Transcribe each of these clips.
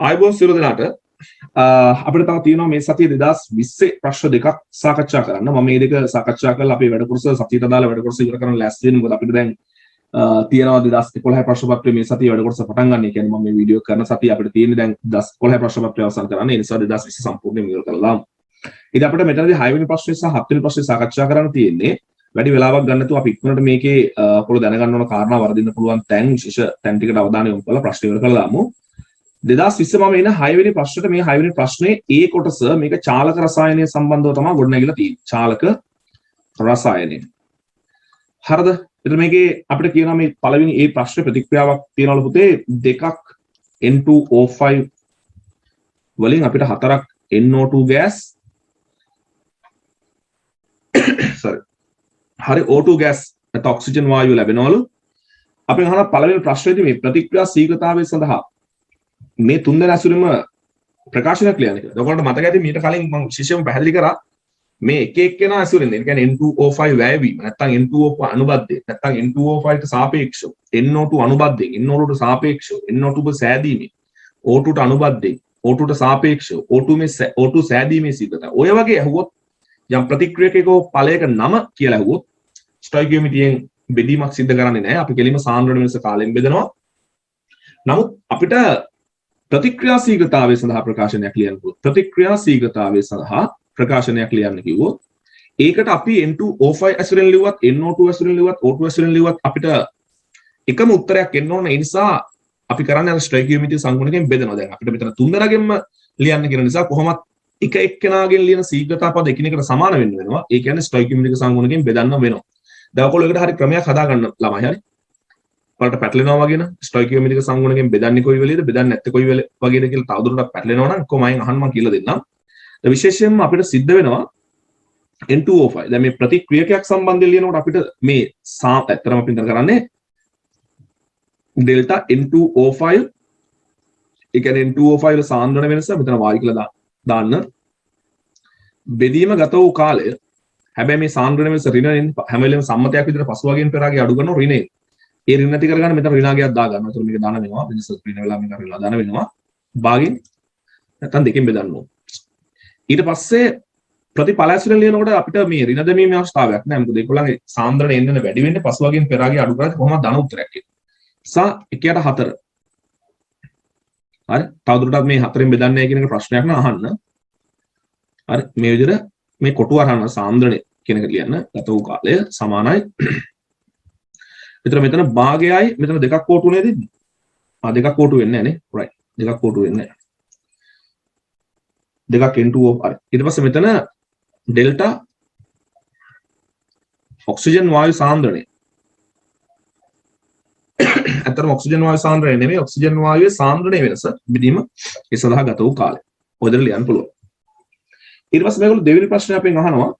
ආයුබෝවන් සියලු දෙනාට අපිට තව තියෙනවා මේ සතිය 2020 ප්‍රශ්න දෙකක් සාකච්ඡා කරන්න. මම මේ දෙක සාකච්ඡා කරලා අපේ වැඩ කොටස සතියට අදාළ වැඩ කොටස ඉවර කරන්න ලෑස්ති වෙන්න. මොකද අපිට දැන් තියෙනවා 2011 ප්‍රශ්න පත්‍රයේ මේ සතිය වැඩ කොටස පටන් ගන්න. ඒ කියන්නේ මම මේ වීඩියෝ කරන සතිය අපිට තියෙන්නේ දැන් 2011 ප්‍රශ්න පත්‍රය අවසන් කරන්න. ඒ නිසා 2020 සම්පූර්ණයෙන් ඉවර කරලා. ඉතින් අපිට මෙතනදී 6 වෙනි ප්‍රශ්නේ සහ 7 වෙනි ප්‍රශ්නේ සාකච්ඡා කරන්න තියෙන්නේ. වැඩි වෙලාවක් ගන්න නැතුව අපි ඉක්මනට මේකේ පොළ දැනගන්න ඕන කාරණා වර්ධින්න පුළුවන් තැන් විශේෂ තැන් ටිකට අවධානය යොමු කරලා ප්‍රශ්න ඉවර කරලා දාමු. 2020 මම එන 6 වෙනි ප්‍රශ්නෙට මේ 6 වෙනි ප්‍රශ්නේ ඒ කොටස මේක චාලක රසායනය සම්බන්ධව තමයි ගොඩනැගිලා තියෙන්නේ. චාලක රසායනය. හරිද? එතන මේකේ අපිට කියනවා මේ පළවෙනි ඒ ප්‍රශ්නේ ප්‍රතික්‍රියාවක් තියනවලු පුතේ දෙකක් N2O5 වලින් අපිට හතරක් NO2 gas sorry හරි O2 gas නැත්නම් ඔක්සිජන් වායුව ලැබෙනවලු. අපි අහන පළවෙනි ප්‍රශ්නේදී මේ ප්‍රතික්‍රියා ශීඝ්‍රතාවය සඳහා මේ තුන්දෙනා ඇසුරෙම ප්‍රකාශනයක් ලියන්න කියලා. ඔයගොල්ලන්ට මතක ඇති මීට කලින් මම විශේෂයෙන්ම පැහැදිලි කරා මේ එක එක්කෙනා ඇසුරෙන් ඒ කියන්නේ N2O5 වැයවීම නැත්නම් N2O5 අනුබද්ධය නැත්නම් N2O5 ට සාපේක්ෂව NO2 අනුබද්ධයෙන් NO2 ට සාපේක්ෂව NO2 සෑදීමේ O2 ට අනුබද්ධයෙන් O2 ට සාපේක්ෂව O2 සෑදීමේ ශීඝ්‍රතාවය. ඔය වගේ ඇහුවොත් යම් ප්‍රතික්‍රියකයක ඵලයක නම කියලා ඇහුවොත් ස්ටොයිකියෝමීටරයෙන් බෙදීමක් සිද්ධ කරන්නේ නැහැ. අපි කෙලින්ම සාන්ද්‍රණ වෙනස කාලෙන් බෙදනවා. නමුත් අපිට ප්‍රතික්‍රියා ශීඝ්‍රතාවය සඳහා ප්‍රකාශනයක් ලියන්න පුළුවන්. ප්‍රතික්‍රියා ශීඝ්‍රතාවය සඳහා ප්‍රකාශනයක් ලියන්න කිව්වොත් ඒකට අපි N2O5 ඇසුරෙන් ලිව්වත් NO2 ඇසුරෙන් ලිව්වත් O2 ඇසුරෙන් ලිව්වත් අපිට එකම උත්තරයක් එන්න ඕන. ඒ නිසා අපි කරන්නේ අර ස්ටොයිකියෝමීටර් සංගුණකයෙන් බෙදනවා. දැන් අපිට මෙතන තුන්දෙනාගෙන්ම ලියන්න කියන නිසා කොහොමත් එක එක්කෙනාගෙන් ලියන ශීඝ්‍රතා පද එකිනෙකට සමාන වෙන්න වෙනවා. ඒ කියන්නේ ස්ටොයිකියෝමීටර් සංගුණකයෙන් බෙදන්න වෙනවා. දැන් ඔයගොල්ලෝ ඒකට හරි ක්‍රමයක් හදාගන්න ළමයි හරි. ඔයාලට පැටලෙනවා වගේ නම් ස්ටොයිකියෝමීටර් සංගුණකයෙන් බෙදන්නේ කොයි වෙලේද බෙදන්නේ නැත්තේ කොයි වගේද කියලා තවදුරටත් පැටලෙනවා නම් කොහොමයින් අහන්න මම කියලා දෙන්නම්. විශේෂයෙන්ම අපිට සිද්ධ වෙනවා N2O5. දැන් මේ ප්‍රතික්‍රියකයක් සම්බන්ධයෙන් ලියනකොට අපිට මේ ඇත්තටම අපි කරන්නේ ඩෙල්ටා N2O5 ඒ කියන්නේ N2O5 වල සාන්ද්‍රණ වෙනස මෙතන වායු කියලා දාන්න. බෙදීම ගත වූ කාලය හැබැයි මේ සාන්ද්‍රණ වෙනස ඍණ හැම වෙලෙම සම්මතයක් විදිහට පසුවගෙන් පෙරාගේ අඩු කරන ඍණේ. ඒ ඍණ නැති කරගන්න මෙතන ඍණාගයක් දා ගන්නවා. ඒතර මේක දාන වෙනවා. වෙනස ඍණ වෙලා මේක ඍණ දාන වෙනවා. භාගෙන් නැත්නම් දෙකෙන් බෙදන්න ඕන. ඊට පස්සේ ප්‍රතිඵල ඇසුරෙන් ලියනකොට අපිට මේ ඍණ දැමීමේ අවස්ථාවක් නැහැ. මොකද ඒගොල්ලන්ගේ සාන්ද්‍රණය එන්න වැඩි වෙන්නේ පසුවගෙන් පෙරාගේ අඩු කරද්දී කොහොමද ධන උත්තරයක් එන්නේ. සා 1ට 4. හරි. තවදුරටත් මේ 4ෙන් බෙදන්නේ නැහැ කියන එක ප්‍රශ්නයක් න අහන්න. හරි. මේ විදිහට මේ කොටුව අරන සාන්ද්‍රණය කියන එක ලියන්න ගත වූ කාලය සමානයි. මෙතන භාගයයි මෙතන දෙකක් කොටු නේද ඉන්නේ? දෙකක් කොටු වෙන්නේ නැහැ නේ. right. දෙකක් කොටු වෙන්නේ නැහැ. දෙකක් N2O හරි. ඊට පස්සේ මෙතන ඩෙල්ටා ඔක්සිජන් වායු සාන්ද්‍රණය. අතරම ඔක්සිජන් වායු සාන්ද්‍රණය නෙමෙයි ඔක්සිජන් වායුවේ සාන්ද්‍රණය වෙනස බෙදීම ඒ සඳහා ගත වූ කාලය. ඔය දෙක ලියන්න පුළුවන්. ඊට පස්සේ මේගොල්ලෝ දෙවෙනි ප්‍රශ්නේ අපෙන් අහනවා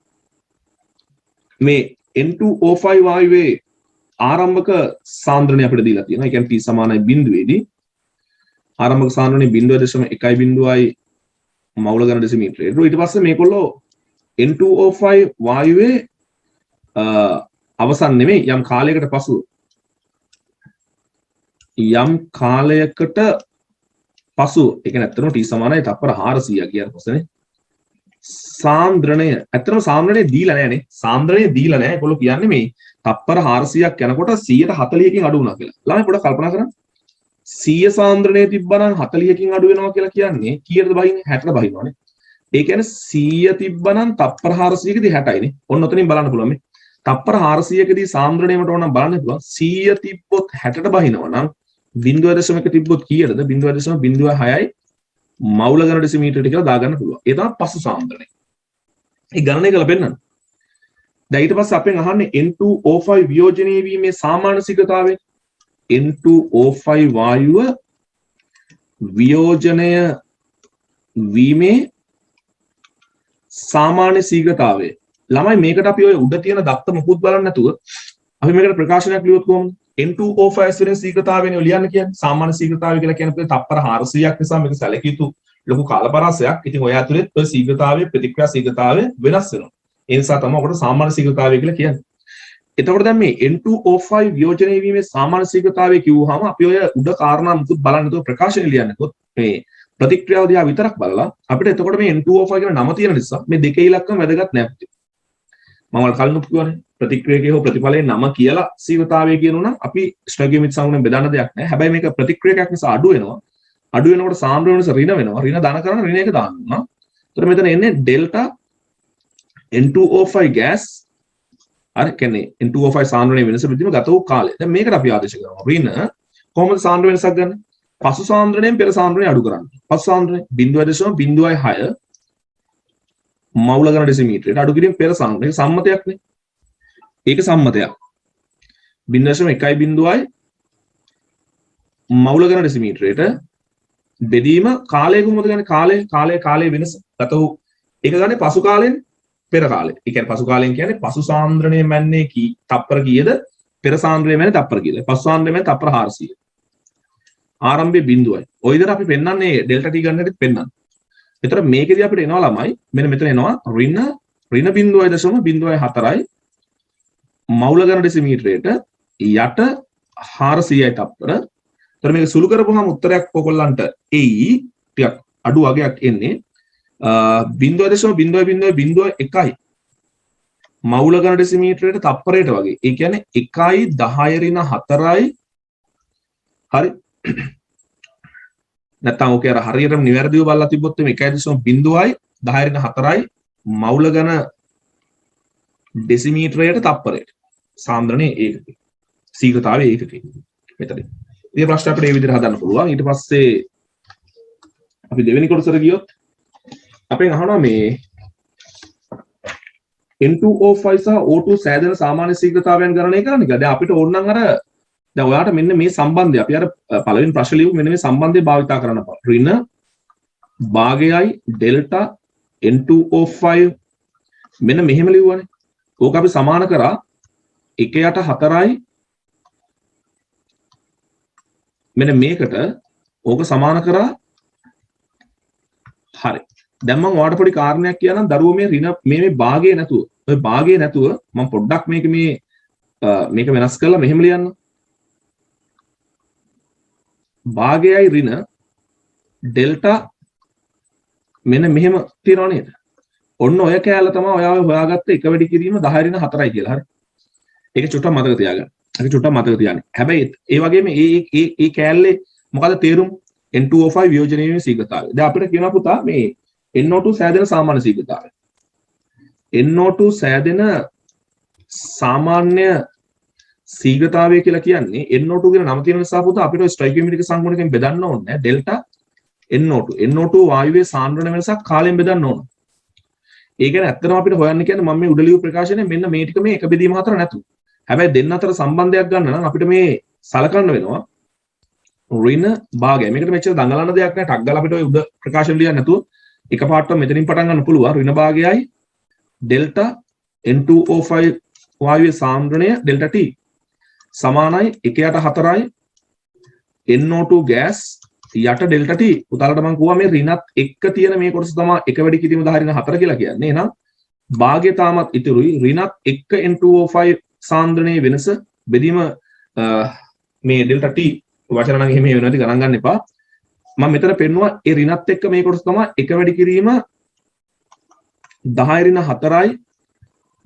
මේ N2O5 වායුවේ ආරම්භක සාන්ද්‍රණය අපිට දීලා තියෙනවා. ඒ කියන්නේ T සමානයි බිඳුවේදී ආරම්භක සාන්ද්‍රණය 0.1යි මවුල ගන්න ඩෙසිමීටරය. ඊට පස්සේ මේගොල්ලෝ N2O5 වායුවේ අවසන් නෙමෙයි යම් කාලයකට පසුව ඒ කියන්නේ ඇත්තටම T සමානයි තප්පර 400 කියන කොටසනේ. සාන්ද්‍රණය ඇත්තටම සාන්ද්‍රණය දීලා නැහැ නේ. සාන්ද්‍රණය දීලා නැහැ. ඒගොල්ලෝ කියන්නේ මේ තප්පර 400ක් යනකොට 140කින් අඩු වුණා කියලා. ළමයි පොඩ්ඩක් කල්පනා කරන්න. 100 සාන්ද්‍රණය තිබ්බනම් 40කින් අඩු වෙනවා කියලා කියන්නේ කීයටද බහින්නේ? 60ට බහිනවානේ. ඒ කියන්නේ 100 තිබ්බනම් තප්පර 400කදී 60යිනේ. ඔන්න ඔතනින් බලන්න පුළුවන් මේ. තප්පර 400කදී සාන්ද්‍රණයකට ඕනම් බලන්න පුළුවන් 100 තිබ්බොත් 60ට බහිනවා නම් 0.1 තිබ්බොත් කීයටද? 0.06යි මවුල ගන්න ඩෙසිමීටරට කියලා දාගන්න පුළුවන්. ඒ තමයි පසු සාන්ද්‍රණය. ඒ ගණනය කරලා පෙන්නන්න. දැන් ඊට පස්සේ අපෙන් අහන්නේ N2O5 වියෝජනීය වීමේ සාමාන්‍ය ශීඝ්‍රතාවය. N2O5 වායුව වියෝජනය වීමේ සාමාන්‍ය ශීඝ්‍රතාවය. ළමයි මේකට අපි ඔය උඩ තියෙන දත්ත මොකුත් බලන්නේ නැතුව අපි මේකට ප්‍රකාශනයක් ලියුවොත් කොහොමද? N2O5 ඇසුරෙන් ශීඝ්‍රතාවයනේ ලියන්න කියන්නේ. සාමාන්‍ය ශීඝ්‍රතාවය කියලා කියන්නේ තප්පර 400ක් නිසා මේක සැලකිය යුතු ලොකු කාලපරාසයක්. ඉතින් ඔය ඇතුළේ ඔය ශීඝ්‍රතාවයේ ප්‍රතික්‍රියා ශීඝ්‍රතාවය වෙනස් වෙනවා. ඒ නිසා තමයි ඔකට සාමාන්‍ය ශීඝ්‍රතාවය කියලා කියන්නේ. එතකොට දැන් මේ N2O5 වියෝජනය වීමේ සාමාන්‍ය ශීඝ්‍රතාවය කිව්වහම අපි ඔය උඩ කාරණා මුකුත් බලන්න නැතුව ප්‍රකාශන ලියන්නකොත් මේ ප්‍රතික්‍රියාව දිහා විතරක් බලලා අපිට එතකොට මේ N2O5 කියන නම තියෙන නිසා මේ දෙකේ ඉලක්කම වැදගත් නැත්තේ. මම වල කලිනුත් කිව්වනේ ප්‍රතික්‍රියාවේ හෝ ප්‍රතිඵලයේ නම කියලා සීවතාවය කියනවා නම් අපි ස්ටොයිකියොමෙට්‍රික් සංගුණයෙන් බෙදන්න දෙයක් නැහැ. හැබැයි මේක ප්‍රතික්‍රියාවක් නිසා අඩු වෙනවා. අඩු වෙනකොට සාන්ද්‍ර වෙනස ඍණ වෙනවා. ඍණ ධන කරන ඍණ එක දාන්නවා. එතකොට මෙතන එන්නේ ඩෙල්ටා N2O5 gas හරි කියන්නේ N2O5 සාන්ද්‍රණයේ වෙනස විදිහම ගත වූ කාලය. දැන් මේකට අපි ආදේශ කරනවා. ඍණ කොහොමද සාන්ද්‍ර වෙනසක් ගන්න? පසු සාන්ද්‍රණයෙන් පෙර සාන්ද්‍රණය අඩු කරන්න. පසු සාන්ද්‍රණය 0.06 මවුල ගන්න ඩෙසිමීටරයට අඩු කිරීම පෙර සාන්ද්‍රණය. ඒක සම්මතයක් නේ. ඒක සම්මතයක්. 0.1 මවුල ගන්න ඩෙසිමීටරයට බෙදීම කාලය කොහොමද ගන්නේ? කාලය වෙනස ගත වූ ඒක ගන්නේ පසු කාලෙන් පෙර කාලේ. ඒ කියන්නේ පසු කාලෙන් කියන්නේ පසු සාන්ද්‍රණයේ මැන්නේ තප්පර කීයද? පෙර සාන්ද්‍රණයේ මැන්නේ තප්පර කීයද? පසු සාන්ද්‍රණයේ මැන්නේ තප්පර 400. ආරම්භයේ බිඳුවයි. ඔය විදිහට අපි පෙන්වන්නේ ඩෙල්ටා T ගන්න හැටිත් පෙන්වන්නේ. ඒතර මේකෙදී අපිට එනවා ළමයි මෙන්න මෙතන එනවා ඍණ 0.04යි මවුල ගන්න ඩෙසිමීටරයට යට 400යි තප්පර. ඒතර මේක සුළු කරපුවාම උත්තරයක් ඔයගොල්ලන්ට එයි ටිකක් අඩු වගයක් එන්නේ 0.001යි මවුල ගන්න ඩෙසිමීටරයට තප්පරයට වගේ. ඒ කියන්නේ 1/10^4යි හරි නැත්නම් ඔකේ අර හරියටම නිවැරදිව බලලා තිබ්බොත් මේ 1.0යි 10^4යි මවුල ගණ ඩෙසිමීටරයට තප්පරයට සාන්ද්‍රණයේ ඒකකේ ශීඝ්‍රතාවයේ ඒකකේ මෙතනදී. මේ ප්‍රශ්න අපිට මේ විදිහට හදන්න පුළුවන්. ඊට පස්සේ අපි දෙවෙනි කොටසට ගියොත් අපෙන් අහනවා මේ N2O5 සහ O2 සෑදෙන සාමාන්‍ය ශීඝ්‍රතාවයන් ගණනය කරන්න එක. දැන් අපිට ඕන නම් අර දැන් ඔයාලට මෙන්න මේ සම්බන්ධය අපි අර පළවෙනි ප්‍රශ්න ලියපු මෙන්න මේ සම්බන්ධය භාවිතා කරන්න පුළුවන්. ඍණ භාගයයි ඩෙල්ටා N2O5 මෙන්න මෙහෙම ලියුවානේ. ඕක අපි සමාන කරා 1/4යි මෙන්න මේකට ඕක සමාන කරා හරි. දැන් මම ඔයාලට පොඩි කාරණයක් කියනනම් දරුවෝ මේ ඍණ මේ භාගය නැතුව ඔය භාගය නැතුව මම පොඩ්ඩක් මේක වෙනස් කරලා මෙහෙම ලියන්න. භාගයයි ඍණ ඩෙල්ටා මෙන්න මෙහෙම තියනවා නේද? ඔන්න ඔය කෑල්ල තමයි ඔයාව හොයාගත්ත එක වැඩි කිරීම 10^4යි කියලා. හරි. ඒක චුට්ටක් මතක තියාගන්න. ඒක චුට්ටක් මතක තියාගන්න. හැබැයි ඒ වගේම මේ කෑල්ලේ මොකද තේරුම්? N2O5 වියෝජනය වීමේ ශීඝ්‍රතාවය. දැන් අපිට කියනවා පුතා මේ NO2 සෑදෙන සාමාන්‍ය ශීඝ්‍රතාවය. NO2 සෑදෙන සාමාන්‍ය ශීඝ්‍රතාවය කියලා කියන්නේ NO2 කියන නම තියෙන නිසා පුතා අපිට ස්ටොයිකියොමෙට්‍රික් සංගුණකෙන් බෙදන්න ඕනේ ඩෙල්ටා NO2 වායුවේ සාන්ද්‍රණ වෙනසක් කාලයෙන් බෙදන්න ඕන. ඒ කියන්නේ ඇත්තටම අපිට හොයන්න කියන්නේ මම මේ උඩ ලියු ප්‍රකාශනයේ මෙන්න මේ ටික මේ එක බෙදීම හතර නැතු. හැබැයි දෙන්න අතර සම්බන්ධයක් ගන්න නම් අපිට මේ සලකන්න වෙනවා ඍණ භාගය. මේකට මෙච්චර දඟලන දෙයක් නෑ. ටක් ගාලා අපිට ඔය උඩ ප්‍රකාශන ලියන්න නැතුව එකපාරටම මෙතනින් පටන් ගන්න පුළුවන්. ඍණ භාගයයි ඩෙල්ටා N2O5 වායුවේ සාන්ද්‍රණය ඩෙල්ටා T සමානයි 1/4යි NO2 gas යට ඩෙල්ටා T. උදාලට මම කිව්වා මේ ඍණත් එක්ක තියෙන මේ කොටස තමයි එක වැඩි කිරීම 10^4 කියලා කියන්නේ. එහෙනම් භාගය තාමත් ඉතුරුයි. ඍණත් එක්ක N2O5 සාන්ද්‍රණයේ වෙනස බෙදීම මේ ඩෙල්ටා T වචන නම් එහෙම වෙනවා. ඉතින් ගණන් ගන්න එපා. මම මෙතන පෙන්නුවා ඒ ඍණත් එක්ක මේ කොටස තමයි එක වැඩි කිරීම 10^4යි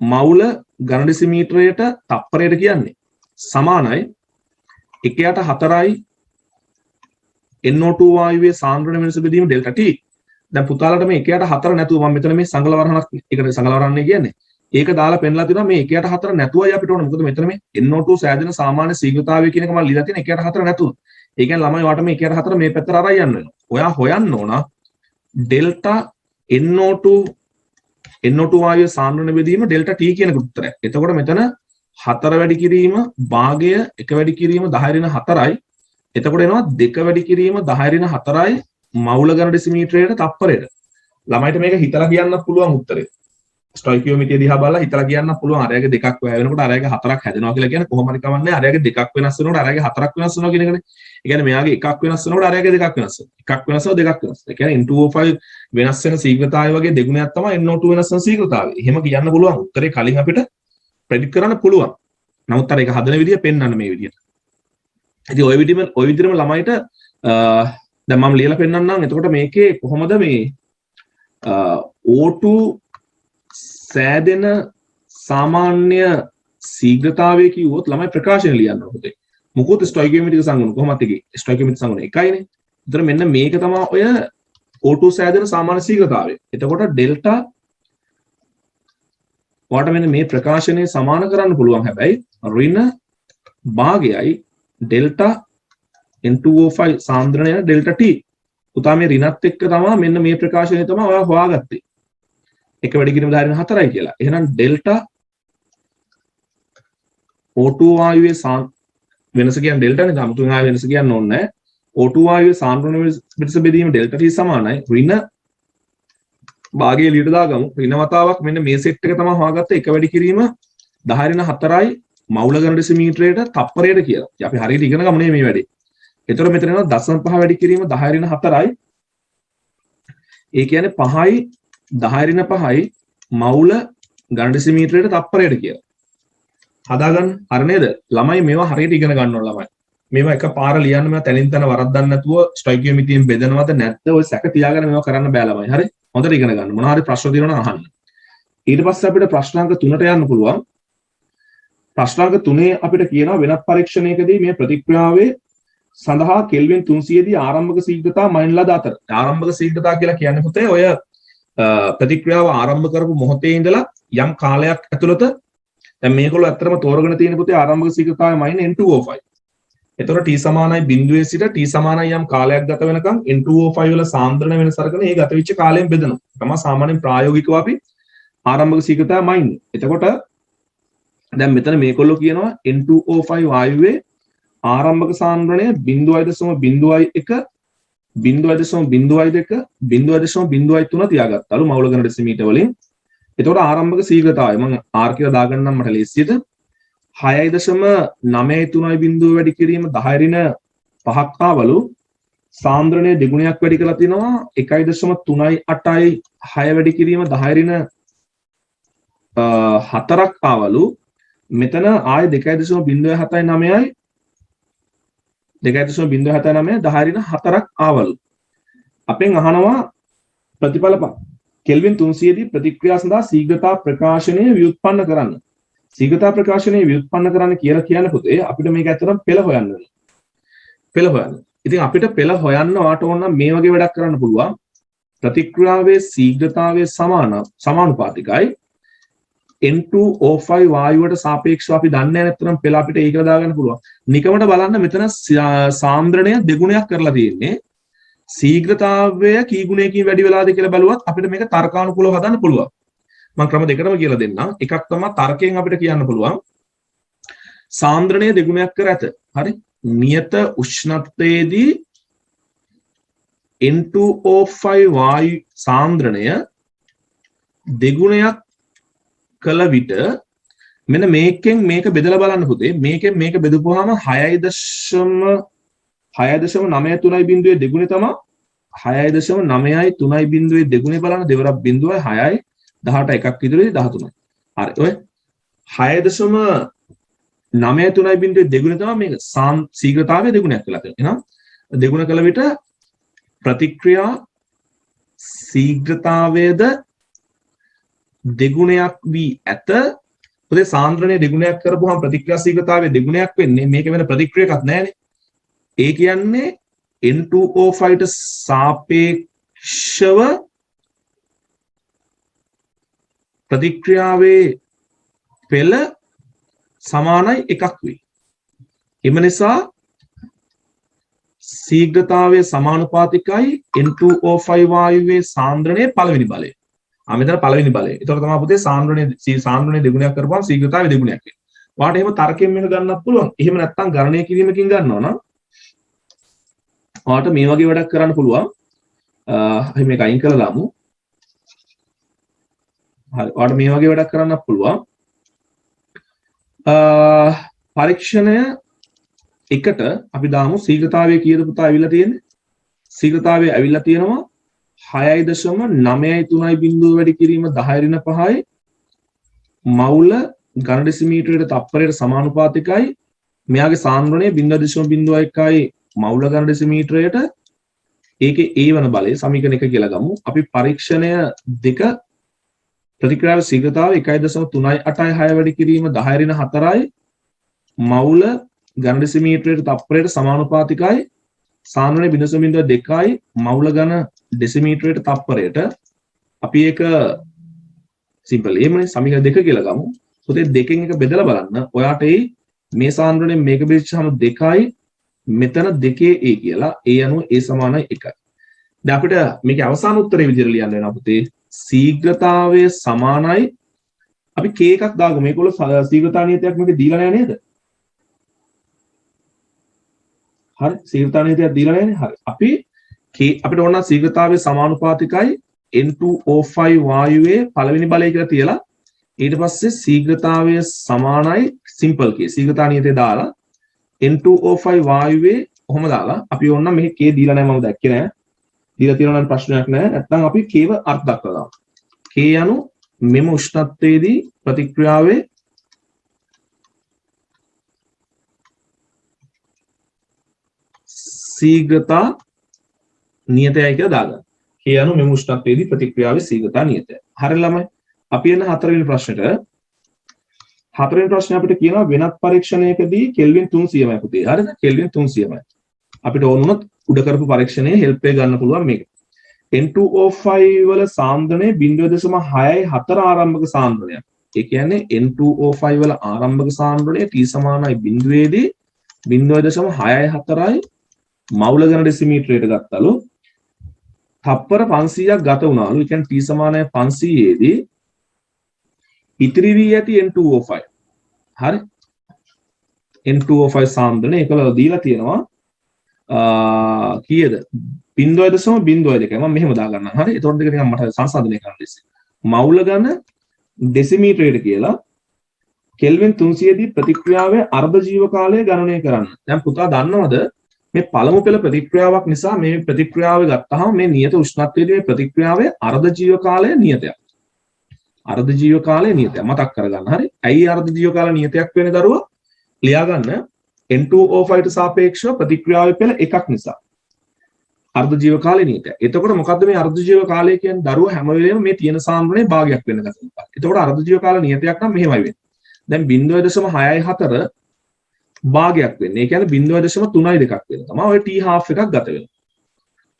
මවුල ඝන ඩෙසිමීටරයට තප්පරයට කියන්නේ සමානයි 1/4යි NO2 වායුවේ සාන්ද්‍රණ වෙනස බෙදීම ඩෙල්ටා T. දැන් පුතාලට මේ 1/4 නැතුව මම මෙතන මේ සංගල වරහණක් ඒකට සංගල වරහණනේ කියන්නේ. ඒක දාලා පෙන්නලා තිනවා මේ 1/4 නැතුවයි අපිට ඕන. මොකද මෙතන මේ NO2 සෑදෙන සාමාන්‍ය ශීඝ්‍රතාවය කියන එක මම ලියලා තියෙන 1/4 නැතුව. ඒ කියන්නේ ළමයි වාට මේ 1/4 මේ පැත්තට අරන් යන්න වෙනවා. ඔයා හොයන්න ඕන ඩෙල්ටා NO2 වායුවේ සාන්ද්‍රණ බෙදීම ඩෙල්ටා T කියන උත්තරය. එතකොට මෙතන 4 වැඩි කිරීම භාගය 1 වැඩි කිරීම 10^4යි. එතකොට එනවා 2 වැඩි කිරීම 10^4යි මවුල ඝන ඩෙසිමීටරයට තප්පරයට. ළමයිට මේක හිතලා කියන්නත් පුළුවන් උත්තරේ. ස්ටොයිකියොමෙට්‍රිය දිහා බලලා හිතලා කියන්නත් පුළුවන්. අරයාගේ 2ක් වැය වෙනකොට අරයාගේ 4ක් හැදෙනවා කියලා කියන්නේ කොහොම හරි කවන්නේ. අරයාගේ 2ක් වෙනස් වෙනකොට අරයාගේ 4ක් වෙනස් වෙනවා කියන එකනේ. ඒ කියන්නේ මෙයාගේ 1ක් වෙනස් වෙනකොට අරයාගේ 2ක් වෙනස් වෙනවා. 1ක් වෙනස් වෙනවා 2ක් වෙනස්. ඒ කියන්නේ N2O5 වෙනස් වෙන ශීඝ්‍රතාවය වගේ දෙගුණයක් තමයි NO2 වෙනස් වෙන ශීඝ්‍රතාවය. එහෙම කියන්න පුළුවන්. උත්තරේ කලින් අපිට ප්‍රෙඩික්ට් කරන්න පුළුවන්. නමුත් අර ඒක හදන විදිය පෙන්වන්න මේ විදියට. ඉතින් ওই විදිහම ළමයිට දැන් මම ලියලා පෙන්නන්නම්. එතකොට මේකේ කොහොමද මේ O2 සෑදෙන සාමාන්‍ය ශීඝ්‍රතාවය කිව්වොත් ළමයි ප්‍රකාශන ලියන්න ඕනේ. මොකද ස්ටොයිකියෝමෙට්‍රික් සංගුණ කොහොමද එකයි? ස්ටොයිකියෝමෙට්‍රික් සංගුණ එකයිනේ. ඒතර මෙන්න මේක තමයි ඔය O2 සෑදෙන සාමාන්‍ය ශීඝ්‍රතාවය. එතකොට ඩෙල්ටා ඔයාලට මෙන්න මේ ප්‍රකාශනය සමාන කරන්න පුළුවන්. හැබැයි ඍණ භාගයයි ඩෙල්ටා N2O5 සාන්ද්‍රණය ඩෙල්ටා T. පුතා මේ ඍණත් එක්ක තමයි මෙන්න මේ ප්‍රකාශනය තමයි ඔයා හොයාගත්තේ. එක වැඩි කිරීම ධාරණ 4යි කියලා. එහෙනම් ඩෙල්ටා O2 වායුවේ වෙනස කියන්නේ ඩෙල්ටානේ. සමතුලිත ආය වෙනස කියන්න ඕනේ නැහැ. O2 වායුවේ සාන්ද්‍රණ වෙනස බෙදීම ඩෙල්ටා T සමානයි ඍණ භාගයේ ලියට දාගමු. ඍණ වතාවක් මෙන්න මේ සෙට් එක තමයි හොයාගත්තේ. එක වැඩි කිරීම 10^4යි මවුල ඝන ඩෙසිමීටරයට තප්පරයට කියලා. අපි හරියට ඉගෙන ගමු නේ මේ වැඩේ. එතකොට මෙතන එනවා 0.5 වැඩි කිරීම 10^4යි. ඒ කියන්නේ 5යි 10^5යි මවුල ඝන ඩෙසිමීටරයට තප්පරයට කියලා. හදාගන්න. හරි නේද? ළමයි මේවා හරියට ඉගෙන ගන්න ඕන ළමයි. මේවා එකපාර ලියන්න මේවා තැනින් තැන වරද්දන්න නැතුව ස්ටොයිකියෝමෙට්‍රියෙන් බෙදනවද නැද්ද ඔය සැක තියාගෙන මේවා කරන්න බෑ ළමයි. හරි? හොඳට ඉගෙන ගන්න. මොනවා හරි ප්‍රශ්න තියෙනවා නම් අහන්න. ඊට පස්සේ අපිට ප්‍රශ්නාංක 3ට යන්න පුළුවන්. ප්‍රශ්නාංක 3 අපිට කියනවා වෙනත් පරීක්ෂණයකදී මේ ප්‍රතික්‍රියාවේ සඳහා කෙල්වින් 300 දී ආරම්භක ශීඝ්‍රතා මයින් ලද අතර. ආරම්භක ශීඝ්‍රතා කියලා කියන්නේ පුතේ ඔය ප්‍රතික්‍රියාව ආරම්භ කරපු මොහොතේ ඉඳලා යම් කාලයක් ඇතුළත දැන් මේගොල්ලෝ ඇත්තටම තෝරගෙන තියෙන පුතේ ආරම්භක ශීඝ්‍රතාවය මයින් N2O5. එතකොට T සමානයි බිඳුවේ සිට T සමානයි යම් කාලයක් ගත වෙනකම් N2O5 වල සාන්ද්‍රණ වෙනස අරගෙන ඒ ගත වෙච්ච කාලයෙන් බෙදනවා. තමයි සාමාන්‍යයෙන් ප්‍රායෝගිකව අපි ආරම්භක ශීඝ්‍රතාවය මයින්. එතකොට දැන් මෙතන මේගොල්ලෝ කියනවා N2O5 වායුවේ ආරම්භක සාන්ද්‍රණය 0.01 0.02 0.03 තියාගත්තලු මවුල ඝන ඩෙසිමීටර් වලින්. එතකොට ආරම්භක ශීඝ්‍රතාවය මම R කියලා දාගන්නම් මට ලේසියට 6.93 බිඳුව වැඩි කිරීම 10^5ක් ආවලු සාන්ද්‍රණය දෙගුණයක් වැඩි කරලා තිනවා 1.38යි 6 වැඩි කිරීම 10^4ක් ආවලු මෙතන ආය 2.079යි 2.079 10^4ක් ආවලු අපෙන් අහනවා ප්‍රතිඵල කෙල්වින් 300 දී ප්‍රතික්‍රියා සඳහා ශීඝ්‍රතා ප්‍රකාශනය ව්‍යුත්පන්න කරන්න. ශීඝ්‍රතා ප්‍රකාශනය ව්‍යුත්පන්න කරන්න කියලා කියන පුතේ අපිට මේක ඇත්තටම පෙළ හොයන්න වෙනවා. පෙළ හොයන්න. ඉතින් අපිට පෙළ හොයන්න වාට ඕන නම් මේ වගේ වැඩක් කරන්න පුළුවන්. ප්‍රතික්‍රියාවේ ශීඝ්‍රතාවයේ සමානුපාතිකයි N2O5 වායුවට සාපේක්ෂව අපි දන්නේ නැත්නම් පෙළ අපිට ඒක දාගන්න පුළුවන්. නිකමට බලන්න මෙතන සාන්ද්‍රණය දෙගුණයක් කරලා තියෙන්නේ. ශීඝ්‍රතාවය කී ගුණයකින් වැඩි වෙලාද කියලා බලුවත් අපිට මේක තර්කානුකූලව හදන්න පුළුවන්. මම ක්‍රම දෙකටම කියලා දෙන්නම්. එකක් තමයි තර්කයෙන් අපිට කියන්න පුළුවන්. සාන්ද්‍රණය දෙගුණයක් කර ඇත. හරි? නියත උෂ්ණත්වයේදී N2O5 වායු සාන්ද්‍රණය දෙගුණයක් කළ විට මෙන්න මේකෙන් මේක බෙදලා බලන්න පුතේ. මේකෙන් මේක බෙදපුවාම 6.93 බිඳුවේ දෙගුණේ තමයි 6.93 බිඳුවේ දෙගුණේ බලන්න දෙවරක් බිඳුවයි 6යි 18 එකක් ඉදිරියේ 13යි. හරි. ඔය 6.93 බිඳුවේ දෙගුණේ තමයි මේක ශීඝ්‍රතාවයේ දෙගුණයක් කියලා තියෙනවා. එහෙනම් දෙගුණ කළ විට ප්‍රතික්‍රියා ශීඝ්‍රතාවයේද දෙගුණයක් වී ඇත. පුතේ සාන්ද්‍රණය දෙගුණයක් කරපුවාම ප්‍රතික්‍රියා ශීඝ්‍රතාවයේ දෙගුණයක් වෙන්නේ මේක වෙන ප්‍රතික්‍රියාවක් නැහැනේ. ඒ කියන්නේ N2O5 ට සාපේක්ෂව ප්‍රතික්‍රියාවේ පෙළ සමානයි එකක් වෙයි. එම නිසා ශීඝ්‍රතාවයේ සමානුපාතිකයි N2O5 වායුවේ සාන්ද්‍රණයේ පළවෙනි බලය. මෙතන පළවෙනි බලය. ඒතකොට තමයි පුතේ සාන්ද්‍රණය දෙගුණයක් කරපුවාම ශීඝ්‍රතාවයේ දෙගුණයක් වෙන්නේ. වාට එහෙම තර්කයෙන් මේක ගන්නත් පුළුවන්. එහෙම නැත්නම් ගණනය කිරීමකින් ගන්නවා නම් වාට මේ වගේ වැඩක් කරන්න පුළුවන්. අපි මේක අයින් කරලා දාමු. හරි. වාට මේ වගේ වැඩක් කරන්නත් පුළුවන්. පරීක්ෂණය එකට අපි දාමු ශීඝ්‍රතාවයේ කීයද පුතා ඇවිල්ලා තියෙන්නේ? ශීඝ්‍රතාවයේ ඇවිල්ලා තියෙනවා 6.93 බිඳුව වැඩි කිරීම 10^5යි මවුල ඝන ඩෙසිමීටරයට තප්පරයට සමානුපාතිකයි. මෙයාගේ සාන්ද්‍රණය 0.01යි මවුල ඝන ඩෙසිමීටරයට ඒකේ A වන බලය සමීකරණ 1 කියලා ගමු. අපි පරීක්ෂණය 2 ප්‍රතික්‍රියාවේ ශීඝ්‍රතාවය 1.3866 වැඩි කිරීම 10 ඍණ 4යි මවුල ඝන ඩෙසිමීටරයට තප්පරයට සමානුපාතිකයි සාන්ද්‍රණය 0.2යි මවුල ඝන ඩෙසිමීටරයට තප්පරයට අපි ඒක සිම්පල් එහෙමනේ සමීකරණ 2 කියලා ගමු. පුතේ දෙකෙන් එක බෙදලා බලන්න. ඔයාට මේ සාන්ද්‍රණය මේක බෙදච්චාම 2යි මෙතන 2A කියලා A අනුව A සමානයි 1යි. දැන් අපිට මේකේ අවසාන උත්තරේ විදිහට ලියන්න වෙනවා පුතේ. ශීඝ්‍රතාවය සමානයි අපි K එකක් දාගමු. මේකවල ශීඝ්‍රතා නියතයක් මේකේ දීලා නැහැ නේද? හරි ශීඝ්‍රතා නියතයක් දීලා නැහැ නේ. හරි. අපි K අපිට ඕන නම් ශීඝ්‍රතාවය සමානුපාතිකයි N2O5 වායුවේ පළවෙනි බලය කියලා තියලා ඊට පස්සේ ශීඝ්‍රතාවය සමානයි සිම්පල් K ශීඝ්‍රතා නියතය දාලා N2O5 වායුවේ කොහොම දාලා අපි ඕනනම් මේක K දීලා නැහැ මම දැක්කේ නැහැ. දීලා තියෙනවා නම් ප්‍රශ්නයක් නැහැ. නැත්නම් අපි K ව අර්ථ දක්වලා දාමු. K යනු මෙම උෂ්ණත්වයේදී ප්‍රතික්‍රියාවේ ශීඝ්‍රතා නියතයයි කියලා දාගන්න. K යනු මෙම උෂ්ණත්වයේදී ප්‍රතික්‍රියාවේ ශීඝ්‍රතා නියතය. හරි ළමයි. අපි යන හතරවෙනි ප්‍රශ්නෙට. හතරවෙනි ප්‍රශ්නේ අපිට කියනවා වෙනත් පරීක්ෂණයකදී කෙල්වින් 300යි පුතේ. හරිද? කෙල්වින් 300යි. අපිට ඕන වුණොත් උඩ කරපු පරීක්ෂණයේ හෙල්ප් එක ගන්න පුළුවන් මේක. N2O5 වල සාන්ද්‍රණය 0.64 ආරම්භක සාන්ද්‍රණයක්. ඒ කියන්නේ N2O5 වල ආරම්භක සාන්ද්‍රණය T සමානයි 0 දී 0.64යි මවුල ඝන ඩෙසිමීටරයට ගත්තලු. තප්පර 500ක් ගත වුණාලු. ඒ කියන්නේ T සමානයි 500 දී ඉතිරි වී ඇති N2O5. හරි. N2O5 සාන්ද්‍රණය ඒකවල දීලා තියෙනවා කීයද 0.02 මම මෙහෙම දාගන්නම් හරි එතකොට දෙක නිකන් මට සංසන්දනය කරන්න ඉස්සේ මවුල ඝන ඩෙසිමීටරයට කියලා කෙල්වින් 300 දී ප්‍රතික්‍රියාවේ අර්ධ ජීව කාලය ගණනය කරන්න. දැන් පුතා දන්නවද මේ පළමු පෙළ ප්‍රතික්‍රියාවක් නිසා මේ ප්‍රතික්‍රියාව ගත්තාම මේ නියත උෂ්ණත්වයේදී මේ ප්‍රතික්‍රියාවේ අර්ධ ජීව කාලය නියතයක්. අර්ධ ජීව කාලය නියතයක් මතක් කරගන්න. හරි. ඇයි අර්ධ ජීව කාලය නියතයක් වෙන්නේ දරුවා? ලියා ගන්න. N2O5 ට සාපේක්ෂව ප්‍රතික්‍රියාවේ පෙළ එකක් නිසා අර්ධ ජීව කාලය නියතයි. එතකොට මොකද්ද මේ අර්ධ ජීව කාලය කියන්නේ? දරුවා හැම වෙලේම මේ තියෙන සාන්ද්‍රණයේ භාගයක් වෙන්න ගන්නවා. එතකොට අර්ධ ජීව කාල නියතයක් නම් මෙහෙමයි වෙන්නේ. දැන් 0.64 භාගයක් වෙන්නේ. ඒ කියන්නේ 0.32ක් වෙනවා. තමයි ඔය T half එකක් ගත වෙනවා.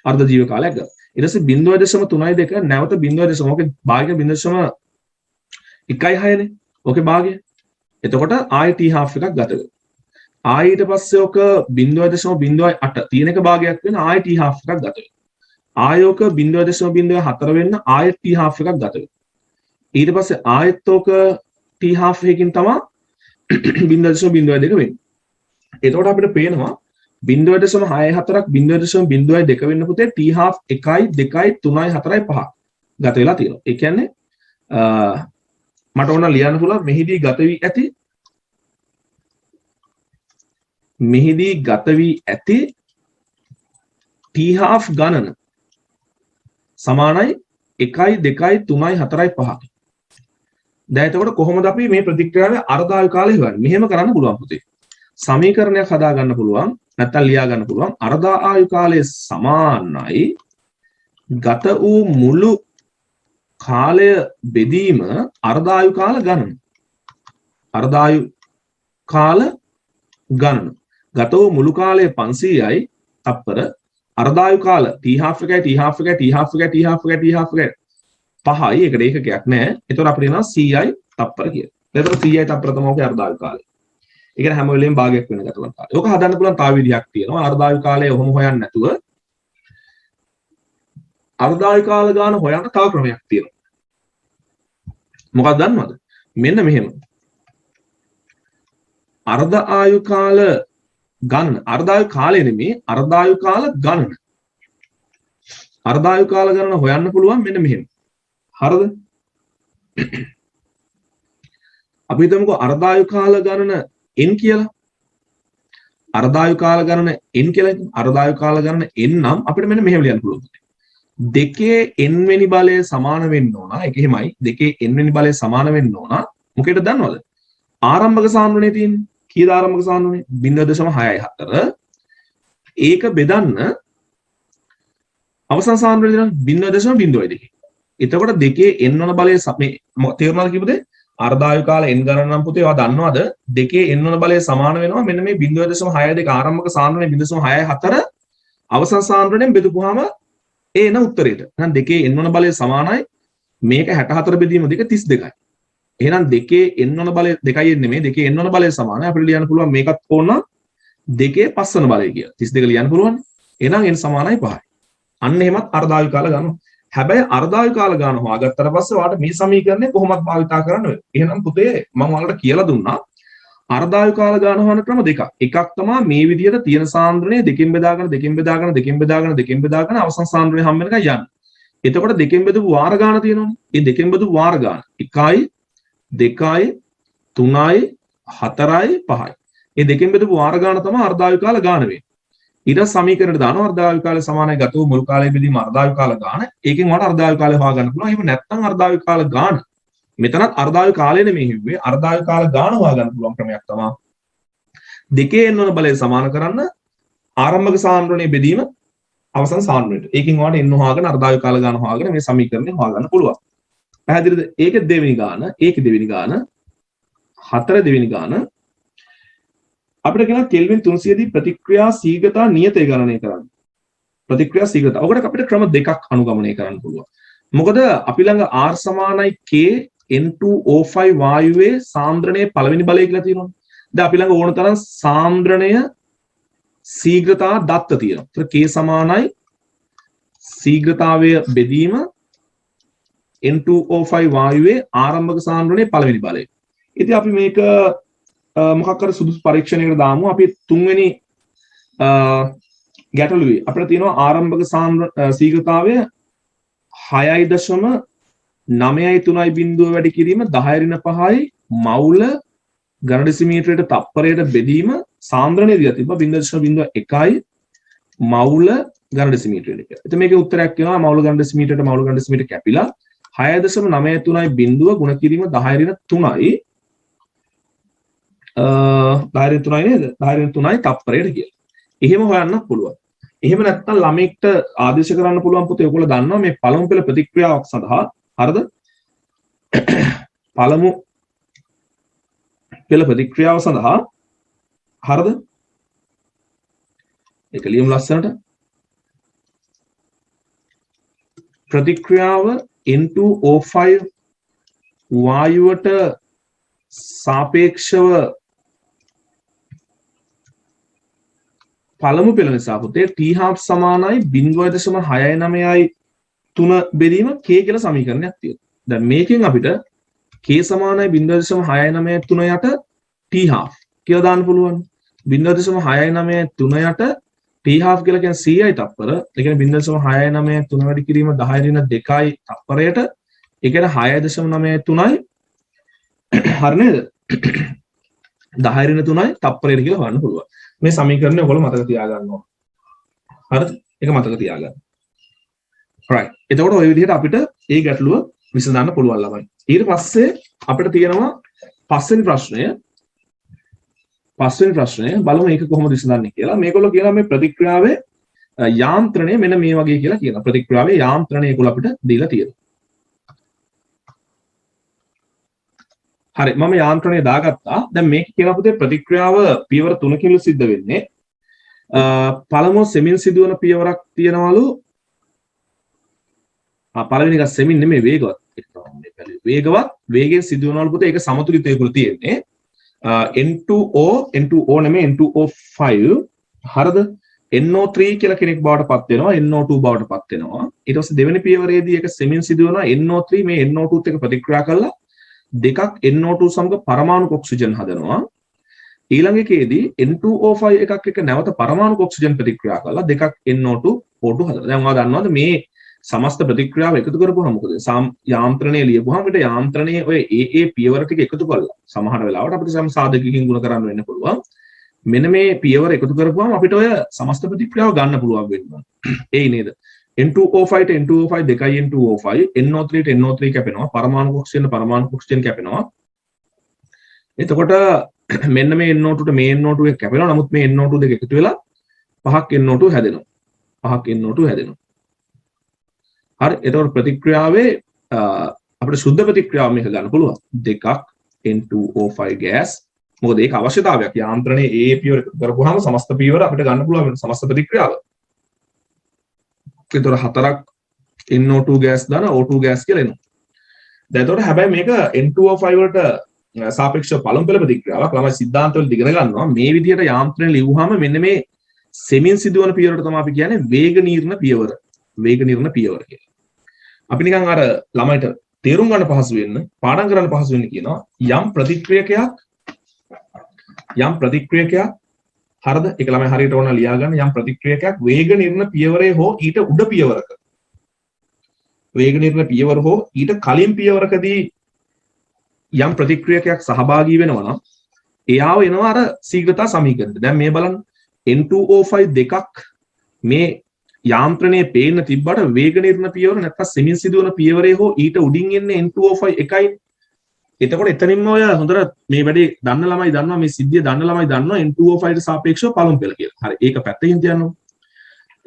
අර්ධ ජීව කාලයක් ගත. ඊට පස්සේ 0.32 නැවත 0. ඕකේ භාගය 0.16 නේ. ඕකේ භාගය. එතකොට ආයි T half එකක් ගත වෙනවා. ආයි ඊට පස්සේ ඔක 0.08 තියෙන එක භාගයක් වෙන ආයි T half එකක් ගත වෙනවා. ආයි ඔක 0.04 වෙන්න ආයි T half එකක් ගත වෙනවා. ඊට පස්සේ ආයෙත් ඔක T half එකකින් තමයි 0.02 වෙන්නේ. එතකොට අපිට පේනවා 0.64ක් 0.02 වෙන්න පුතේ T half 1යි 2යි 3යි 4යි 5 ගත වෙලා තියෙනවා. ඒ කියන්නේ මට ඕන ලියන්න පුළුවන් මෙහිදී ගත වී ඇති T half ගණන සමානයි 1යි 2යි 3යි 4යි 5යි. දැන් එතකොට කොහොමද අපි මේ ප්‍රතික්‍රියාවේ අර්ධ ආයු කාලය හොයන්නේ? මෙහෙම කරන්න පුළුවන් පුතේ. සමීකරණයක් හදා ගන්න පුළුවන් නැත්නම් ලියා ගන්න පුළුවන් අර්ධ ආයු කාලය සමානයි ගත වූ මුළු කාලය බෙදීම අර්ධ ආයු කාල ගණන. අර්ධ ආයු කාල ගණන. ගත වූ මුළු කාලය 500යි තප්පර අර්ධ ආයු කාල T half එකයි T half එකයි T half එකයි T half එකයි T half එකයි 5යි ඒකට ඒකකයක් නැහැ. එතකොට අපිට එනවා CI තප්පර කියලා. එතකොට CI තප්පර තමයි ඔකේ අර්ධ ආයු කාලය. ඒ කියන්නේ හැම වෙලෙම භාගයක් වෙන ගතවන කාලය. ඕක හදන්න පුළුවන් තව විදිහක් තියෙනවා. අර්ධ ආයු කාලය ඔහොම හොයන්න නැතුව අර්ධ ආයු කාල ගාන හොයන්න තව ක්‍රමයක් තියෙනවා. මොකක්ද දන්නවද? මෙන්න මෙහෙම. අර්ධ ආයු කාල ගණන අර්ධ ආයු කාලය නෙමෙයි අර්ධ ආයු කාල ගණන. අර්ධ ආයු කාල ගණන හොයන්න පුළුවන් මෙන්න මෙහෙම. හරිද? අපි හිතමුකෝ අර්ධ ආයු කාල ගණන n කියලා. අර්ධ ආයු කාල ගණන n කියලා. අර්ධ ආයු කාල ගණන n නම් අපිට මෙන්න මෙහෙම ලියන්න පුළුවන්. දෙකේ n වෙනි බලය සමාන වෙන්න ඕන. ඒක එහෙමයි. දෙකේ n වෙනි බලය සමාන වෙන්න ඕන. මොකේද දන්නවද? ආරම්භක සාන්ද්‍රණය තියෙන්නේ. කීයද ආරම්භක සාන්ද්‍රණය? 0.64. ඒක බෙදන්න අවසන් සාන්ද්‍රණය දෙනවා 0.02. එතකොට දෙකේ n වන බලය මේ තේරුණාද කිව්වද? අර්ධායු කාල n ගණන් නම් පුතේ ඔයා දන්නවද? දෙකේ n වන බලය සමාන වෙනවා මෙන්න මේ 0.62 ආරම්භක සාන්ද්‍රණය 0.64 අවසන් සාන්ද්‍රණයෙන් බෙදපුවාම ඒ එන උත්තරේට. එහෙනම් දෙකේ n වන බලය සමානයි. මේක 64 බෙදීම 2 32යි. එහෙනම් දෙකේ n වන බලය 2යි නෙමෙයි දෙකේ n වන බලය සමානයි. අපිට ලියන්න පුළුවන් මේකත් ඕන දෙකේ 5 වන බලය කියලා. 32 ලියන්න පුළුවන්. එහෙනම් n සමානයි 5යි. අන්න එහෙමත් අර්ධායු කාල ගන්නවා. හැබැයි අර්ධායු කාල ගන්න හොයාගත්තට පස්සේ ඔයාලට මේ සමීකරණය කොහොමද භාවිතා කරන්න වෙන්නේ? එහෙනම් පුතේ මම ඔයාලට කියලා දුන්නා අර්ධායු කාල ගන්න හොයන ක්‍රම දෙකක්. එකක් තමයි මේ විදිහට තියෙන සාන්ද්‍රණය දෙකෙන් බෙදාගෙන අවසන් සාන්ද්‍රණය හම්බ වෙනකන් යන්නේ. එතකොට දෙකෙන් බෙදපු වාර ගන්න තියෙනවනේ. මේ දෙකෙන් බෙදපු වාර ගන්න 1යි 2යි 3යි 4යි 5යි. මේ දෙකෙන් බෙදපු වාර ගන්න තමයි අර්ධායු කාල ගන්න වෙන්නේ. ඊට සමීකරණයට දානවා අර්ධායු කාලය සමානයි ගතව මුල් කාලයේ බෙදීම අර්ධායු කාල ගන්න. ඒකෙන් වට අර්ධායු කාලය හොයාගන්න පුළුවන්. එහෙම නැත්නම් අර්ධායු කාල ගන්න. මෙතනත් අර්ධායු කාලය නෙමෙයි හිව්වේ. අර්ධායු කාල ගන්න හොයාගන්න පුළුවන් ක්‍රමයක් තමයි. දෙකේ n වන බලය සමාන කරන්න ආරම්භක සාන්ද්‍රණයේ බෙදීම අවසන් සාන්ද්‍රණයට. ඒකෙන් වට n හොයාගෙන අර්ධායු කාල ගන්න හොයාගෙන මේ සමීකරණය හොයාගන්න පුළුවන්. පැහැදිලිද? ඒකේ දෙවෙනි ගාන, ඒකේ දෙවෙනි ගාන, හතර දෙවෙනි ගාන අපිට කියන කෙල්වින් 300 දී ප්‍රතික්‍රියා ශීඝ්‍රතා නියතය ගණනය කරන්න. ප්‍රතික්‍රියා ශීඝ්‍රතාව. ඔකට අපිට ක්‍රම දෙකක් අනුගමනය කරන්න පුළුවන්. මොකද අපි ළඟ R සමානයි K N2O5 වායුවේ සාන්ද්‍රණයේ පළවෙනි බලය කියලා තියෙනවා. දැන් අපි ළඟ ඕන තරම් සාන්ද්‍රණය ශීඝ්‍රතා දත්ත තියෙනවා. ඒතර K සමානයි ශීඝ්‍රතාවය බෙදීම N2O5 වායුවේ ආරම්භක සාන්ද්‍රණයේ පළවෙනි බලය. ඉතින් අපි මේක මොකක් කර සුදුසු පරීක්ෂණයකට දාමු. අපි තුන්වෙනි ගැටලුවේ අපිට තියෙනවා ආරම්භක ශීඝ්‍රතාවය 6.9.3යි බිඳුව වැඩි කිරීම 10.5යි මවුල ඝන ඩෙසිමීටරයට තප්පරයට බෙදීම සාන්ද්‍රණය දිලා තිබ්බා 0.01යි මවුල ඝන ඩෙසිමීටරයට කියලා. ඉතින් මේකේ උත්තරයක් කියනවා මවුල ඝන ඩෙසිමීටර කැපිලා 6.93යි බිඳුව ගුණ කිරීම 10.3යි 10.3යි නේද? 10.3යි තප්පරයට කියලා. එහෙම හොයන්න පුළුවන්. එහෙම නැත්නම් ළමෙක්ට ආදේශ කරන්න පුළුවන් පුතේ ඔයගොල්ලෝ දන්නවා මේ පළමු පෙළ ප්‍රතික්‍රියාවක් සඳහා හරිද? පළමු පෙළ ප්‍රතික්‍රියාව සඳහා හරිද? ඒක ලියමු ලස්සනට. ප්‍රතික්‍රියාව N2O5 වායුවට සාපේක්ෂව පළමු පෙළ නිසා පුතේ T½ සමානයි 0.69යි 3 බෙදීම K කියලා සමීකරණයක් තියෙනවා. දැන් මේකෙන් අපිට K සමානයි 0.69 3 යට T½ කියලා දාන්න පුළුවන්. 0.69 3 යට T½ කියලා කියන්නේ 100යි තප්පර. ඒ කියන්නේ 0.69 3 වැඩි කිරීම 10.2යි තප්පරයට. ඒ කියන්නේ 6.93යි හරි නේද? 10.3යි තප්පරයට කියලා හොයන්න පුළුවන්. මේ සමීකරණය ඔයගොල්ලෝ මතක තියාගන්න ඕන. හරිද? ඒක මතක තියාගන්න. right. එතකොට ওই විදිහට අපිට මේ ගැටලුව විසඳන්න පුළුවන් ළමයි. ඊට පස්සේ අපිට තියෙනවා පස්වෙනි ප්‍රශ්නය බලමු මේක කොහොමද විසඳන්නේ කියලා. මේගොල්ලෝ කියනවා මේ ප්‍රතික්‍රියාවේ යාන්ත්‍රණය මෙන්න මේ වගේ කියලා කියනවා. ප්‍රතික්‍රියාවේ යාන්ත්‍රණය ඒගොල්ලෝ අපිට දීලා තියෙනවා. හරි මම යාන්ත්‍රණය දාගත්තා. දැන් මේක කියන පුතේ ප්‍රතික්‍රියාව පියවර 3කින් සිද්ධ වෙන්නේ. පළමුව සෙමින් සිදුවන පියවරක් තියනවලු. පළවෙනි එක සෙමින් නෙමෙයි වේගවත්. වේගයෙන් සිදුවනවලු පුතේ ඒක සමතුලිතයකුල තියෙන්නේ. N2O නෙමෙයි N2O5 හරිද? NO3 කියලා කෙනෙක් බවට පත් වෙනවා NO2 බවට පත් වෙනවා. ඊට පස්සේ දෙවෙනි පියවරේදී ඒක සෙමින් සිදුවනවා NO3 මේ NO2ත් එක්ක ප්‍රතික්‍රියා කරලා දෙකක් NO2 සමග පරමාණු ඔක්සිජන් හදනවා. ඊළඟ එකේදී N2O5 එකක් එක්ක නැවත පරමාණු ඔක්සිජන් ප්‍රතික්‍රියා කරලා දෙකක් NO2 O2 හදනවා. දැන් ඔයාලා දන්නවද මේ සමස්ත ප්‍රතික්‍රියාව එකතු කරපුවම මොකද? යාන්ත්‍රණය ලියපුවම අපිට යාන්ත්‍රණයේ ඔය ඒ පියවර ටික එකතු කරලා සමහර වෙලාවට අපිට සම සාධකකින් ගුණ කරන්න වෙන්න පුළුවන්. මෙන්න මේ පියවර එකතු කරපුවම අපිට ඔය සමස්ත ප්‍රතික්‍රියාව ගන්න පුළුවන් වෙනවා. ඒයි නේද? N2O5 ට N2O5 දෙකයි N2O5 NO3 ට NO3 කැපෙනවා පරමාණු ඔක්සිජන් කැපෙනවා. එතකොට මෙන්න මේ NO2 ට මේ NO2 එක කැපෙනවා. නමුත් මේ NO2 දෙක එකතු වෙලා පහක් NO2 හැදෙනවා. හරි එතකොට ප්‍රතික්‍රියාවේ අපිට සුද්ධ ප්‍රතික්‍රියාව මේක ගන්න පුළුවන් දෙකක් N2O5 gas මොකද ඒක අවශ්‍යතාවයක් යාන්ත්‍රණයේ ඒ පියවර කරපුවාම සමස්ත පියවර අපිට ගන්න පුළුවන් සමස්ත ප්‍රතික්‍රියාව. ඒතකොට හතරක් NO2 gas දාන O2 gas කියලා එනවා. දැන් ඒතකොට හැබැයි මේක N2O5 වලට සාපේක්ෂව පළමු පෙළ ප්‍රතික්‍රියාවක් ළමයි සිද්ධාන්ත වල ඉගෙන ගන්නවා. මේ විදිහට යාන්ත්‍රණය ලියුවාම මෙන්න මේ සෙමින් සිදුවන පියවරට තමයි අපි කියන්නේ වේග නීරණ පියවර. වේග නීරණ පියවර කියලා. අපි නිකන් අර ළමයිට තේරුම් ගන්න පහසු වෙන්න, පාඩම් කරන්න පහසු වෙන්න කියනවා යම් ප්‍රතික්‍රියකයක් හරිද? ඒක ළමයි හරියට ඕන ලියා ගන්න යම් ප්‍රතික්‍රියකයක් වේග නීරණ පියවරේ හෝ ඊට උඩ පියවරක. වේග නීරණ පියවර හෝ ඊට කලින් පියවරකදී යම් ප්‍රතික්‍රියකයක් සහභාගී වෙනවා නම් එයාව එනවා අර ශීඝ්‍රතා සමීකරණයට. දැන් මේ බලන්න N2O5 දෙකක් මේ යාන්ත්‍රණයේ පේන්න තිබ්බට වේග නිර්ණ පියවර නැත්නම් සෙමින් සිදුවන පියවරේ හෝ ඊට උඩින් එන්නේ N2O5 එකයි. එතකොට එතනින්ම ඔය හොඳට මේ වැඩේ දන්න ළමයි දන්නවා මේ සිද්ධිය දන්න ළමයි දන්නවා N2O5 ට සාපේක්ෂව පළමු පෙළ කියලා. හරි ඒක පැත්තකින් තියන්න.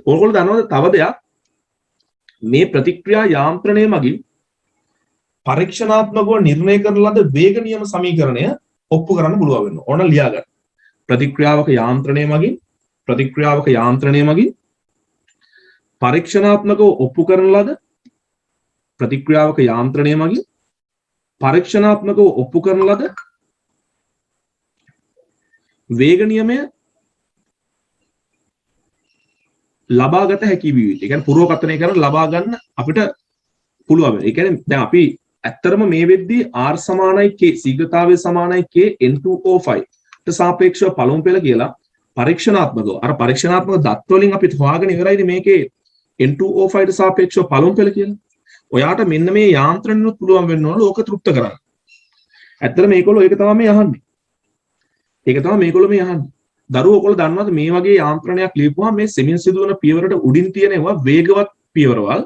ඕගොල්ලෝ දන්නවද තව දෙයක් මේ ප්‍රතික්‍රියා යාන්ත්‍රණය මගින් පරීක්ෂණාත්මකව නිර්ණය කරන ලද වේග නියම සමීකරණය ඔප්පු කරන්න පුළුවන් වෙනවා. ඕන ලියා ගන්න. ප්‍රතික්‍රියාවක යාන්ත්‍රණය මගින් පරීක්ෂණාත්මකව ඔප්පු කරන ලද ප්‍රතික්‍රියාවක යාන්ත්‍රණය මගින් පරීක්ෂණාත්මකව ඔප්පු කරන ලද වේග නියමය ලබාගත හැකි වී. ඒ කියන්නේ පුරවකථනය කරන ලබා ගන්න අපිට පුළුවන්. ඒ කියන්නේ දැන් අපි ඇත්තරම මේ වෙද්දී R සමානයි K ශීඝ්‍රතාවය සමානයි K N2O5 ට සාපේක්ෂව පළමු පෙළ කියලා පරීක්ෂණාත්මකව අර පරීක්ෂණාත්මක දත් වලින් අපි හොයාගෙන ඉවරයිනේ මේකේ N2O5 ට සාපේක්ෂව පළමු පෙළ කියලා. ඔයාට මෙන්න මේ යාන්ත්‍රණනුත් පුළුවන් වෙන්න ඕන ලෝක තෘප්ත කරන්න. ඇත්තට මේගොල්ලෝ ඒක තමයි මේ අහන්නේ. දරුවෝ ඔයගොල්ලෝ දන්නවද මේ වගේ යාන්ත්‍රණයක් ලියපුවාම මේ සෙමින් සිදුවන පියවරට උඩින් තියෙන ඒවා වේගවත් පියවරවල්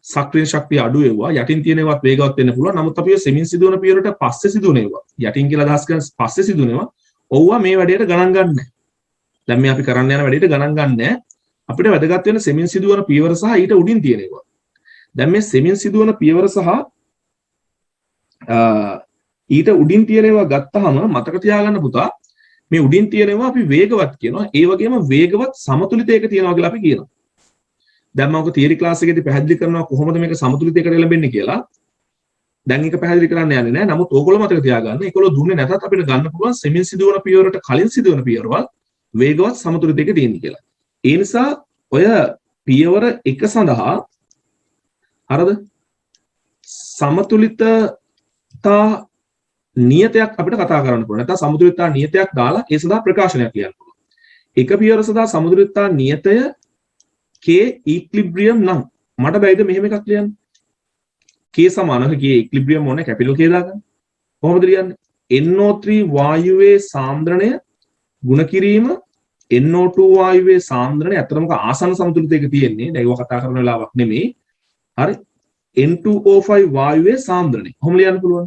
සක්‍රීය ශක්තිය අඩු වෙනවා යටින් තියෙන ඒවාත් වේගවත් වෙන්න පුළුවන්. නමුත් අපි සෙමින් සිදුවන පියවරට පස්සේ සිදුවන ඒවා යටින් කියලා අදහස් කරන පස්සේ සිදුවන ඒවා ඔව්වා මේ වැඩේට ගණන් ගන්න නැහැ. දැන් මේ අපි කරන්න යන වැඩේට ගණන් ගන්න නැහැ. අපිට වැදගත් වෙන සෙමින් සිදුවන පියවර සහ ඊට උඩින් තියෙන ඒවා. දැන් මේ සෙමින් සිදුවන පියවර සහ ඊට උඩින් තියෙන ඒවා ගත්තාම මතක තියාගන්න පුතා මේ උඩින් තියෙන ඒවා අපි වේගවත් කියනවා. ඒ වගේම වේගවත් සමතුලිතයක තියෙනවා කියලා අපි කියනවා. දැන් මම ඔක තියරි ක්ලාස් එකේදී පැහැදිලි කරනවා කොහොමද මේක සමතුලිතයකට එළඹෙන්නේ කියලා. දැන් ඒක පැහැදිලි කරන්න යන්නේ නැහැ. නමුත් ඕගොල්ලෝ මතක තියාගන්න. ඒගොල්ලෝ දුන්නේ නැතත් අපිට ගන්න පුළුවන් සෙමින් සිදුවන පියවරට කලින් සිදුවන පියවරවල් වේගවත් සමතුලිතයක තියෙන්නේ කියලා. ඒ නිසා ඔය පියවර එක සඳහා හරිද? සමතුලිතතා නියතයක් අපිට කතා කරන්න පුළුවන්. නැත්නම් සමතුලිතතා නියතයක් දාලා ඒ සඳහා ප්‍රකාශනයක් ලියන්න පුළුවන්. එක පියවර සඳහා සමතුලිතතා නියතය K equilibrium නම් මට බැයිද මෙහෙම එකක් ලියන්න? K සමානව K equilibrium ඕනේ කැපිටල් K දාගන්න. කොහොමද ලියන්නේ? NO3 වායුවේ සාන්ද්‍රණය ගුණ කිරීම NO2 වායුවේ සාන්ද්‍රණය අතරම ආසන්න සමතුලිතයක තියෙන්නේ. දැන් ඒක කතා කරන වෙලාවක් නෙමෙයි. හරි. N2O5 වායුවේ සාන්ද්‍රණය. කොහොම ලියන්න පුළුවන්?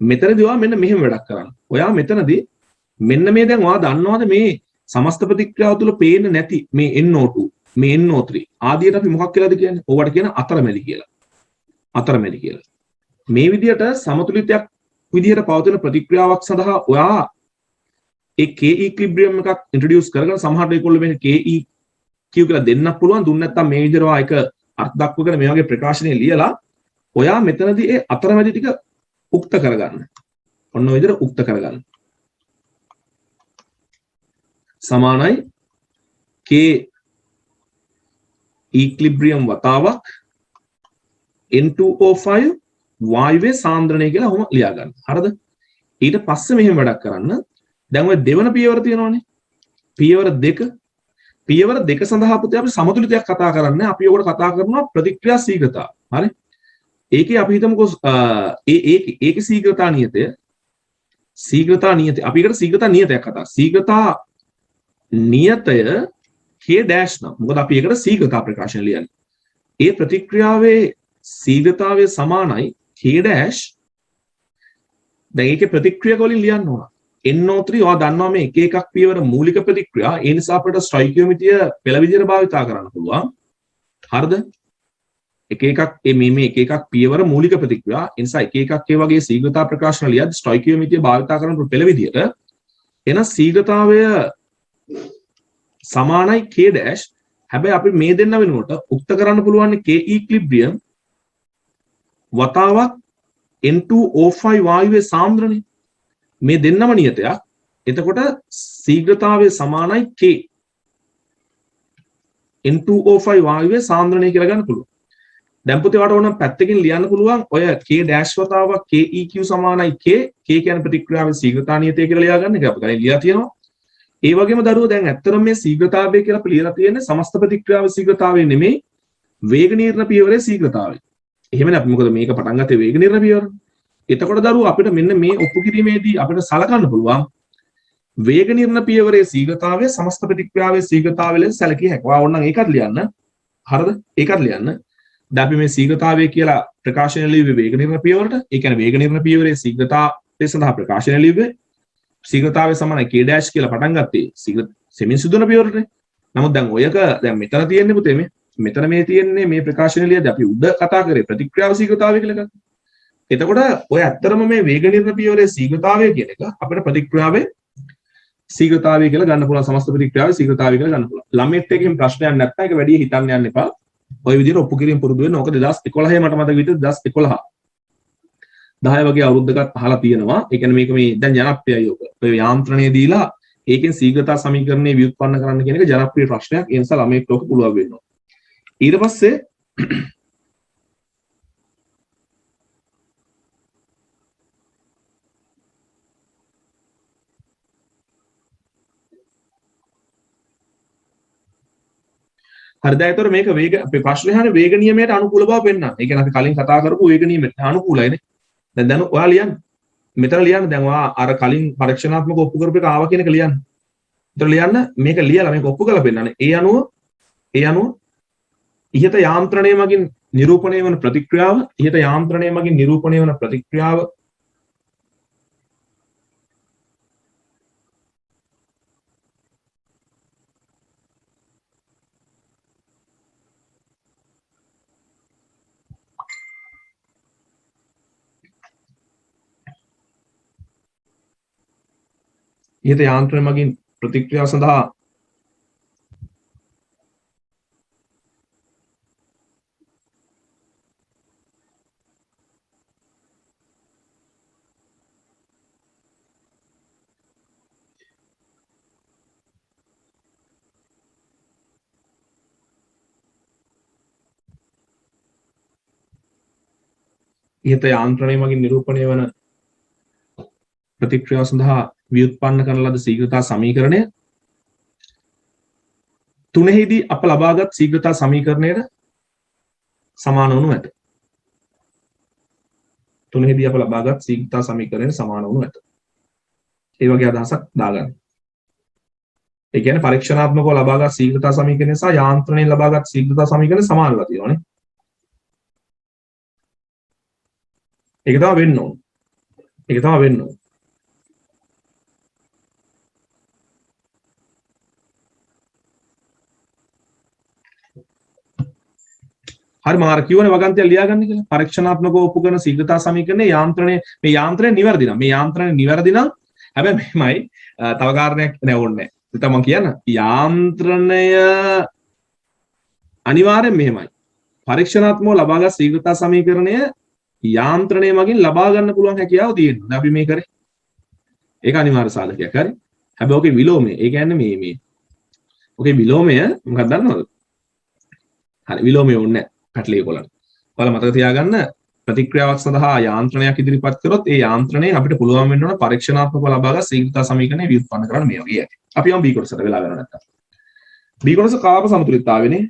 මෙතනදී ඔයා මෙන්න මෙහෙම වැඩක් කරන්න. ඔයා මෙතනදී මෙන්න මේ දැන් ඔයා දන්නවද මේ සමස්ත ප්‍රතික්‍රියාව තුළ පේන්නේ නැති මේ NO2 මේ NO3 ආදියට අපි මොකක් කියලාද කියන්නේ? ඕවට කියන අතරමැදි කියලා. අතරමැදි කියලා. මේ විදිහට සමතුලිතයක් විදිහට පවතින ප්‍රතික්‍රියාවක් සඳහා ඔයා ඒ K equilibrium එකක් ඉන්ට්‍රොඩියුස් කරගෙන සමහරට ඒගොල්ලෝ මේක KEQ කියලා දෙන්නත් පුළුවන්. දුන්න නැත්නම් මේ විදිහට ඔයා ඒක අර්ථ දක්වගෙන මේ වගේ ප්‍රකාශනය ලියලා ඔයා මෙතනදී ඒ අතරමැදි ටික උක්ත කරගන්න. ඔන්න ඔය විදිහට උක්ත කරගන්න. සමානයි K equilibrium වතාවක් N2O5 වායුවේ සාන්ද්‍රණය කියලා ඔහොම ලියා ගන්න. හරිද? ඊට පස්සේ මෙහෙම වැඩක් කරන්න. දැන් ඔය දෙවන පියවර තියෙනවනේ. පියවර දෙක සඳහා පුතේ අපි සමතුලිතයක් කතා කරන්නේ. අපි ඔකට කතා කරනවා ප්‍රතික්‍රියා ශීඝ්‍රතාව. හරි? ඒකේ අපි හිතමුකෝ ඒකේ ශීඝ්‍රතා නියතය අපි එකට ශීඝ්‍රතා නියතයක් කතා. ශීඝ්‍රතා නියතය K dash නම්. මොකද අපි එකට ශීඝ්‍රතා ප්‍රකාශන ලියන්නේ. ඒ ප්‍රතික්‍රියාවේ ශීඝ්‍රතාවය සමානයි K dash. දැන් ඒකේ ප්‍රතික්‍රියා වලින් ලියන්න ඕන. NO3 ඔයා දන්නවා මේ එක එකක් පියවර මූලික ප්‍රතික්‍රියා. ඒ නිසා අපිට ස්ටොයිකියෝමීටර් පෙළ විදියට භාවිතා කරන්න පුළුවන්. හරිද? එක එකක් මේ එක එකක් පියවර මූලික ප්‍රතික්‍රියා. ඒ නිසා එක එකක් ඒ වගේ ශීඝ්‍රතා ප්‍රකාශන ලියද්දී ස්ටොයිකියෝමීටරය භාවිත කරන පෙළ විදියට එන ශීඝ්‍රතාවය සමානයි k dash. හැබැයි අපි මේ දෙන්න වෙනුවට උක්ත කරන්න පුළුවන් k equilibrium වතාවක් N2O5 වායුවේ සාන්ද්‍රණය. මේ දෙන්නම නියතයක්. එතකොට ශීඝ්‍රතාවය සමානයි k N2O5 වායුවේ සාන්ද්‍රණය කියලා ගන්න පුළුවන්. දැන් පුතේ වට ඕන පැත්තකින් ලියන්න පුළුවන් ඔය k dash වතාවක් k eq සමානයි k කියන්නේ ප්‍රතික්‍රියාවේ ශීඝ්‍රතා නියතය කියලා ලියා ගන්න එක අපි කලින් ලියලා තියෙනවා. ඒ වගේම දරුවෝ දැන් ඇත්තටම මේ ශීඝ්‍රතාවය කියලා අපි ලියලා තියෙන්නේ සමස්ත ප්‍රතික්‍රියාවේ ශීඝ්‍රතාවය නෙමෙයි වේග නිර්ණ පියවරේ ශීඝ්‍රතාවය. එහෙමනේ අපි මොකද මේක පටන් ගත්තේ වේග නිර්ණ පියවර. එතකොට දරුවෝ අපිට මෙන්න මේ ඔප්පු කිරීමේදී අපිට සලකන්න පුළුවන් වේග නිර්ණ පියවරේ ශීඝ්‍රතාවය සමස්ත ප්‍රතික්‍රියාවේ ශීඝ්‍රතාවය ලෙස සැලකිය හැකියි. ඕනනම් ඒකත් ලියන්න. හරිද? ඒකත් ලියන්න. දැන් අපි මේ ශීඝ්‍රතාවය කියලා ප්‍රකාශනය ලියුවේ වේග නිර්ණ පියවරට. ඒ කියන්නේ වේග නිර්ණ පියවරේ ශීඝ්‍රතාවය සඳහා ප්‍රකාශනය ලියුවේ ශීඝ්‍රතාවය සමානයි k dash කියලා පටන් ගත්තේ සෙමින් සිදුවන පියවරටනේ. නමුත් දැන් ඔයක දැන් මෙතන තියෙන්නේ පුතේ මෙතන මේ තියෙන්නේ මේ ප්‍රකාශනය ලියද්දී අපි උඩ කතා කරේ ප්‍රතික්‍රියාව ශීඝ්‍රතාවය කියලා එකක්. එතකොට ඔය ඇත්තරම මේ වේග නිර්ණ පියවරේ ශීඝ්‍රතාවය කියන එක අපිට ප්‍රතික්‍රියාවේ ශීඝ්‍රතාවය කියලා ගන්න පුළුවන්. සමස්ත ප්‍රතික්‍රියාවේ ශීඝ්‍රතාවය කියලා ගන්න පුළුවන්. ළමෙත් එකකින් ප්‍රශ්නයක් නැත්නම් ඒක වැඩි හිතන්න යන්න එපා. ඔය විදිහට ඔප්පු කිරීම පුරුදු වෙන්න. ඕක 2011 මට මතක විදිහට 2011 10 වගේ අවුරුද්දකට අහලා තියෙනවා. ඒ කියන්නේ මේක මේ දැන් ජනප්‍රියයි ඔක. ඔය යාන්ත්‍රණය දීලා ඒකෙන් ශීඝ්‍රතා සමීකරණය ව්‍යුත්පන්න කරන්න කියන එක ජනප්‍රිය ප්‍රශ්නයක්. ඒ නිසා ළමයෙක් ලෝක පුළුවන් වෙනවා. ඊට පස්සේ හරිද? ඒතර මේක වේග අපේ ප්‍රශ්නේ අහන්නේ වේග නියමයට අනුකූල බව පෙන්වන්න. ඒ කියන්නේ අපි කලින් කතා කරපු වේග නියමයට අනුකූලයිනේ. දැන් ඔයා ලියන්න. මෙතන ලියන්න. දැන් ඔයා අර කලින් පරීක්ෂණාත්මක ඔප්පු කරපු එක ආවා කියන එක ලියන්න. ඒතර ලියන්න මේක ලියලා මේක ඔප්පු කරලා පෙන්නන්න. ඒ අනුව ඉහත යාන්ත්‍රණය මගින් නිරූපණය වන ප්‍රතික්‍රියාව ඉහත යාන්ත්‍රණය මගින් ප්‍රතික්‍රියාව සඳහා ඉහත යාන්ත්‍රණය මගින් නිරූපණය වන ප්‍රතික්‍රියාව සඳහා ව්‍යුත්පන්න කරන ලද ශීඝ්‍රතා සමීකරණය තුනෙහිදී අප ලබාගත් ශීඝ්‍රතා සමීකරණයට සමාන වනු ඇත. තුනෙහිදී අප ලබාගත් ශීඝ්‍රතා සමීකරණයට සමාන වනු ඇත. ඒ වගේ අදහසක් දාගන්න. ඒ කියන්නේ පරීක්ෂණාත්මකව ලබාගත් ශීඝ්‍රතා සමීකරණය සහ යාන්ත්‍රණයෙන් ලබාගත් ශීඝ්‍රතා සමීකරණය සමාන වෙලා තියෙනවානේ. ඒක තමයි වෙන්න ඕන. හරි මාර කියවනේ වගන්තිය ලියාගන්න කියලා. පරීක්ෂණාත්මකව ඔප්පු කරන ශීඝ්‍රතා සමීකරණයේ මේ යාන්ත්‍රණය නිවැරදි නම් හැබැයි මෙහෙමයි තව කාරණයක් නෑ ඕනේ. නැත්නම් මම කියන්න යාන්ත්‍රණය අනිවාර්යෙන් මෙහෙමයි. පරීක්ෂණාත්මකව ලබාගත් ශීඝ්‍රතා සමීකරණය යාන්ත්‍රණය මගින් ලබා ගන්න පුළුවන් හැකියාව තියෙනවා. දැන් අපි මේ කරේ. ඒක අනිවාර්ය සාධකයක්. හරි. හැබැයි ඔකේ විලෝමය. ඒ කියන්නේ මේ ඔකේ විලෝමය මොකක්ද දන්නවද? හරි විලෝමය ඕනේ නැහැ. පැටලිය කොලන. ඔයාලා මතක තියාගන්න ප්‍රතික්‍රියාවක් සඳහා යාන්ත්‍රණයක් ඉදිරිපත් කරොත් ඒ යාන්ත්‍රණයෙන් අපිට පුළුවන් වෙන්න ඕන පරීක්ෂණාත්මකව ලබාගත් ශීඝ්‍රතා සමීකරණය ව්‍යුත්පන්න කරන්න මේ වගේ ඇති. අපි යමු B කොටසට වෙලා ගන්න නැත්තම්. B කොටස කාප සමතුලිතතාවයනේ.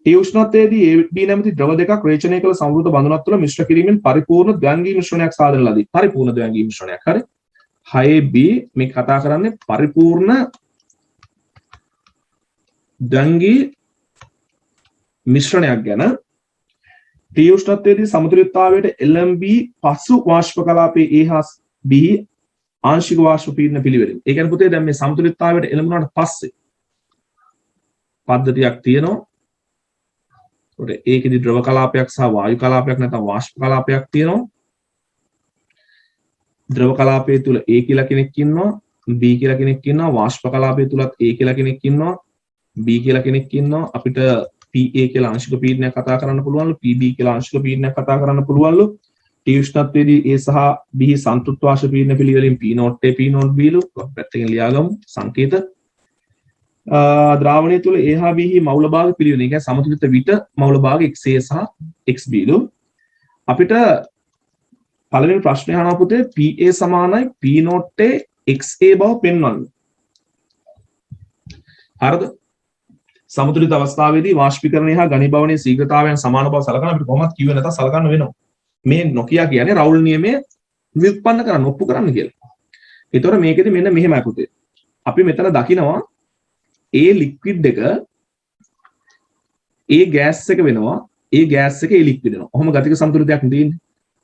T උෂ්ණත්වයේදී AB නැමැති ද්‍රව දෙකක් රේචනය කළ සංවෘත බඳුනක් තුළ මිශ්‍ර කිරීමෙන් පරිපූර්ණ ද්වංගී මිශ්‍රණයක් සාදන ලදී. පරිපූර්ණ ද්වංගී මිශ්‍රණයක්. හරි. 6B මේ කතා කරන්නේ පරිපූර්ණ ද්වංගී මිශ්‍රණයක් ගැන. T උෂ්ණත්වයේදී සමතුලිතතාවයට LMB පසු වාෂ්ප කලාපයේ A හා B ආංශික වාෂ්ප පීඩන පිළිවෙලින්. ඒ කියන්නේ පුතේ දැන් මේ සමතුලිතතාවයට එළඹුණාට පස්සේ පද්ධතියක් තියෙනවා. එතකොට ඒකෙදි ද්‍රව කලාපයක් සහ වායු කලාපයක් නැත්නම් වාෂ්ප කලාපයක් තියෙනවා. ද්‍රව කලාපය තුල A කියලා කෙනෙක් ඉන්නවා, B කියලා කෙනෙක් ඉන්නවා, වාෂ්ප කලාපය තුලත් A කියලා කෙනෙක් ඉන්නවා, B කියලා කෙනෙක් ඉන්නවා. අපිට PA කියලා ආංශික පීඩනයක් කතා කරන්න පුළුවන්ලු, PB කියලා ආංශික පීඩනයක් කතා කරන්න පුළුවන්ලු. T උෂ්ණත්වයේදී A සහ B සන්තුෂ්ඨ වාෂ්ප පීඩන පිළිවෙලින් P0A P0B ලු පැත්තකින් ලියාගමු සංකේත. ද්‍රාවණය තුල A හා B හි මවුල භාග පිළිවෙල. ඒ කියන්නේ සමතුලිත විට මවුල භාග XA සහ XB ලු. අපිට පළවෙනි ප්‍රශ්නේ අහනවා පුතේ PA සමානයි P0A XA බව පෙන්වන්න. හරිද? සමතුලිත අවස්ථාවේදී වාෂ්පීකරණය හා ඝනීභවනයේ ශීඝ්‍රතාවයන් සමාන බව සලකන අපිට කොහොමද කිව්වේ නැත්නම් සලකන්න වෙනවා. මේ නොකිය කියන්නේ රවුල් නියමයේ ව්‍යුත්පන්න කරන්න ඔප්පු කරන්න කියලා. ඒතොර මේකෙදි මෙන්න මෙහෙමයි පුතේ. අපි මෙතන දකිනවා A ලික්විඩ් එක A ගෑස් එක වෙනවා, A ගෑස් එක A ලික්විඩ් වෙනවා. ඔහොම ගතික සමතුලිතයක් තියෙන්නේ.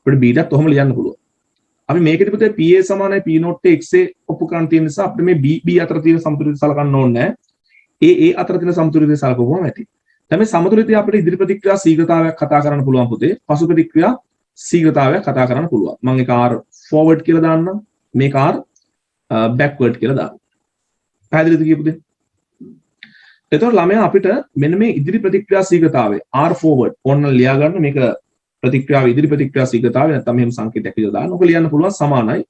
අපිට B ටත් ඔහොම ලියන්න පුළුවන්. අපි මේකෙදි පුතේ PA සමානයි P0 XA ඔප්පු කරන්න තියෙන නිසා අපිට මේ B අතර තියෙන සමතුලිතය සලකන්න ඕනේ නැහැ. A අතර තියෙන සමතුලිතය සලකුවම ඇති. දැන් මේ සමතුලිතය අපිට ඉදිරි ප්‍රතික්‍රියා ශීඝ්‍රතාවයක් කතා කරන්න පුළුවන් පුතේ. පසු ප්‍රතික්‍රියා ශීඝ්‍රතාවයක් කතා කරන්න පුළුවන්. මම ඒක R forward කියලා දාන්නම්. මේක R backward කියලා දාන්න. පැහැදිලිද කියපුදේ? එතකොට ළමයා අපිට මෙන්න මේ ඉදිරි ප්‍රතික්‍රියා ශීඝ්‍රතාවය R forward ඕන්න ලියා ගන්න මේක ප්‍රතික්‍රියාව ඉදිරි ප්‍රතික්‍රියා ශීඝ්‍රතාවය නැත්නම් මෙහෙම සංකේතයක් කියලා දාන්න. ඔක ලියන්න පුළුවන් සමානයි.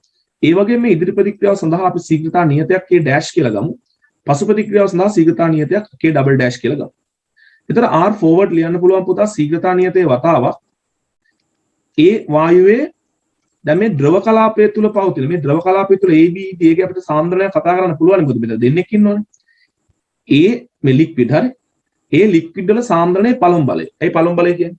ඒ වගේම මේ ඉදිරි ප්‍රතික්‍රියාව සඳහා අපි ශීඝ්‍රතා නියතයක් K dash කියලා ගමු. පසු ප්‍රතික්‍රියාව සඳහා ශීඝ්‍රතා නියතයක් K double dash කියලා ගමු. එතන R forward ලියන්න පුළුවන් පුතා ශීඝ්‍රතා නියතයේ වතාවක් ඒ වායුවේ දැන් මේ ද්‍රව කලාපය තුල පවතින මේ ද්‍රව කලාපය තුල AB දෙකේ අපිට සාන්ද්‍රණයක් කතා කරන්න පුළුවන් මොකද මෙතන දෙන්නෙක් ඉන්නවනේ. A මේ ලික්විඩ් හරි. ඒ ලික්විඩ් වල සාන්ද්‍රණයේ පළමු බලය. ඒ පළමු බලය කියන්නේ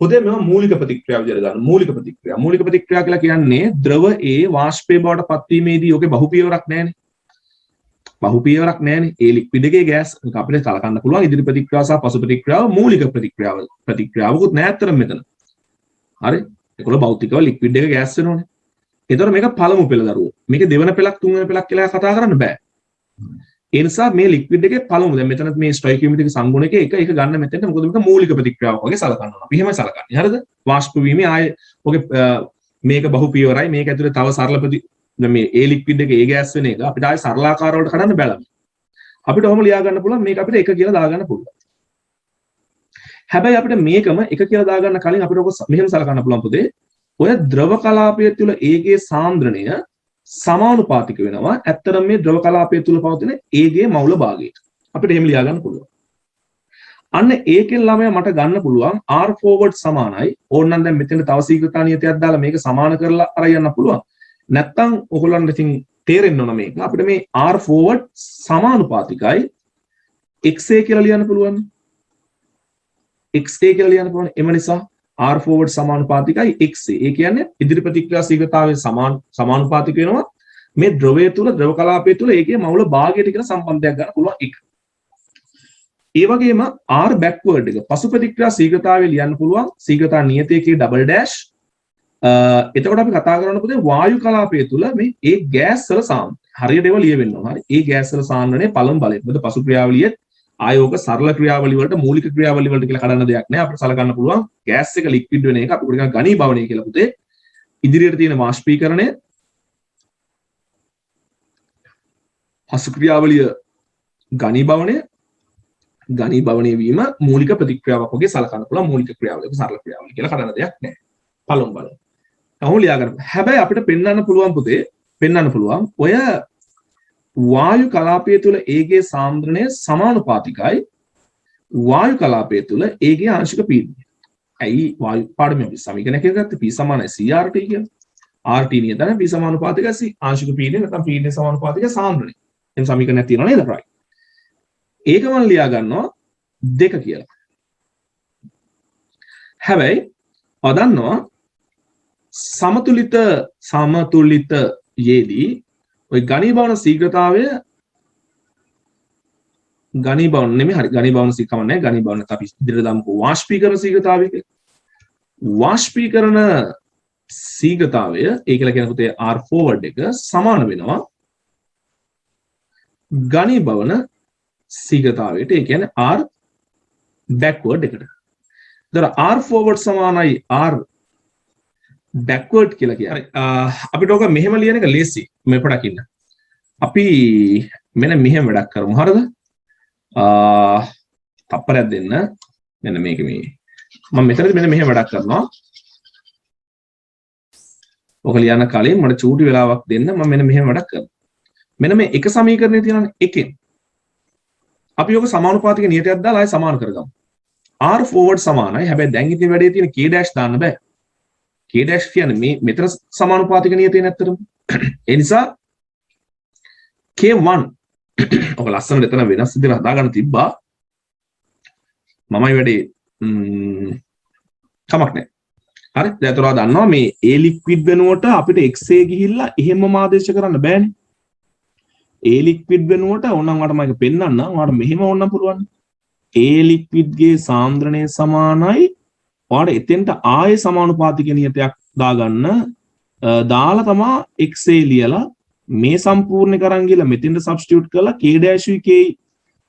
පොදේ මේවා මූලික ප්‍රතික්‍රියාව විදිහට ගන්න. මූලික ප්‍රතික්‍රියාව. මූලික ප්‍රතික්‍රියාව කියලා කියන්නේ ද්‍රව A වාෂ්පයේ බවට පත්වීමේදී ඔකේ බහුපියවරක් නැහැනේ. බහුපියවරක් නැහැනේ. ඒ ලික්විඩ් එකේ ගෑස් අපිට සලකන්න පුළුවන් ඉදිරි ප්‍රතික්‍රියාව සහ පසු ප්‍රතික්‍රියාව මූලික ප්‍රතික්‍රියාව. ප්‍රතික්‍රියාවකුත් නැහැ අතර මෙතන. හරි? ඒකවල භෞතිකව ලික්විඩ් එක ගෑස් වෙනවනේ. ඒතකොට මේක පළමු පෙළ දරුවෝ. මේක දෙවන පෙළක් තුන්වෙනි පෙළක් කියලා කතා කරන්න බෑ. ඒ නිසා මේ ලික්විඩ් එකේ පළමු දැන් මෙතන මේ ස්ටොයිකියෝමෙට්‍රික් සංගුණයක එක ගන්න මෙතෙන්ට මොකද මේක මූලික ප්‍රතික්‍රියාවක් වගේ සලකන්න ඕන. අපි එහෙමයි සලකන්නේ. හරිද? වාෂ්ප වීමේ ආයේ ඔගේ මේක බහුපියවරයි මේක ඇතුලේ තව සරල දැන් මේ ඒ ලික්විඩ් එක ඒ ගෑස් වෙන එක අපිට ආයේ සරලාකාර වලට කඩන්න බෑ. අපිට ඔහොම ලියා ගන්න පුළුවන් මේක අපිට එක කියලා දාගන්න පුළුවන්. හැබැයි අපිට මේකම එක කියලා දාගන්න කලින් අපිට ඔක මෙහෙම සලකන්න පුළුවන් පුතේ. ඔය ද්‍රව කලාපය තුල ඒගේ සාන්ද්‍රණය සමානුපාතික වෙනවා. ඇත්තටම මේ ද්‍රව කලාපය තුල පවතින ඒගේ මවුල භාගයට. අපිට එහෙම ලියා ගන්න පුළුවන්. අන්න ඒකෙන් ළමයා මට ගන්න පුළුවන් R forward සමානයි. ඕනනම් දැන් මෙතන තව ශීඝ්‍රතා නියතයක් දාලා මේක සමාන කරලා අරන් යන්න පුළුවන්. නැත්තම් ඔයගොල්ලන්ට ඉතින් තේරෙන්න ඕන මේක. අපිට මේ R forward සමානුපාතිකයි XA කියලා ලියන්න පුළුවන්. XA කියලා ලියන්න පුළුවන්. එම නිසා R forward සමානුපාතිකයි XA. ඒ කියන්නේ ඉදිරි ප්‍රතික්‍රියා ශීඝ්‍රතාවයේ සමානුපාතික වෙනවා මේ ද්‍රවය තුල ද්‍රව කලාපය තුල ඒකේ මවුල භාගයට කියන සම්බන්ධයක් ගන්න පුළුවන් එක. ඒ වගේම R backward එක පසු ප්‍රතික්‍රියා ශීඝ්‍රතාවය ලියන්න පුළුවන් ශීඝ්‍රතා නියතයේ double dash. එතකොට අපි කතා කරන්න පුතේ වායු කලාපය තුල මේ ඒ ගෑස් වල සාන්ද්‍රණය හරියට ඒවා ලියවෙන්න ඕන. හරි. ඒ ගෑස් වල සාන්ද්‍රණය පළමු බලය. මොකද පසු ක්‍රියාවලියේ ආයෝග සරල ක්‍රියාවලිය වලට මූලික ක්‍රියාවලිය වලට කියලා කඩන්න දෙයක් නැහැ. අපිට සලකන්න පුළුවන් ගෑස් එක ලික්විඩ් වෙන එක අපි උඩ ගන්න ඝනීභවනය කියලා පුතේ. ඉදිරියට තියෙන වාෂ්පීකරණය පසු ක්‍රියාවලිය ඝනීභවනය වීම මූලික ප්‍රතික්‍රියාවක් වගේ සලකන්න පුළුවන්. මූලික ක්‍රියාවලියක සරල ක්‍රියාවලිය කියලා කඩන්න දෙයක් නැහැ. පළමු බලය. අහු ලියා ගන්න. හැබැයි අපිට පෙන්වන්න පුළුවන් පුතේ පෙන්වන්න පුළුවන් ඔය වායු කලාපය තුල ඒගේ සාන්ද්‍රණය සමානුපාතිකයි වායු කලාපය තුල ඒගේ ආංශික පීඩනය. ඇයි වායු පාඩමේ අපි සමීකරණයක් ගත්තේ P සමානයි CRT කියලා. RT නියතන P සමානුපාතිකයි C ආංශික පීඩනය නැත්නම් පීඩනය සමානුපාතිකයි සාන්ද්‍රණය. එම් සමීකරණයක් තියෙනවා නේද right? ඒක මම ලියා ගන්නවා 2 කියලා. හැබැයි ඔදන්නවා සමතුලිත යේදී ඔය ඝනීභවන ශීඝ්‍රතාවය ඝනීභවන නෙමෙයි හරි ඝනීභවන ශීඝ්‍රතාව නැහැ ඝනීභවන නැත්නම් අපි ඉදිරියට දාමුකෝ වාෂ්පීකරණ ශීඝ්‍රතාවය කියලා. වාෂ්පීකරණ ශීඝ්‍රතාවය ඒ කියලා කියන පුතේ R forward එක සමාන වෙනවා ඝනීභවන ශීඝ්‍රතාවයට. ඒ කියන්නේ R backward එකට. දර R forward සමානයි R backward කියලා කියන්නේ. අපිට ඕක මෙහෙම ලියන එක ලේසි. මේ පොඩක් ඉන්න. අපි මෙන්න මෙහෙම වැඩක් කරමු. හරිද? තප්පරයක් දෙන්න. මෙන්න මේක මේ. මම මෙතනදී මෙන්න මෙහෙම වැඩක් කරනවා. ඕක ලියන්න කලින් මට චූටි වෙලාවක් දෙන්න. මම මෙන්න මෙහෙම වැඩක් කරනවා. මෙන්න මේ එක සමීකරණේ තියෙනවානේ එකෙන්. අපි ඕක සමානුපාතික නියතයක් දාලා ආයෙ සමාන කරගමු. R forward සමානයි. හැබැයි දැන් ඉතින් වැඩේ තියෙන K dash දාන්න බෑ. K dash කියන්නේ මේ මෙතන සමානුපාතික නියතේ නැත්තරම. ඒ නිසා K1 ඔක ලස්සනට එතන වෙනස් විදිහට හදාගන්න තිබ්බා. මමයි වැඩේ කමක් නැහැ. හරි. දැන් අතනවා දන්නවා මේ A liquid වෙනුවට අපිට XA ගිහිල්ලා එහෙමම ආදේශ කරන්න බෑනේ. A liquid වෙනුවට ඕනනම් මට මේක පෙන්නන්න. ඔයාලට මෙහෙම ඕනනම් පුළුවන්. A liquid ගේ සාන්ද්‍රණය සමානයි. ඔයාලට එතෙන්ට ආයේ සමානුපාතික නියතයක් දාගන්න. දාලා තමයි XA ලියලා මේ සම්පූර්ණ කරන් ගිහලා මෙතෙන්ට සබ්ස්ටිටියුට් කරලා K dash K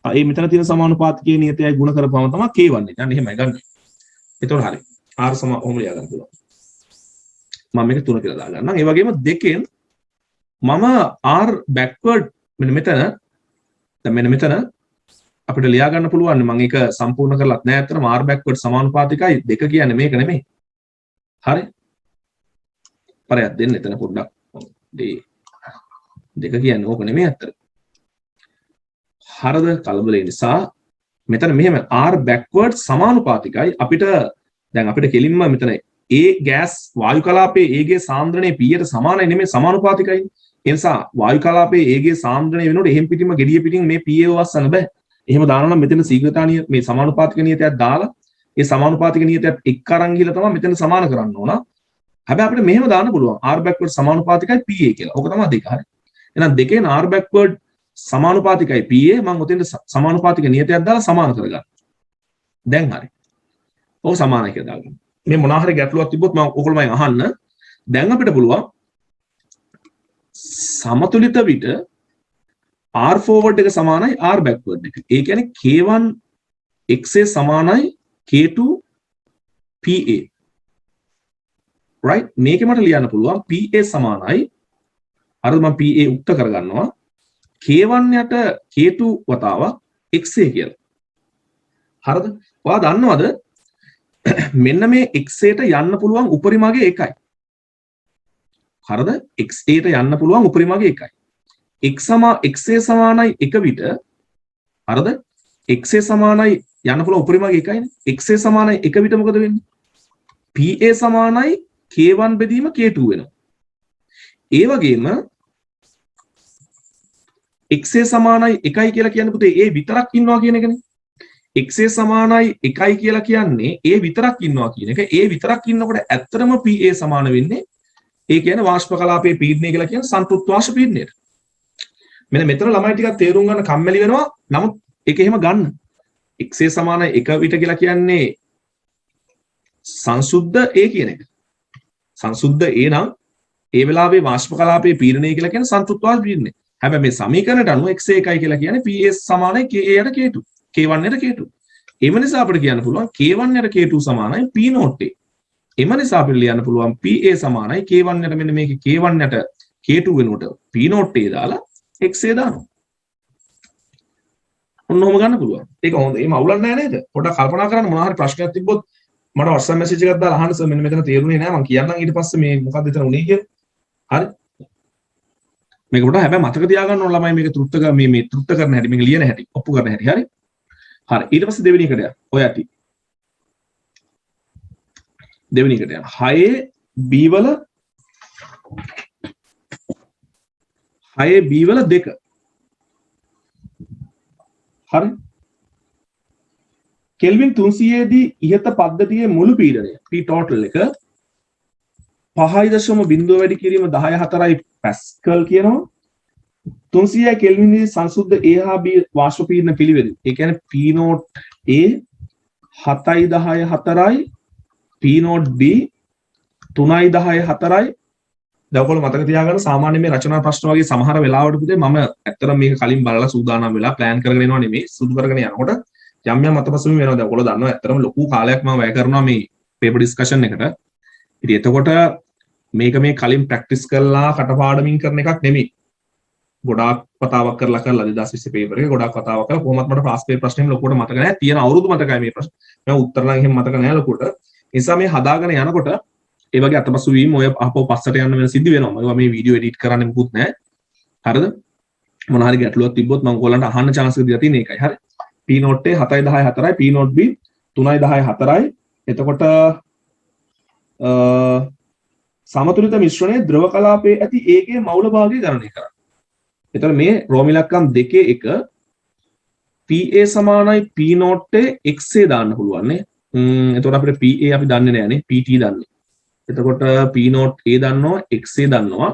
ඒ මෙතන තියෙන සමානුපාතිකයේ නියතයයි ගුණ කරපුවම තමයි K1 එක. අන්න එහෙමයි ගන්න. එතකොට හරි. R සම ඔහොම ලියා ගන්න පුළුවන්. මම මේක 3 කියලා දාගන්නම්. ඒ වගේම දෙකෙන් මම R backward මෙන්න මෙතන දැන් මෙන්න මෙතන අපිට ලියා ගන්න පුළුවන්. මම ඒක සම්පූර්ණ කරලත් නෑ. අතනම R backward සමානුපාතිකයි. දෙක කියන්නේ මේක නෙමෙයි. හරි. පරයක් දෙන්න එතන පොඩ්ඩක්. දෙක කියන්නේ ඕක නෙමෙයි අතර. හරද කලබල නිසා මෙතන මෙහෙම R backward සමානුපාතිකයි අපිට දැන් අපිට කෙලින්ම මෙතන A gas වායු කලාපයේ A ගේ සාන්ද්‍රණය P යට සමානයි නෙමෙයි සමානුපාතිකයි. ඒ නිසා වායු කලාපයේ A ගේ සාන්ද්‍රණය වෙනකොට එහෙම් පිටින්ම gediya පිටින් මේ P එක වස්සන්න බෑ. එහෙම දානවා නම් මෙතන ශීඝ්‍රතාවනිය මේ සමානුපාතික නියතයක් දාලා ඒ සමානුපාතික නියතයත් එක්ක අරන් ගිහලා තමයි මෙතන සමාන කරන්න ඕන. හැබැයි අපිට මෙහෙම දාන්න පුළුවන් R backward සමානුපාතිකයි PA කියලා. ඕක තමයි දෙක. හරි. එහෙනම් දෙකෙන් R backward සමානුපාතිකයි PA මම උතෙන්ට සමානුපාතික නියතයක් දාලා සමාන කරගන්න. දැන් හරි. ඔව් සමානයි කියලා දාගන්න. මේ මොනවා හරි ගැටලුවක් තිබ්බොත් මම ඔයගොල්ලෝ මම අහන්න. දැන් අපිට පුළුවන් සමතුලිත විට R forward එක සමානයි R backward එක. ඒ කියන්නේ K1 XA සමානයි K2 PA. right? මේකේ මට ලියන්න පුළුවන් PA සමානයි අර මම PA උක්ත කරගන්නවා K1 යට K2 වතාවක් XA කියලා. හරිද? ඔයා දන්නවද මෙන්න මේ XA ට යන්න පුළුවන් උපරිමගේ එකයි. හරිද? XA ට යන්න පුළුවන් උපරිමගේ එකයි. XA සමානයි 1 විට හරිද? XA සමානයි යන්න පුළුවන් උපරිමගේ එකයිනේ. XA සමානයි 1 විට මොකද වෙන්නේ? PA සමානයි K1 බෙදීම K2 වෙනවා. ඒ වගේම XA සමානයි 1යි කියලා කියන්නේ පුතේ A විතරක් ඉන්නවා කියන එකනේ. XA සමානයි 1යි කියලා කියන්නේ A විතරක් ඉන්නවා කියන එක. A විතරක් ඉන්නකොට ඇත්තටම PA සමාන වෙන්නේ ඒ කියන්නේ වාෂ්ප කලාපයේ පීඩනය කියලා කියන සංතෘප්ත වාෂ්ප පීඩනයට. මෙන්න මෙතන ළමයි ටිකක් තේරුම් ගන්න කම්මැලි වෙනවා. නමුත් ඒක එහෙම ගන්න. XA සමානයි 1 විට කියලා කියන්නේ සංසුද්ධ A කියන එක. සංසුද්ධ A නම් ඒ වෙලාවේ වාෂ්ප කලාපයේ පීඩනය කියලා කියන්නේ සංතෘප්ත වාෂ්ප පීඩනය. හැබැයි මේ සමීකරණයට අනුව XA 1යි කියලා කියන්නේ PA සමානයි KA යට K2. K1 යට K2. එම නිසා අපිට කියන්න පුළුවන් K1 යට K2 සමානයි P not A. එම නිසා අපිට ලියන්න පුළුවන් PA සමානයි K1 යට මෙන්න මේක K1 යට K2 වෙනුවට P not A දාලා XA දානවා. ඔන්න ඔහොම ගන්න පුළුවන්. ඒක හොඳ. එහෙම අවුලක් නැහැ නේද? පොඩ්ඩක් කල්පනා කරන්න මොනවා හරි ප්‍රශ්නයක් තිබ්බොත් මට WhatsApp message එකක් දාලා අහන්න සර් මෙන්න මෙතන තේරුනේ නැහැ මම කියන්නම් ඊට පස්සේ මේ මොකක්ද එතන උනේ කියලා. හරි. මේක පොඩ්ඩක් හැබැයි මතක තියාගන්න ඕන ළමයි මේක තෘප්ත මේ තෘප්ත කරන හැටි මේක ලියන හැටි ඔප්පු කරන හැටි හරි. හරි ඊට පස්සේ දෙවෙනි එකට යන්න. ඔය ඇති. දෙවෙනි එකට යන්න. 6B වල 6B වල 2. හරි. කෙල්වින් 300 දී ඉහත පද්ධතියේ මුළු පීඩනය P total එක 5.0 වැඩි කිරීම 10.4යි පැස්කල් කියනවා. 300 කෙල්වින් දී සංසුද්ධ A හා B වාෂ්ප පීඩන පිළිවෙල. ඒ කියන්නේ P not A 7.10.4යි P not B 3.10.4යි. දැන් ඔයගොල්ලෝ මතක තියාගන්න සාමාන්‍ය මේ රචනා ප්‍රශ්න වගේ සමහර වෙලාවට පුතේ මම ඇත්තටම මේක කලින් බලලා සූදානම් වෙලා plan කරගෙන එනවා නෙමෙයි සුදු කරගෙන යනකොට යම් යම් අතපසුබිම් වෙනවා. දැන් ඔයගොල්ලෝ දන්නවා ඇත්තටම ලොකු කාලයක් මම වැය කරනවා මේ පේපර් ඩිස්කෂන් එකට. ඉතින් එතකොට මේක මේ කලින් ප්‍රැක්ටිස් කරලා කටපාඩමින් කරන එකක් නෙමෙයි. ගොඩාක් වතාවක් කරලා 2020 පේපර් එක ගොඩාක් වතාවක් කරලා කොහොමත් මට ක්ලාස් පේපර් ප්‍රශ්නෙම ලොකුවට මතක නැහැ. තියෙන අවුරුදු මතකයි මේ ප්‍රශ්න. මම උත්තර නම් එහෙම මතක නැහැ ලොකුවට. ඒ නිසා මේ හදාගෙන යනකොට ඒ වගේ අතපසුවීම් ඔය අපෝ පස්සට යන්න වෙන සිද්ධ වෙනවා. මම මේ වීඩියෝ එඩිට් කරන්න මුකුත් නැහැ. හරිද? මොන හරි ගැටලුවක් තිබ්බොත් මම ඔයගොල්ලන්ට අහන්න chance එක දීලා තියෙන එකයි. හරි. P note A 7 10 4යි P note B 3 10 4යි. එතකොට සමතුලිත මිශ්‍රණයේ ද්‍රව කලාපයේ ඇති ඒකේ මවුල භාගය ගණනය කරන්න. එතකොට මේ රෝම ඉලක්කම් 2 එක PA සමානයි P note XA දාන්න පුළුවන් නේ. එතකොට අපිට PA අපි දන්නේ නැහැ නේ. PT දන්නේ. එතකොට P note A දන්නවා XA දන්නවා.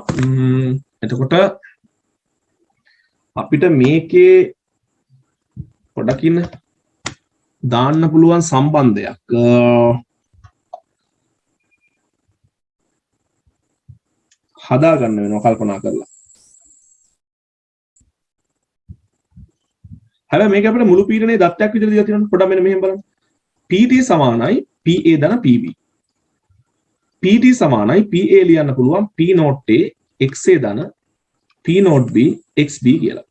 එතකොට අපිට මේකේ පොඩ්ඩක් ඉන්න දාන්න පුළුවන් සම්බන්ධයක් හදා ගන්න වෙනවා කල්පනා කරලා. හැබැයි මේක අපිට මුළු පීඩනයේ දත්තයක් විදිහට දීලා තියෙනවා. පොඩ්ඩක් මෙන්න මෙහෙම බලන්න. PT සමානයි PA ධන PB. PT සමානයි PA ලියන්න පුළුවන් P note A XA ධන P note B XB කියලා.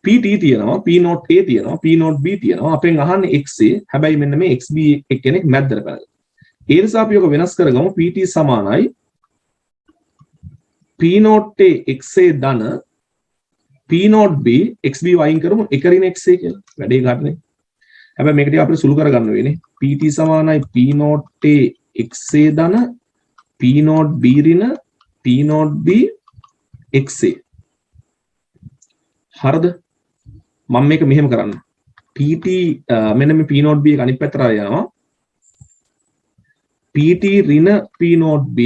PT තියෙනවා P note A තියෙනවා P note B තියෙනවා. අපෙන් අහන්නේ XA. හැබැයි මෙන්න මේ XB එක්කෙනෙක් මැද්දට පැනලා. ඒ නිසා අපි ඔක වෙනස් කරගමු. PT සමානයි P note A XA ධන P note B XB වයින් කරමු එක ඍණ XA කියලා. වැඩේ ගන්නනේ. හැබැයි මේක ටික අපිට සුළු කරගන්න වෙන්නේ. PT සමානයි P note A XA ධන P note B ඍණ P note B XA. හරිද? මම මේක මෙහෙම කරන්න. PT මෙන්න මේ P note B එක අනිත් පැත්තට යනවා. PT ඍණ P note B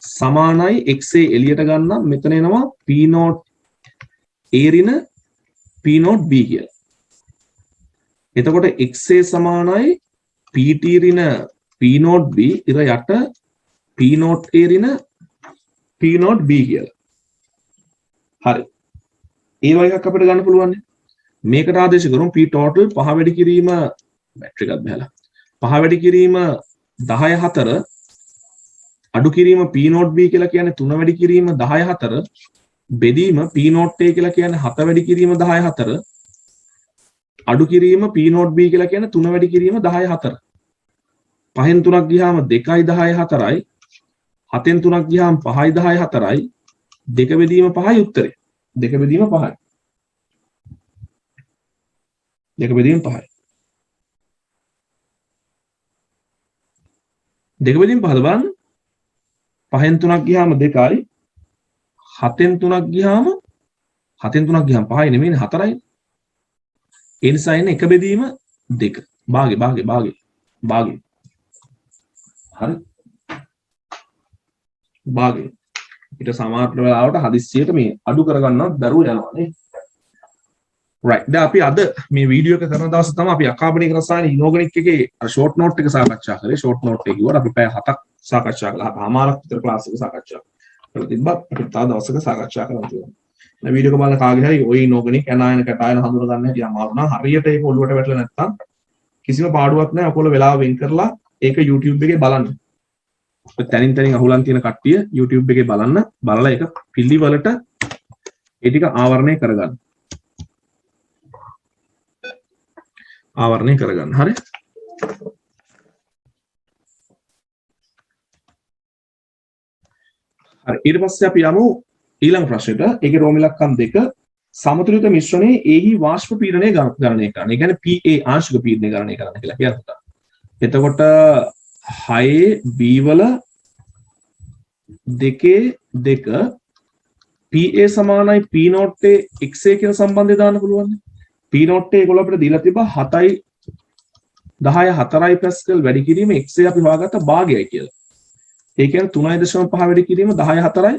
සමානයි XA එළියට ගන්නම්. මෙතන එනවා P note A ඍණ P note B කියලා. එතකොට XA සමානයි PT ඍණ P note B ඉර යට P note A ඍණ P note B කියලා. හරි. ඒ වගේ එකක් අපිට ගන්න පුළුවන් නේ. මේකට ආදේශ කරමු P total 5 වැඩි කිරීම මැට්‍රික් එකක් බහලා 5 වැඩි කිරීම 10 4 අඩු කිරීම P note B කියලා කියන්නේ 3 වැඩි කිරීම 10 4 බෙදීම P note A කියලා කියන්නේ 7 වැඩි කිරීම 10 4 අඩු කිරීම P note B කියලා කියන්නේ 3 වැඩි කිරීම 10 4 5න් 3ක් ගියාම 2යි 10යි 4යි 7න් 3ක් ගියාම 5යි 10යි 4යි 2 බෙදීම 5යි උත්තරේ 2 බෙදීම 5යි 2 බෙදීම 5යි 2 බෙදීම 5ද බලන්න 5න් 3ක් ගියාම 2යි 7න් 3ක් ගියාම 5යි නෙමෙයිනේ 4යි ඒ නිසා එන්නේ 1 බෙදීම 2 භාගේ හරි භාගේ ඊට සමාන වෙලාවට හදිස්සියට මේ අඩු කරගන්නවත් බැරුව යනවා නේ right දැන් අපි අද මේ වීඩියෝ එක කරන දවස් තමයි අපි අකාබනික රසායන ඉනෝගනික් එකේ ෂෝට් නෝට් එක සාකච්ඡා කරේ ෂෝට් නෝට් එක කිව්වට අපි පැය 7ක් සාකච්ඡා කළා 7මාරක් විතර ක්ලාස් එක සාකච්ඡා කරලා තිබ්බා අපි තව දවසක සාකච්ඡා කරන්න තියෙනවා මේ වීඩියෝ එක බලන කාගේ හරි ওই ඉනෝගනික් ඇනායන කැටායන හඳුන ගන්න හැටි අමාරු නම් හරියට ඒක ඔළුවට වැටලා නැත්තම් කිසිම පාඩුවක් නැහැ ඔයගොල්ලෝ වෙලාව වෙන් කරලා ඒක YouTube එකේ බලන්න තනින් අහුලන් තියෙන කට්ටිය YouTube එකේ බලන්න බලලා ඒක පිළිවෙලට ඒ ටික ආවරණය කරගන්න හරි හරි ඊට පස්සේ අපි යමු ඊළඟ ප්‍රශ්නෙට ඒකේ රෝම ඉලක්කම් 2 සමතුලිත මිශ්‍රණයේ ඒහි වාෂ්ප පීඩනය ගණනය කරන්න. ඒ කියන්නේ PA ආංශික පීඩනය ගණනය කරන්න කියලා කියනවා. එතකොට 6 B වල 2 PA සමානයි P note A XA කියන සම්බන්ධය දාන්න පුළුවන්. P note A ඒගොල්ලෝ අපිට දීලා තිබ්බා 7යි 10යි 4යි පැස්කල් වැඩි කිරීම XA අපි හොයාගත්ත භාගයයි කියලා. ඒ කියන්නේ 3.5 වැඩි කිරීම 10යි 4යි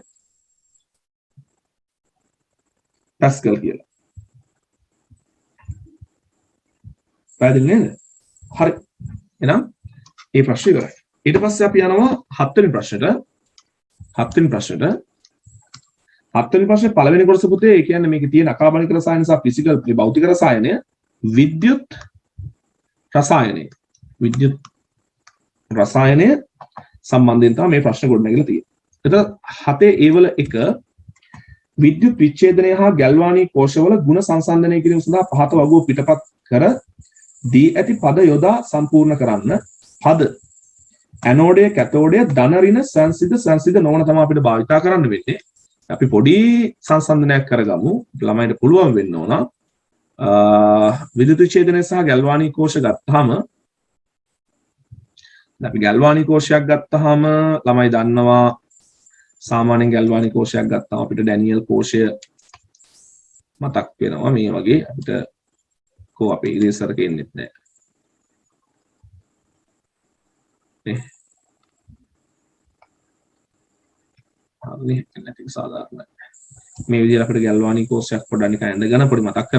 පැස්කල් කියලා. පැහැදිලි නේද? හරි. එහෙනම් මේ ප්‍රශ්නේ ඉවරයි. ඊට පස්සේ අපි යනවා 7 වෙනි ප්‍රශ්නෙට. 7 වෙනි ප්‍රශ්නේ පළවෙනි කොටස පුතේ ඒ කියන්නේ මේකේ තියෙන අකාබනික රසායන සහ ෆිසිකල් භෞතික රසායනය විද්‍යුත් රසායනය සම්බන්ධයෙන් තමයි මේ ප්‍රශ්න ගොඩනැගිලා තියෙන්නේ. එතකොට 7 ඒවල එක විද්‍යුත් විච්ඡේදනය හා ගැල්වානී කෝෂවල ගුණ සංසන්දනය කිරීම සඳහා පහත වගුව පිටපත් කර දී ඇති පද යොදා සම්පූර්ණ කරන්න. පද ඇනෝඩය කැතෝඩය ධන ඍණ සංසිද්ධ නොවන තමයි අපිට භාවිතා කරන්න වෙන්නේ. අපි පොඩි සංසන්දනයක් කරගමු. ළමයිට පුළුවන් වෙන්න ඕන. විද්‍යුත් විච්ඡේදනය සහ ගැල්වානී කෝෂ ගත්තාම අපි ගැල්වානී කෝෂයක් ගත්තාම ළමයි දන්නවා සාමාන්‍යයෙන් ගැල්වානී කෝෂයක් ගත්තාම අපිට ඩැනියල් කෝෂය මතක් වෙනවා මේ වගේ අපිට කෝ අපේ ඉරේසර් කෙන්නෙත් නැහැ නේ හරි නැති සාධාරණයි මේ විදිහට අපිට ගැල්වානී කෝෂයක් පොඩ්ඩක් නිකන් ඇඳගෙන පොඩි මතක්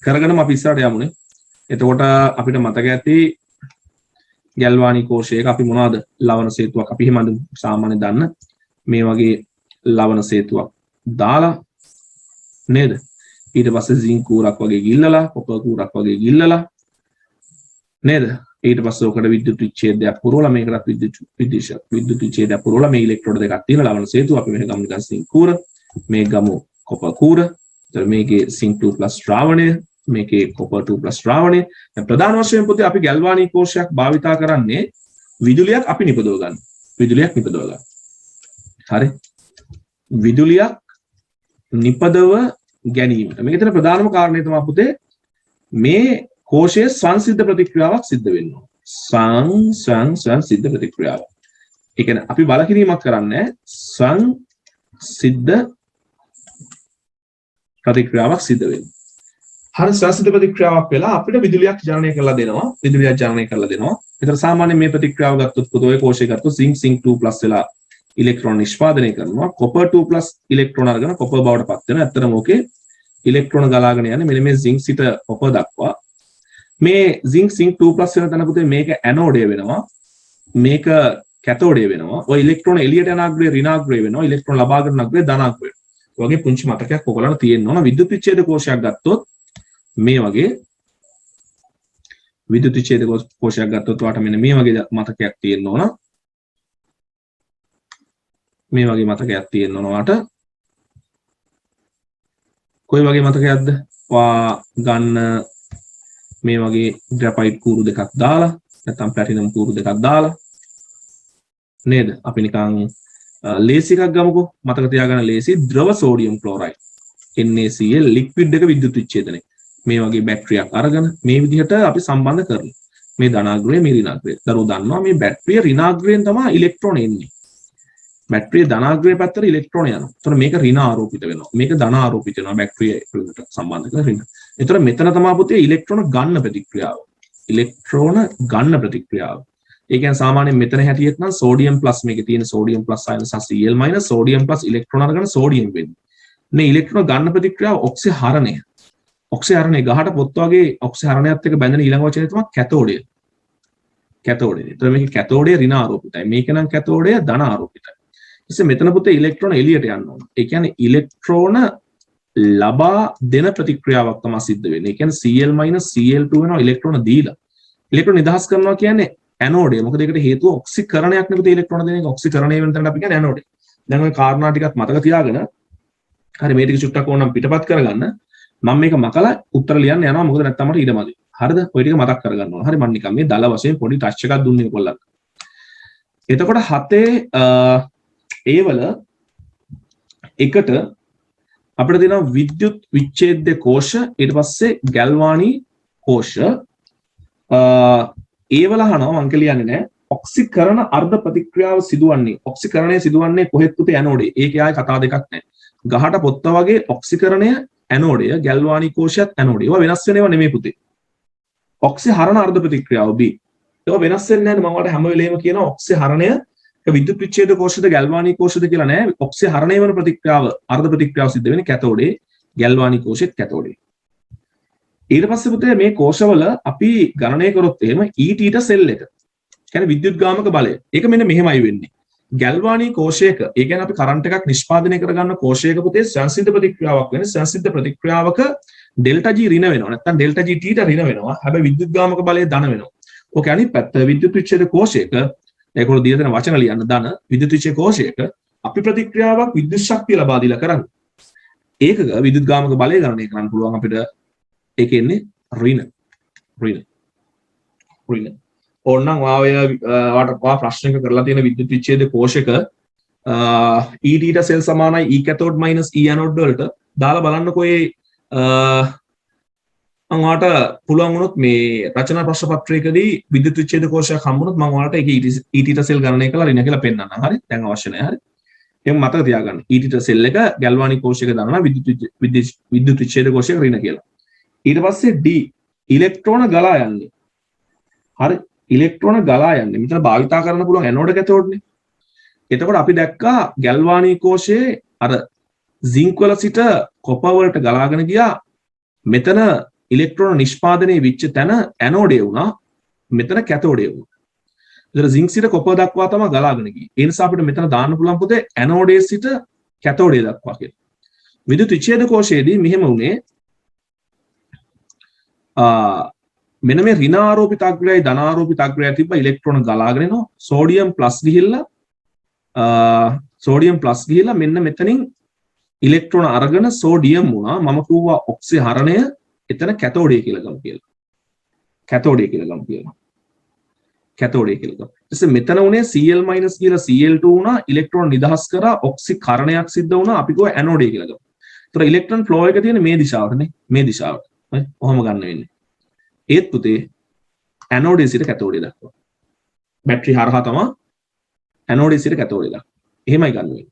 කරගෙනම අපි ඉස්සරහට යමුනේ එතකොට අපිට මතක ඇති ගැල්වානී කෝෂයක අපි මොනවද ලවණ සේතුවක් අපි එහෙම සාමාන්‍ය දන්න මේ වගේ ලවණ සේතුවක් දාලා නේද ඊට පස්සේ සිංක් කූරක් වගේ ගිල්ලලා කොපර් කූරක් වගේ ගිල්ලලා නේද ඊට පස්සේ ඔකට විද්‍යුත් විච්ඡේදයක් පුරවලා මේකටත් විද්‍යුත් විච්ඡේදයක් පුරවලා මේ ඉලෙක්ට්‍රෝඩ දෙකක් තියෙන ලවණ සේතුව අපි මෙහෙ ගමු නිකන් සිංක් කූර මේ ගමු කොපර් කූර එතන මේකේ සිංක් 2+ ද්‍රාවණය මේකේ කොපර් 2+ ද්‍රාවණය දැන් ප්‍රධාන වශයෙන් පුතේ අපි ගැල්වානී කෝෂයක් භාවිතා කරන්නේ විදුලියක් අපි නිපදව ගන්න හරි විදුලියක් නිපදව ගැනීමට මේක එතන ප්‍රධානම කාරණේ තමයි පුතේ මේ කෝෂයේ සංසිද්ධ ප්‍රතික්‍රියාවක් සිද්ධ වෙන්න ඕන සංසිද්ධ ප්‍රතික්‍රියාවක් ඒ කියන්නේ අපි බලකිරීමක් කරන්නේ සංසිද්ධ ප්‍රතික්‍රියාවක් සිද්ධ වෙන්න හරි සංසිද්ධ ප්‍රතික්‍රියාවක් වෙලා අපිට විදුලියක් ජනනය කරලා දෙනවා ඒතර සාමාන්‍යයෙන් මේ ප්‍රතික්‍රියාව ගත්තොත් පුතේ ඔය කෝෂය ගත්තොත් සිංක් 2+ වෙලා ඉලෙක්ට්‍රෝන නිෂ්පාදනය කරනවා කොපර් 2+ ඉලෙක්ට්‍රෝන අරගෙන කොපර් බවට පත් වෙනවා ඇත්තටම ඕකේ ඉලෙක්ට්‍රෝන ගලාගෙන යන්නේ මෙන්න මේ සිංක් සිට කොපර් දක්වා මේ සිංක් 2+ වෙන තැන පුතේ මේක ඇනෝඩය වෙනවා මේක කැතෝඩය වෙනවා ඔය ඉලෙක්ට්‍රෝන එළියට යන අග්‍රය ඍණාග්‍රය වෙනවා ඉලෙක්ට්‍රෝන ලබා ගන්න අග්‍රය ධනාග්‍රය වෙනවා වගේ පුංචි මතකයක් ඔයගොල්ලන්ට තියෙන්න ඕන විද්‍යුත් විච්ඡේද කෝෂයක් ගත්තොත් මේ වගේ විද්‍යුත් විච්ඡේද කෝෂයක් ගත්තොත් වාට මෙන්න මේ වගේ මතකයක් තියෙන්න ඕන මේ වගේ මතකයක් තියෙන්න ඕන වාට කොයි වගේ මතකයක්ද වා ගන්න මේ වගේ ග්‍රැෆයිට් කූරු දෙකක් දාලා නැත්නම් ප්ලැටිනම් කූරු දෙකක් දාලා නේද අපි නිකන් ලේසි එකක් ගමුකෝ මතක තියාගන්න ලේසි ද්‍රව සෝඩියම් ක්ලෝරයිඩ් NaCl ලික්විඩ් එක විද්‍යුත් විච්ඡේදනය මේ වගේ බැටරියක් අරගෙන මේ විදිහට අපි සම්බන්ධ කරනවා මේ ධනාග්‍රය මේ ඍණාග්‍රය දරුවෝ දන්නවා මේ බැටරිය ඍණාග්‍රයෙන් තමයි ඉලෙක්ට්‍රෝන එන්නේ බැටරිය ධනාග්‍රය පැත්තට ඉලෙක්ට්‍රෝන යනවා. එතකොට මේක ඍණ ආරෝපිත වෙනවා. මේක ධන ආරෝපිත වෙනවා බැටරිය එකට සම්බන්ධ කරලා ඍණ. එතකොට මෙතන තමයි පුතේ ඉලෙක්ට්‍රෝන ගන්න ප්‍රතික්‍රියාව. ඒ කියන්නේ සාමාන්‍යයෙන් මෙතන හැටියට නම් සෝඩියම් ප්ලස් මේකේ තියෙන සෝඩියම් ප්ලස් අයන සහ Cl මයිනස් සෝඩියම් ප්ලස් ඉලෙක්ට්‍රෝන අරගෙන සෝඩියම් වෙන්නේ. මේ ඉලෙක්ට්‍රෝන ගන්න ප්‍රතික්‍රියාව ඔක්සිහරණය. ඔක්සිහරණය ගහට පොත් වගේ ඔක්සිහරණයත් එක්ක බැඳෙන ඊළඟ වචනේ තමයි කැතෝඩය. එතකොට මේකේ කැතෝඩය ඍණ ආරෝපිතයි. මේක නම් කැතෝඩය ධන ආරෝපිතයි. ඉතින් මෙතන පුතේ ඉලෙක්ට්‍රෝන එළියට යන්න ඕන. ඒ කියන්නේ ඉලෙක්ට්‍රෝන ලබා දෙන ප්‍රතික්‍රියාවක් තමයි සිද්ධ වෙන්නේ. ඒ කියන්නේ Cl Cl2 වෙනවා ඉලෙක්ට්‍රෝන දීලා. ඉලෙක්ට්‍රෝන නිදහස් කරනවා කියන්නේ ඇනෝඩය. මොකද ඒකට හේතුව ඔක්සිකරණයක් නෙවෙයි ඉලෙක්ට්‍රෝන දෙන එක ඔක්සිකරණය වෙන තැනට අපි කියන්නේ ඇනෝඩය. දැන් ওই කාරණා ටිකත් මතක තියාගෙන හරි මේ ටික චුට්ටක් ඕනම් පිටපත් කරගන්න. මම මේක මකලා උත්තර ලියන්න යනවා මොකද නැත්තම් මට ඊටමදි. හරිද? ඔය ටික මතක් කරගන්න ඕන. හරි මම නිකන් මේ දල වශයෙන් පොඩි ටච් එකක් දුන්නේ ඔයගොල්ලන්ට. එතකොට 7 ඒවල එකට අපිට දෙනවා විද්‍යුත් විච්ඡේද්‍ය කෝෂ ඊට පස්සේ ගැල්වානී කෝෂ ඒවල අහනවා මං කියන්නේ නෑ ඔක්සිකරණ අර්ධ ප්‍රතික්‍රියාව සිදුවන්නේ ඔක්සිකරණය සිදුවන්නේ කොහෙත් පුතේ ඇනෝඩේ ඒකේ ආයේ කතා දෙකක් නෑ ගහට පොත්ත වගේ ඔක්සිකරණය ඇනෝඩය ගැල්වානී කෝෂයත් ඇනෝඩය ඒවා වෙනස් වෙනව නෙමෙයි පුතේ ඔක්සිහරණ අර්ධ ප්‍රතික්‍රියාව B ඒවා වෙනස් වෙන්නේ නැහැ මම ඔයාලට හැම වෙලේම කියනවා ඔක්සිහරණය විද්‍යුත් විච්ඡේද කෝෂද ගැල්වානී කෝෂද කියලා නෑ ඔක්සිහරණය වෙන ප්‍රතික්‍රියාව අර්ධ ප්‍රතික්‍රියාව සිද්ධ වෙන්නේ කැතෝඩේ ගැල්වානී කෝෂෙත් කැතෝඩේ ඊට පස්සේ පුතේ මේ කෝෂවල අපි ගණනය කරොත් එහෙම ET සෙල් එක කියන්නේ විද්‍යුත් ගාමක බලය ඒක මෙන්න මෙහෙමයි වෙන්නේ ගැල්වානී කෝෂයක ඒ කියන්නේ අපි කරන්ට් එකක් නිෂ්පාදනය කරගන්න කෝෂයක පුතේ සංසිද්ධ ප්‍රතික්‍රියාවක් වෙන සංසිද්ධ ප්‍රතික්‍රියාවක ඩෙල්ටා G ඍණ වෙනවා. නැත්නම් ඩෙල්ටා G t ට ඍණ වෙනවා. හැබැයි විද්‍යුත්ගාමක බලය ධන වෙනවා. ඕක අනිත් පැත්ත විද්‍යුත් විච්ඡේද කෝෂයක ඒකවල දීලා තියෙන වචන ලියන්න ධන විද්‍යුත් විච්ඡේද කෝෂයක අපි ප්‍රතික්‍රියාවක් විද්‍යුත් ශක්තිය ලබා දීලා කරන්නේ. ඒකක විද්‍යුත්ගාමක බලය ගණනය කරන්න පුළුවන් අපිට. ඒක එන්නේ ඍණ. ඕනනම් වා ප්‍රශ්නයක කරලා තියෙන විද්‍යුත් විච්ඡේද කෝෂයක E θ සෙල් සමානයි E cathode minus E anode වලට දාලා බලන්නකෝ ඒ මම ඔයාලට පුළුවන් වුණොත් මේ රචනා ප්‍රශ්න පත්‍රයකදී විද්‍යුත් විච්ඡේද කෝෂයක් හම්බුනොත් මම ඔයාලට ඒක E θ සෙල් ගණනය කරලා ඍණ කියලා පෙන්නන්නම්. හරි? දැන් අවශ්‍ය නැහැ. හරි? එහෙනම් මතක තියාගන්න. E θ සෙල් එක ගැල්වානික් කෝෂයක දානවා විද්‍යුත් විච්ඡේද කෝෂයක ඍණ කියලා. ඊට පස්සේ D ඉලෙක්ට්‍රෝන ගලා යන්නේ. හරි? ඉලෙක්ට්‍රෝන ගලා යන්නේ. මෙතන භාවිතා කරන්න පුළුවන් ඇනෝඩ් කැතෝඩ්නේ. එතකොට අපි දැක්කා ගැල්වානික් කෝෂයේ අර සින්ක් වල සිට කොපර් වලට ගලාගෙන ගියා. මෙතන ඉලෙක්ට්‍රෝන නිෂ්පාදනයේ වෙච්ච තැන ඇනෝඩේ වුණා. මෙතන කැතෝඩේ වුණා. ඒතර සින්ක් සිට කොපර් දක්වා තමයි ගලාගෙන ගියේ. ඒ නිසා අපිට මෙතන දාන්න පුළුවන් පොතේ ඇනෝඩේ සිට කැතෝඩේ දක්වා කියලා. විද්‍යුත් විච්ඡේද කෝෂයේදී මෙහෙම වුණේ මෙන්න මේ ඍණ ආරෝපිත අග්‍රයයි ධන ආරෝපිත අග්‍රයයි තිබ්බ ඉලෙක්ට්‍රෝන ගලාගෙන එනවා. සෝඩියම් ප්ලස් ගිහිල්ලා මෙන්න මෙතනින් ඉලෙක්ට්‍රෝන අරගෙන සෝඩියම් වුණා. මම කිව්වා ඔක්සි හරණය එතන කැතෝඩේ කියලා ගමු කියලා. කැතෝඩේ කියලා ගමු. ඊටසේ මෙතන උනේ Cl- කියලා Cl2 වුණා. ඉලෙක්ට්‍රෝන නිදහස් කරා ඔක්සිකරණයක් සිද්ධ වුණා. අපි කිව්වා ඇනෝඩේ කියලා ගමු. ඒතර ඉලෙක්ට්‍රෝන ෆ්ලෝ එක තියෙන්නේ මේ දිශාවටනේ. මේ දිශාවට. හරි? කොහොම ගන්න වෙන්නේ? ඒත් පුතේ ඇනෝඩේ සිට කැතෝඩේ දක්වා. බැටරි හරහා තමයි ඇනෝඩේ සිට කැතෝඩේ දක්වා. එහෙමයි ගන්න වෙන්නේ.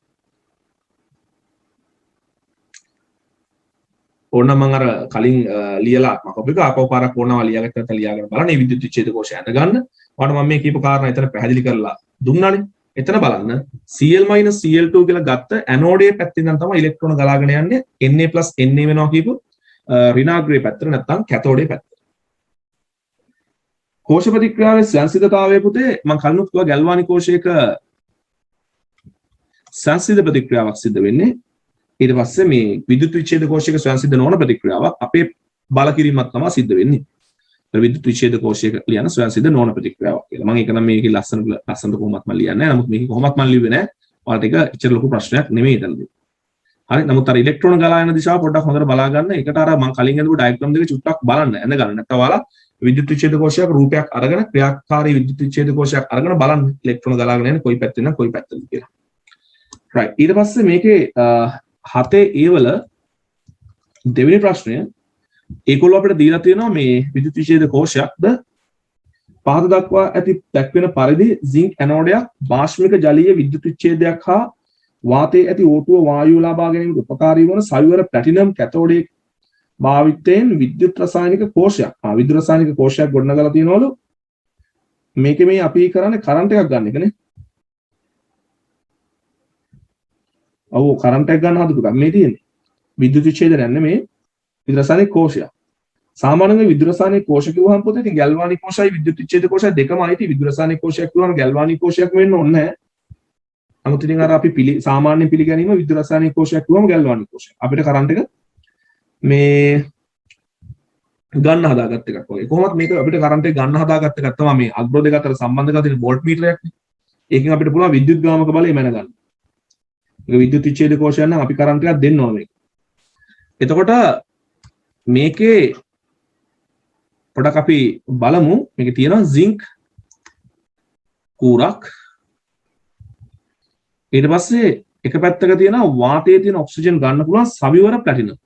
ඕන මම අර කලින් ලියලා මම ආපහු පාරක් ඕනවා ලියාගත්ත නැත්නම් ලියාගෙන බලන්න මේ විද්‍යුත් විච්ඡේද කෝෂය අඳ ගන්න. ඔයාලට මම මේ කියපු කාරණා එතන පැහැදිලි කරලා දුන්නානේ. එතන බලන්න Cl - Cl2 කියලා ගත්ත ඇනෝඩේ පැත්තෙන් නම් තමයි ඉලෙක්ට්‍රෝන ගලාගෙන යන්නේ Na + Na වෙනවා කියපු ඍණාග්‍රේ පැත්තට නැත්නම් කැතෝඩේ පැත්තට. කෝෂ ප්‍රතික්‍රියාවේ සංසිද්ධතාවයේ පුතේ මම කලිනුත් කිව්වා ගැල්වානික් කෝෂයක සංසිද්ධ ප්‍රතික්‍රියාවක් සිද්ධ වෙන්නේ. ඊට පස්සේ මේ විද්‍යුත් විච්ඡේද කෝෂයක සංසිද්ධ නොවන ප්‍රතික්‍රියාවක් අපේ බල කිරීමක් තමයි සිද්ධ වෙන්නේ. ඒ විද්‍යුත් විච්ඡේද කෝෂයක ලියන සංසිද්ධ නොවන ප්‍රතික්‍රියාවක් කියලා. මම ඒක නම් මේකේ ලස්සනට කොහොමත් මම ලියන්නේ නැහැ. නමුත් මේක කොහොමත් මම ලිව්වේ නැහැ. ඔයාලට ඒක එච්චර ලොකු ප්‍රශ්නයක් නෙමෙයි එතනදී. හරි. නමුත් අර ඉලෙක්ට්‍රෝන ගලා යන දිශාව පොඩ්ඩක් හොඳට බලා ගන්න. ඒකට අර මම කලින් හදපු ඩයග්‍රෑම් දෙක චුට්ටක් බලන්න. ඇඳ ගන්න. නැත්නම් ඔයාලා විද්‍යුත් විච්ඡේද කෝෂයක රූපයක් අරගෙන ක්‍රියාකාරී විද්‍යුත් විච්ඡේද කෝෂයක් අරගෙන බලන්න ඉලෙක්ට්‍රෝන ගලාගෙන යන්නේ කොයි පැත්තෙන් නම් කොයි පැත්තද කියලා. right. ඊට පස්සේ මේකේ 7 ඒ වල දෙවෙනි ප්‍රශ්නය ඒගොල්ලෝ අපිට දීලා තියෙනවා මේ විද්‍යුත් විච්ඡේද කෝෂයක්ද පහත දක්වා ඇති දැක්වෙන පරිදි සින්ක් ඇනෝඩයක් බාෂ්මික ජලීය විද්‍යුත් විච්ඡේදයක් හා වාතයේ ඇති O2 වායුව ලබා ගැනීමට උපකාරී වන සවිවර ප්ලැටිනම් කැතෝඩයේ භාවිතයෙන් විද්‍යුත් රසායනික කෝෂයක් විද්‍යුත් රසායනික කෝෂයක් ගොඩනගලා තියෙනවලු මේකේ මේ අපි කරන්නේ කරන්ට් එකක් ගන්න එකනේ. ඔව් කරන්ට් එක ගන්න හදපු එක මේ තියෙන්නේ විද්‍යුත් විච්ඡේදයක් නෙමෙයි විද්‍යුත් රසායනික කෝෂයක්. සාමාන්‍යයෙන් විද්‍යුත් රසායනික කෝෂ කිව්වහම පොතේ ඉතින් ගැල්වානික් කෝෂයි විද්‍යුත් විච්ඡේද කෝෂයි දෙකම අයිති. විද්‍යුත් රසායනික කෝෂයක් කිව්වම ගැල්වානික් කෝෂයක් වෙන්න ඕනේ නැහැ. නමුත් ඉතින් අර අපි සාමාන්‍ය පිළිගැනීම විද්‍යුත් රසායනික කෝෂයක් කිව්වම ගැල්වානික් කෝෂයක්. අපිට කරන්ට් එක මේ ගන්න හදාගත්ත එකක් වගේ. කොහොමද මේක අපිට කරන්ට් එක ගන්න හදාගත්ත එකක් තමයි මේ අග්‍රෝ දෙක අතර සම්බන්ධ කරලා තියෙන වෝල්ට් මීටරයක් නේ. ඒකෙන් අපිට පුළුවන් විද්‍යුත් ගාමක බලය මැන ගන්න. ඒක විද්‍යුත් විච්ඡේද කෝෂයක් නම් අපි කරන්ට් එකක් දෙන්න ඕනේ මේක. එතකොට මේකේ පොඩක් අපි බලමු මේකේ තියෙනවා සින්ක් කූරක් ඊට පස්සේ එක පැත්තක තියෙනවා වාතයේ තියෙන ඔක්සිජන් ගන්න පුළුවන් සවිවර ප්ලැටිනම්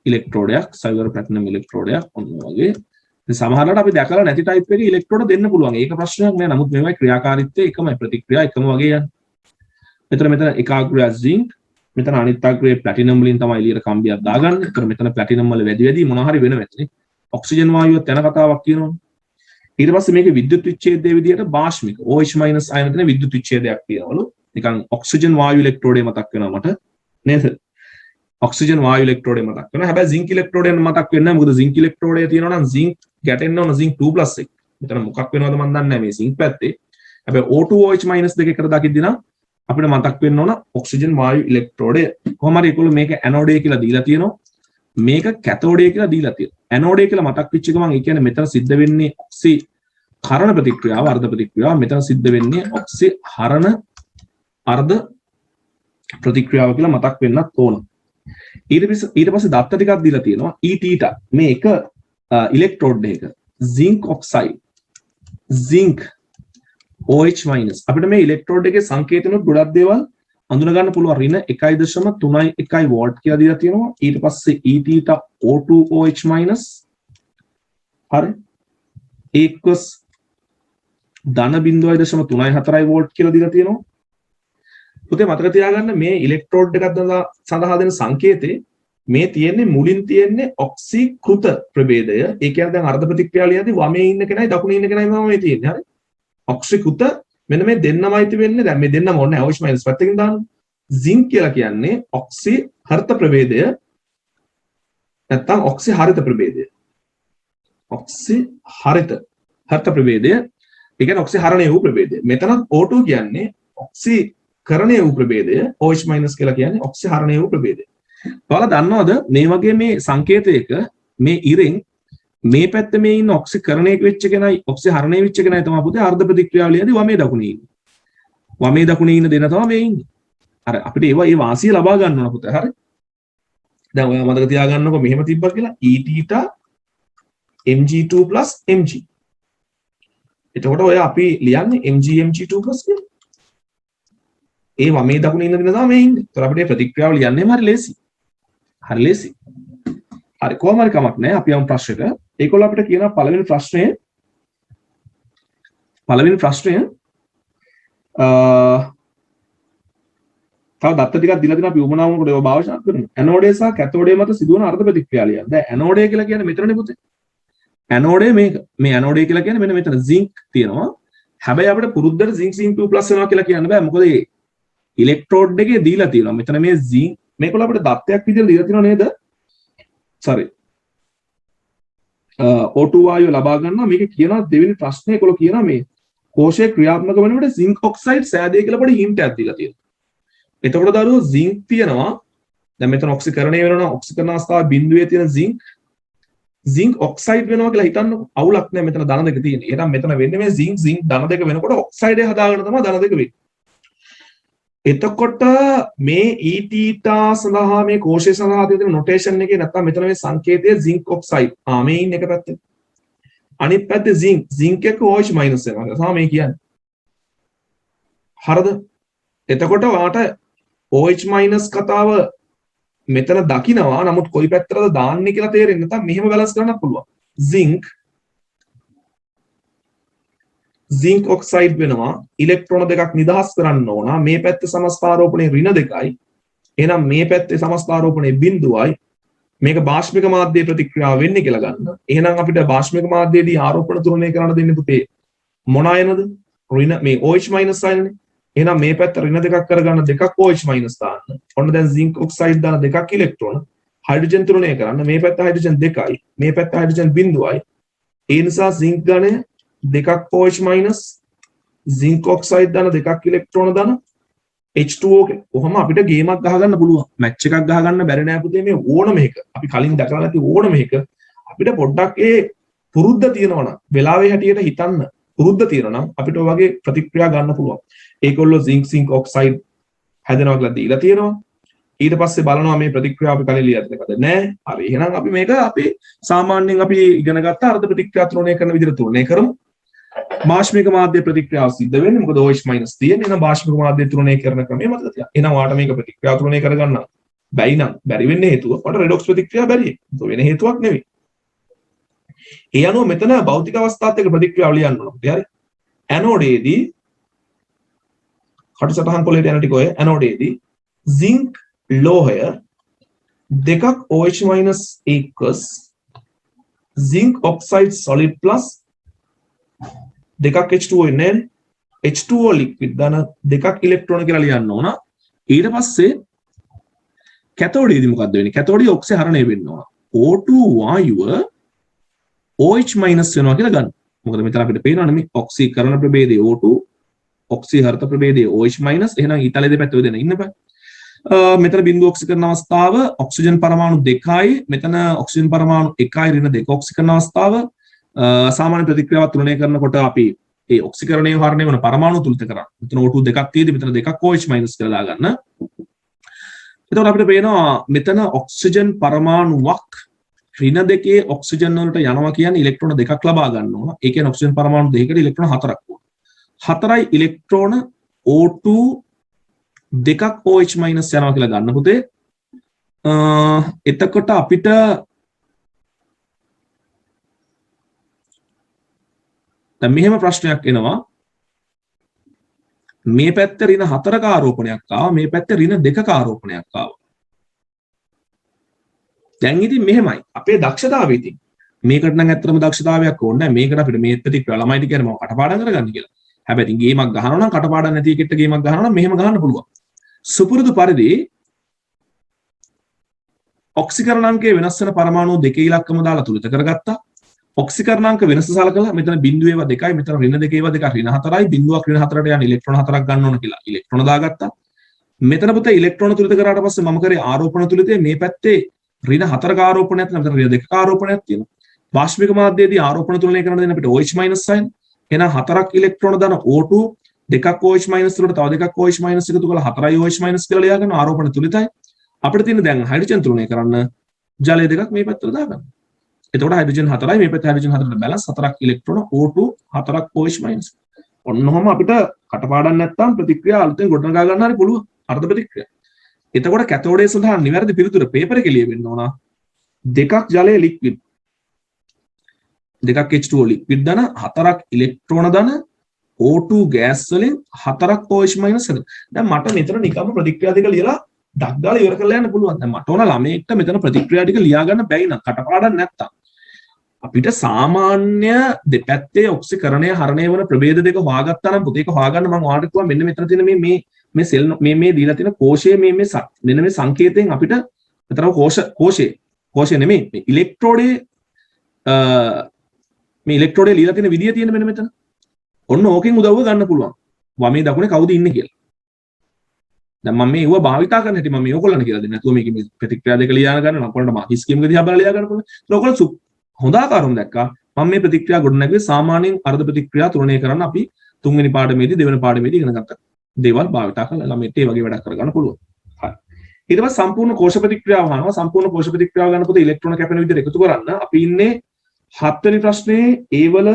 ඉලෙක්ට්‍රෝඩයක් සවිවර ප්ලැටිනම් ඉලෙක්ට්‍රෝඩයක් ඔන්න වගේ. ඉතින් සමහරවිට අපි දැකලා නැති ටයිප් එකේ ඉලෙක්ට්‍රෝඩ දෙන්න පුළුවන්. ඒක ප්‍රශ්නයක් නෑ. නමුත් මේවයි ක්‍රියාකාරීත්වය එකමයි ප්‍රතික්‍රියා එකම වගේ යන්නේ. මෙතන එකාග්‍රය සින්ක් මෙතන අනිත් අග්‍රයේ ප්ලැටිනම් වලින් තමයි එළියට කම්බියක් දාගන්නේ. ඒතර මෙතන ප්ලැටිනම් වල වැඩි මොනවා හරි වෙන වෙන්නේ. ඔක්සිජන් වායුවත් යන කතාවක් කියනවනේ. ඊට පස්සේ මේකේ විද්‍යුත් විච්ඡේදයේ විදිහට බාෂ්මික OH- අයන තියෙන විද්‍යුත් විච්ඡේදයක් තියෙනවලු. නිකන් ඔක්සිජන් වායු ඉලෙක්ට්‍රෝඩේ මතක් වෙනවා මට. නේද? ඔක්සිජන් වායු ඉලෙක්ට්‍රෝඩේ මතක් වෙනවා. හැබැයි සින්ක් ඉලෙක්ට්‍රෝඩේ මතක් වෙන්නේ නැහැ. මොකද සින්ක් ඉලෙක්ට්‍රෝඩේ තියෙනවා නම් සින්ක් ගැටෙන්න ඕන සින්ක් 2+ එක. මෙතන මොකක් වෙනවද මන් දන්නේ නැහැ මේ සින්ක් පැත්තේ. හැබැයි O2 OH- දෙක එකට දකිද්දී නම් අපිට මතක් වෙන්න ඕන ඔක්සිජන් වායු ඉලෙක්ට්‍රෝඩය කොහොම හරි ඒගොල්ලෝ මේක ඇනෝඩය කියලා දීලා තියෙනවා මේක කැතෝඩය කියලා දීලා තියෙනවා ඇනෝඩය කියලා මතක් වෙච්ච ගමන් ඒ කියන්නේ මෙතන සිද්ධ වෙන්නේ ඔක්සි හරණ ප්‍රතික්‍රියාව අර්ධ ප්‍රතික්‍රියාව මෙතන සිද්ධ වෙන්නේ ඔක්සි හරණ අර්ධ ප්‍රතික්‍රියාව කියලා මතක් වෙන්නත් ඕන ඊට පස්සේ දත්ත ටිකක් දීලා තියෙනවා E θ මේ එක ඉලෙක්ට්‍රෝඩ් එක zinc oxide zinc OH- අපිට මේ ඉලෙක්ට්‍රෝඩ් එකේ සංකේතනුත් ගොඩක් දේවල් අඳුන ගන්න පුළුවන් ඍණ 1.31 වෝල්ට් කියලා දීලා තියෙනවා ඊට පස්සේ E θ O2OH- හරි ඒකස් ධන 0.34 වෝල්ට් කියලා දීලා තියෙනවා පුතේ මතක තියාගන්න මේ ඉලෙක්ට්‍රෝඩ් එකක් සඳහා දෙන සංකේතේ මේ තියෙන්නේ මුලින් තියෙන්නේ ඔක්සිකෘත ප්‍රභේදය ඒ කියන්නේ දැන් අර්ධ ප්‍රතික්‍රියාවලියදී වමේ ඉන්න කෙනයි දකුණේ ඉන්න කෙනයි මම මේ තියෙන්නේ හරි ඔක්සිකෘත මෙන්න මේ දෙන්නමයිති වෙන්නේ දැන් මේ දෙන්නම ඕනේ OH- පැත්තකින් දාන්න zink කියලා කියන්නේ ඔක්සි හරිත ප්‍රභේදය නැත්නම් ඔක්සි හරිත ප්‍රභේදය ඔක්සි හරිත ප්‍රභේදය ඒ කියන්නේ ඔක්සි හරණය වූ ප්‍රභේදය මෙතන O2 කියන්නේ ඔක්සි කරණය වූ ප්‍රභේදය OH- කියලා කියන්නේ ඔක්සි හරණය වූ ප්‍රභේදය ඔයාලා දන්නවද මේ වගේ මේ සංකේතයක මේ ඉරෙන් මේ පැත්තේ මේ ඉන්න ඔක්සිකරණය වෙච්ච කෙනයි ඔක්සිහරණය වෙච්ච කෙනයි තමයි පුතේ අර්ධ ප්‍රතික්‍රියාවලියදී වමේ දකුණේ ඉන්නේ. වමේ දකුණේ ඉන්න දෙන තමයි මේ ඉන්නේ. අර අපිට ඒ වාසිය ලබා ගන්න ඕන පුතේ. හරි. දැන් ඔයා මතක තියාගන්නකො මෙහෙම තිබ්බා කියලා E θ mg2 mg. එතකොට ඔය අපි ලියන්නේ mg mg2 කියලා. ඒ වමේ දකුණේ ඉන්න දෙන තමයි මේ ඉන්නේ. ඒතර අපිට ප්‍රතික්‍රියාව ලියන්නේම හරි ලේසි. හරි ලේසි. හරි කොහොම හරි කමක් නැහැ. අපි යමු ප්‍රශ්නෙට. ඒකෝල අපිට කියන පළවෙනි ප්‍රශ්නය තව දත්ත ටිකක් දීලා දෙන අපි උමනා වුණකොට ඒව භාවිතා කරමු. ඇනෝඩය සහ කැතෝඩය මත සිදුවන අර්ධ ප්‍රතික්‍රියාවලිය. දැන් ඇනෝඩය කියලා කියන්නේ මෙතනනේ පුතේ. ඇනෝඩය මේක. මේ ඇනෝඩය කියලා කියන්නේ මෙන්න මෙතන zinc තියෙනවා. හැබැයි අපිට පුරුද්දට zinc Zn2+ වෙනවා කියලා කියන්න බෑ. මොකද මේ ඉලෙක්ට්‍රෝඩ් එකේ දීලා තියෙනවා. මෙතන මේ zinc මේකවල අපිට දත්තයක් විදිහට දීලා තියෙනව නේද? sorry. O2 වායුව ලබා ගන්නවා මේක කියනවා දෙවෙනි ප්‍රශ්නේ ඒකවල කියනවා මේ කෝෂයේ ක්‍රියාත්මක වෙනකොට zinc oxide සෑදේ කියලා පොඩි හින්ට් එකක් දීලා තියෙනවා. එතකොට දරුවෝ zinc තියෙනවා. දැන් මෙතන ඔක්සිකරණය වෙනවා ඔක්සිකරණ අවස්ථාවේ බිඳුවේ තියෙන zinc oxide වෙනවා කියලා හිතන්නකො. අවුලක් නැහැ මෙතන ධන දෙක තියෙන්නේ. එහෙනම් මෙතන වෙන්නේ මේ zinc ධන දෙක වෙනකොට ඔක්සයිඩය හදාගෙන තමයි ධන දෙක වෙන්නේ. එතකොට මේ E θ සඳහා මේ කෝෂය සඳහා තියෙන නොටේෂන් එකේ නැත්තම් මෙතන මේ සංකේතය zinc oxide. මේ ඉන්න එක පැත්තේ. අනිත් පැත්තේ zinc එක OH- වෙනවා. තමයි මේ කියන්නේ. හරිද? එතකොට වාට OH- කතාව මෙතන දකින්නවා. නමුත් කොයි පැත්තටද දාන්නේ කියලා තේරෙන්නේ නැත්නම් මෙහෙම බැලන්ස් කරන්නත් පුළුවන්. zinc oxide වෙනවා ඉලෙක්ට්‍රෝන දෙකක් නිදහස් කරන්න ඕන මේ පැත්තේ සමස්ථාරෝපණයේ ඍණ 2යි එහෙනම් මේ පැත්තේ සමස්ථාරෝපණයේ බිඳුවයි මේක බාෂ්මික මාධ්‍යයේ ප්‍රතික්‍රියාව වෙන්නේ කියලා ගන්න. එහෙනම් අපිට බාෂ්මික මාධ්‍යයේදී ආරෝපණ තුරණය කරන්න දෙන්නේ පුතේ මොන අයනද? ඍණ මේ OH- අයනේ. එහෙනම් මේ පැත්ත ඍණ දෙකක් කරගන්න දෙකක් OH- දාන්න. ඔන්න දැන් zinc oxide දාන දෙකක් ඉලෙක්ට්‍රෝන හයිඩ්‍රජන් තුරණය කරන්න මේ පැත්ත හයිඩ්‍රජන් 2යි මේ පැත්ත හයිඩ්‍රජන් බිඳුවයි. ඒ නිසා zinc ගණය දෙකක් OH- zinc oxide දාන දෙකක් ඉලෙක්ට්‍රෝන දාන H2O කොහොම අපිට ගේමක් ගහගන්න පුළුවන් මැච් එකක් ගහගන්න බැරි නෑ පුතේ මේ ඕනම එක අපි කලින් දැකලා නැති ඕනම එක අපිට පොඩ්ඩක් ඒ පුරුද්ද තියෙනවා නම් වෙලාවේ හැටියට හිතන්න පුරුද්ද තියෙනවා නම් අපිට ඔය වගේ ප්‍රතික්‍රියා ගන්න පුළුවන් ඒකොල්ලෝ zinc oxide හැදෙනවා කියලා දීලා තියෙනවා ඊට පස්සේ බලනවා මේ ප්‍රතික්‍රියාව අපි කලින් ලියලා තියෙනවද නෑ හරි එහෙනම් අපි මේක අපි සාමාන්‍යයෙන් අපි ඉගෙන ගත්ත අර්ධ ප්‍රතික්‍රියා තුනණය කරන විදිහට තුනණය කරමු බාෂ්මික මාධ්‍ය ප්‍රතික්‍රියාව සිද්ධ වෙන්නේ මොකද OH- තියෙන්නේ එහෙනම් බාෂ්මික මාධ්‍ය තුනණය කරන ක්‍රමය මතක තියාගන්න. එහෙනම් ඔයාලට මේක ප්‍රතික්‍රියා තුනණය කරගන්න බැයි නම් බැරි වෙන්නේ හේතුව ඔයාලට රෙඩොක්ස් ප්‍රතික්‍රියාව බැරි. ඒක වෙන හේතුවක් නෙවෙයි. ඒ අනුව මෙතන භෞතික අවස්ථාත් එක්ක ප්‍රතික්‍රියාව ලියන්න ඕනේ. හරි. ඇනෝඩේදී කටසටහන් පොලේට යන ටික ඔය ඇනෝඩේදී zinc ලෝහය දෙකක් OH- equals zinc oxide solid plus දෙකක් H2O ඉන්නේ H2O liquid දාන දෙකක් ඉලෙක්ට්‍රෝන කියලා ලියන්න ඕන ඊට පස්සේ කැතෝඩේදී මොකද්ද වෙන්නේ කැතෝඩේ ඔක්සිහරණය වෙන්න ඕන O2 වායුව OH- වෙනවා කියලා ගන්න මොකද මෙතන අපිට පේනවනේ මේ ඔක්සීකරණ ප්‍රභේදයේ O2 ඔක්සි හර්ත ප්‍රභේදයේ OH- එහෙනම් ඊතලයේ දෙපැත්ත ඔය දෙන ඉන්න බෑ. මෙතන බිඳුව ඔක්සිකරණ අවස්ථාව ඔක්සිජන් පරමාණු 2යි මෙතන ඔක්සිජන් පරමාණු 1යි ඍණ 2 ඔක්සිකරණ අවස්ථාව සාමාන්‍ය ප්‍රතික්‍රියාවක් තුලනය කරනකොට අපි ඒ ඔක්සිකරණයේ හරණය වෙන පරමාණු තුලිත කරා. මෙතන O2 දෙකක් තියෙදි මෙතන දෙකක් OH- කියලා දාගන්න. එතකොට අපිට පේනවා මෙතන ඔක්සිජන් පරමාණුවක් ඍණ 2 ඔක්සිජන් වලට යනවා කියන්නේ ඉලෙක්ට්‍රෝන දෙකක් ලබා ගන්න ඕන. ඒ කියන්නේ ඔක්සිජන් පරමාණු දෙකකට ඉලෙක්ට්‍රෝන 4ක් ඕන. 4යි ඉලෙක්ට්‍රෝන O2 දෙකක් OH- යනවා කියලා ගන්න පුතේ. එතකොට අපිට දැන් මෙහෙම ප්‍රශ්නයක් එනවා. මේ පැත්තේ ඍණ 4ක ආරෝපණයක් ආවා. මේ පැත්තේ ඍණ 2ක ආරෝපණයක් ආවා. දැන් ඉතින් මෙහෙමයි. අපේ දක්ෂතාවය ඉතින් මේකට නම් ඇත්තටම දක්ෂතාවයක් ඕනේ නැහැ. මේකට අපිට මේ ප්‍රතික්‍රියා ළමයිට කියන්නේ මම කටපාඩම් කරගන්න කියලා. හැබැයි ඉතින් ගේමක් ගහනවා නම් කටපාඩම් නැති එකෙක්ට ගේමක් ගහනවා නම් මෙහෙම ගහන්න පුළුවන්. සුපුරුදු පරිදි ඔක්සිකරණාංකයේ වෙනස් වෙන පරමාණු දෙකේ ඉලක්කම දාලා තුලිත කරගත්තා. ඔක්සිකරණාංක වෙනස සලකලා මෙතන බිඳුව ඒවා 2යි මෙතන ඍණ 2 ඒවා 2ක් ඍණ 4යි බිඳුවක් ඍණ 4ට යන ඉලෙක්ට්‍රෝන 4ක් ගන්න ඕන කියලා ඉලෙක්ට්‍රෝන දාගත්තා. මෙතන පුතේ ඉලෙක්ට්‍රෝන තුලිත කරාට පස්සේ මම කරේ ආරෝපණ තුලිතේ මේ පැත්තේ ඍණ 4ක ආරෝපණයක් නැත්නම් මෙතන ඍණ 2ක ආරෝපණයක් තියෙනවා. වාෂ්පික මාධ්‍යයේදී ආරෝපණ තුලනය කරන දෙන අපිට OH- sign. එහෙනම් 4ක් ඉලෙක්ට්‍රෝන දාන O2 දෙකක් OH- වලට තව දෙකක් OH- එකතු කරලා 4යි OH- කියලා ලියා ගන්න ආරෝපණ තුලිතයි. අපිට තියෙන දැන් හයිඩ්‍රජන් තුලනය කරන්න ජලය දෙකක් මේ පැත්තට දාගන්න. එතකොට හයිඩ්‍රජන් 4යි මේ පැත්තේ හයිඩ්‍රජන් 4ට බැලන්ස් 4ක් ඉලෙක්ට්‍රෝන O2 4ක් OH-. ඔන්නෝම අපිට කටපාඩම් නැත්තම් ප්‍රතික්‍රියා අලුතෙන් ගොඩනගා ගන්න හරි පුළුවන් අර්ධ ප්‍රතික්‍රියා. එතකොට කැතෝඩේ සඳහා නිවැරදි පිළිතුර පේපර් එකේ ලියවෙන්න ඕන. දෙකක් ජලයේ ලික්විඩ්. දෙකක් H2O ලික්විඩ් දන 4ක් ඉලෙක්ට්‍රෝන දන O2 ගෑස් වලින් 4ක් OH- හදන. දැන් මට මෙතන නිකම්ම ප්‍රතික්‍රියා දෙක ලියලා ඩක් ගාලා ඉවර කරලා යන්න පුළුවන්. දැන් මට ඕන ළමයෙක්ට මෙතන ප්‍රතික්‍රියා ටික ලියා ගන්න බැයි නම් කටපාඩම් නැත්තම් අපිට සාමාන්‍ය දෙපැත්තේ ඔක්සිකරණය හරණය වන ප්‍රභේද දෙක හොයාගත්තා නම් පුතේ ඒක හොයාගන්න මම ඔයාලට කිව්වා මෙන්න මෙතන තියෙන මේ සෙල් මේ දීලා තියෙන කෝෂයේ මෙන්න මේ සංකේතයෙන් අපිට මෙතන කෝෂය නෙමෙයි මේ ඉලෙක්ට්‍රෝඩේ ලියලා තියෙන විදිය තියෙන මෙන්න මෙතන. ඔන්න ඕකෙන් උදව්ව ගන්න පුළුවන්. වමේ දකුණේ කවුද ඉන්නේ කියලා. දැන් මම මේව භාවිතා කරන හැටි මම මේ ඔයගොල්ලන්ට කියලා දෙන්නේ. නැතුව මේකේ ප්‍රතික්‍රියා දෙක ලියා ගන්න නම් ඔයගොල්ලන්ට මා ස්කීම් එක දිහා බලලා ලියා ගන්න පුළුවන්. ඒක ඔයගොල්ලෝ හොඳ ආකාරව දැක්කා. මම මේ ප්‍රතික්‍රියා ගොඩනැගුවේ සාමාන්‍යයෙන් අර්ධ ප්‍රතික්‍රියා තුලනය කරන්න අපි තුන්වෙනි පාඩමේදී දෙවෙනි පාඩමේදී ඉගෙන ගත්ත දේවල් භාවිතා කරලා ළමයිට ඒ වගේ වැඩක් කරගන්න පුළුවන්. හරි. ඊට පස්සේ සම්පූර්ණ කෝෂ ප්‍රතික්‍රියාව අහනවා. සම්පූර්ණ කෝෂ ප්‍රතික්‍රියාව ගන්න පොතේ ඉලෙක්ට්‍රෝන කැපෙන විදිහට එකතු කරන්න. අපි ඉන්නේ 7 වෙනි ප්‍රශ්නේ ඒ වල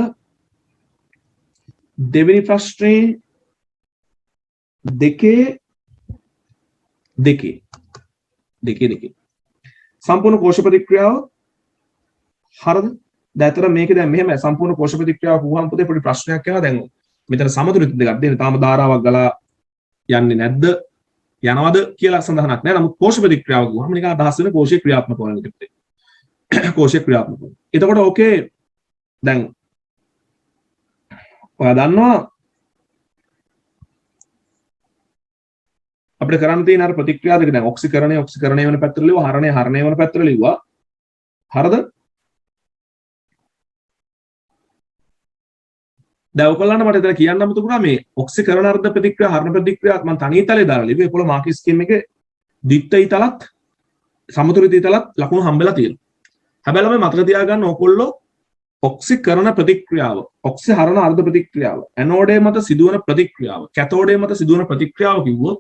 දෙවෙනි ප්‍රශ්නේ දෙකේ සම්පූර්ණ කෝෂ ප්‍රතික්‍රියාව හරිද? දැන් අතර මේක දැන් මෙහෙම සම්පූර්ණ කෝෂ ප්‍රතික්‍රියාව වුවහම පුතේ පොඩි ප්‍රශ්නයක් එනවා. දැන් මෙතන සමතුලිත දෙකක් දෙන්න. තාම ධාරාවක් ගලා යන්නේ නැද්ද? යනවද කියලා සඳහනක් නැහැ. නමුත් කෝෂ ප්‍රතික්‍රියාව වුවහම නිකන් අදහස් වෙන කෝෂයේ ක්‍රියාත්මක වන විදිහට. කෝෂයේ ක්‍රියාත්මක. එතකොට ඕකේ දැන් ඔයා දන්නවා අපිට කරන්න තියෙන අර ප්‍රතික්‍රියා දෙක දැන් ඔක්සිකරණය වෙන පැත්තට ලියුවා හරණය වෙන පැත්තට ලියුවා. හරිද? දැන් ඔයගොල්ලන්ට මට එතන කියන්න අමතකුණා මේ ඔක්සිකරණ අර්ධ ප්‍රතික්‍රියා හරණ ප්‍රතික්‍රියාත් මම තනියතලේ දාලා ලිව්වේ. ඒකවල මාක් ස්කීම් එකේ ද්විත්වී තලත් සමතුලිත තලත් ලකුණු හම්බෙලා තියෙනවා. හැබැයි ළමයි මතක තියාගන්න ඕගොල්ලෝ ඔක්සිකරණ ප්‍රතික්‍රියාව ඔක්සිහරණ අර්ධ ප්‍රතික්‍රියාව ඇනෝඩේ මත සිදුවන ප්‍රතික්‍රියාව කැතෝඩේ මත සිදුවන ප්‍රතික්‍රියාව කිව්වොත්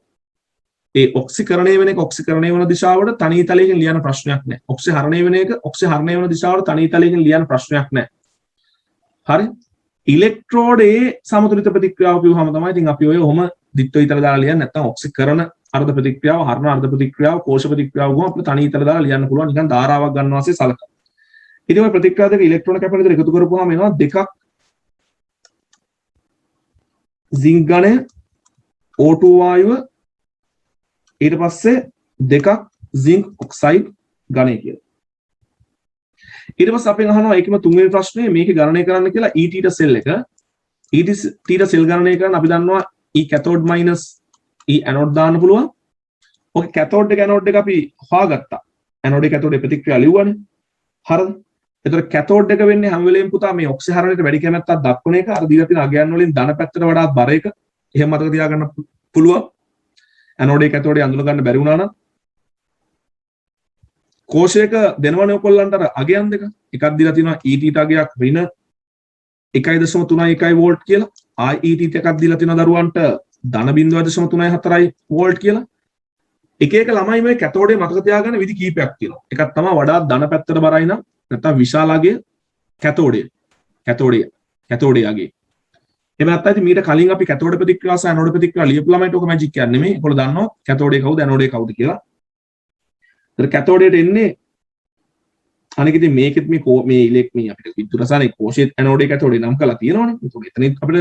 ඒ ඔක්සිකරණය වෙන එක ඔක්සිකරණය වෙන දිශාවට තනි තලයකින් ලියන ප්‍රශ්නයක් නැහැ. ඔක්සිහරණය වෙන එක ඔක්සිහරණය වෙන දිශාවට තනි තලයකින් ලියන ප්‍රශ්නයක් නැහැ. හරි? ඉලෙක්ට්‍රෝඩේ සමතුලිත ප්‍රතික්‍රියාව කිව්වම තමයි ඉතින් අපි ඔය ඔහොම ද්විත්වී තල දාලා ලියන්නේ නැත්නම් ඔක්සිකරණ අර්ධ ප්‍රතික්‍රියාව හරණ අර්ධ ප්‍රතික්‍රියාව කෝෂ ප්‍රතික්‍රියාව ගොම අපිට තනි තල දාලා ලියන්න පුළුවන් නිකන් ධාරාවක් ගන්නවා වගේ සලකනවා. ඉතින් ඔය ප්‍රතික්‍රියා දෙක ඉලෙක්ට්‍රෝන කැපෙන විදිහට එකතු කරපුවාම එනවා දෙකක් සිංක් ඝනය O2 වායුව ඊට පස්සේ දෙකක් සිංක් ඔක්සයිඩ් ඝනය කියලා. ඊට පස්සේ අපෙන් අහනවා ඒකම තුන්වෙනි ප්‍රශ්නේ මේක ගණනය කරන්න කියලා ET සෙල් එක ET සෙල් ගණනය කරන්න අපි දන්නවා E cathode minus E anode දාන්න පුළුවන්. ඔක cathode එක anode එක අපි හොයාගත්තා. anode cathode ප්‍රතික්‍රියා ලිව්වනේ. හරිද? එතකොට කැතෝඩ් එක වෙන්නේ හැම වෙලේම පුතා මේ ඔක්සිහරණයට වැඩි කැමැත්තක් දක්වන එක අර දීලා තියෙන අගයන් වලින් ධන පැත්තට වඩා බර එක. එහෙම මතක තියාගන්න පුළුවන්. ඇනෝඩේ කැතෝඩේ අඳුන ගන්න බැරි වුණා නම් කෝෂයක දෙනවනේ ඔයගොල්ලන්ට අර අගයන් දෙක. එකක් දීලා තියෙනවා ET අගයක් ඍණ 1.31 වෝල්ට් කියලා. ET එකක් දීලා තියෙනවා දරුවන්ට ධන 0.34 වෝල්ට් කියලා. එක එක ළමයි මේ කැතෝඩේ මතක තියාගන්න විදි කීපයක් තියෙනවා. එකක් තමයි වඩා ධන පැත්තට බරයි නම් නැත්නම් විශාල අගය කැතෝඩේ අගේ. එහෙම නැත්නම් ඉතින් මීට කලින් අපි කැතෝඩ ප්‍රතික්‍රියා සහ ඇනෝඩ ප්‍රතික්‍රියා ලියපු ළමයිට ඔක මැජික් කියන්නේ නෙමෙයි. ඒගොල්ලෝ දන්නවා කැතෝඩේ කවුද ඇනෝඩේ කවුද කියලා. ඒතර කැතෝඩේට එන්නේ අනික ඉතින් මේකෙත් මේ ඉලෙක් මේ අපිට විද්‍යුත් රසායනික කෝෂයේ ඇනෝඩේ කැතෝඩේ නම් කරලා තියෙනවනේ. ඒක එතනින් අපිට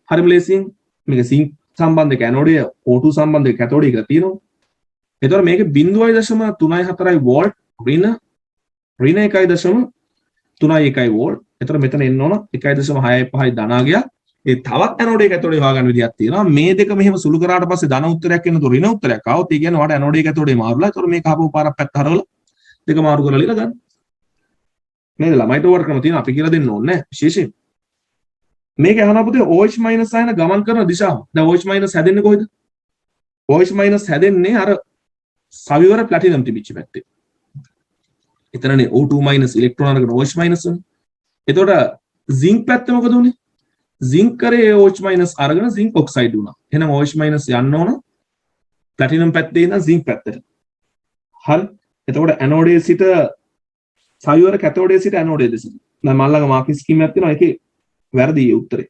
හරිම ලේසියෙන් මේක සිංක් සම්බන්ධක ඇනෝඩේ O2 සම්බන්ධක කැතෝඩේ කියලා තියෙනවා. ඒතර මේක 0.34 වෝල්ට් ඍණ 1.31 වෝල්ට්. ඒතර මෙතන එන්න ඕන 1.65 ධනාගය. ඒ තවත් ඇනෝඩේ කැතෝඩේ හොයාගන්න විදියක් තියෙනවා. මේ දෙක මෙහෙම සුළු කරාට පස්සේ ධන උත්තරයක් එන්නතො ඍණ උත්තරයක් ආවොත් ඒ කියන්නේ වාට ඇනෝඩේ කැතෝඩේ මාරුලා. ඒතර මේක ආපහු පාරක් පැත්ත හරවලා දෙක මාරු කරලා ලියලා ගන්න. නේද? ළමයිට ඕවර් ක්‍රම තියෙනවා. අපි කියලා දෙන්න ඕනේ නැහැ විශේෂයෙන්. මේක අහන පුතේ OH- අයන ගමන් කරන දිශාව. දැන් OH- හැදෙන්නේ කොහෙද? OH- හැදෙන්නේ අර සවිවර ප්ලැටිනම් තිබිච්ච පැත්තේ. එතනනේ O2- ඉලෙක්ට්‍රෝන අරගෙන OH- උනේ. එතකොට සිංක් පැත්ත මොකද උනේ? සිංක් කරේ OH- අරගෙන සිංක් ඔක්සයිඩ් වුණා. එහෙනම් OH- යන්න ඕන ප්ලැටිනම් පැත්තේ ඉඳන් සිංක් පැත්තට. හරි. එතකොට ඇනෝඩේ සිට සවිවර කැතෝඩේ සිට ඇනෝඩේ දෙසිට. දැන් මල්ලගේ මාකින් ස්කීම් එකක් තියෙනවා. ඒකේ වැරදි උත්තරේ.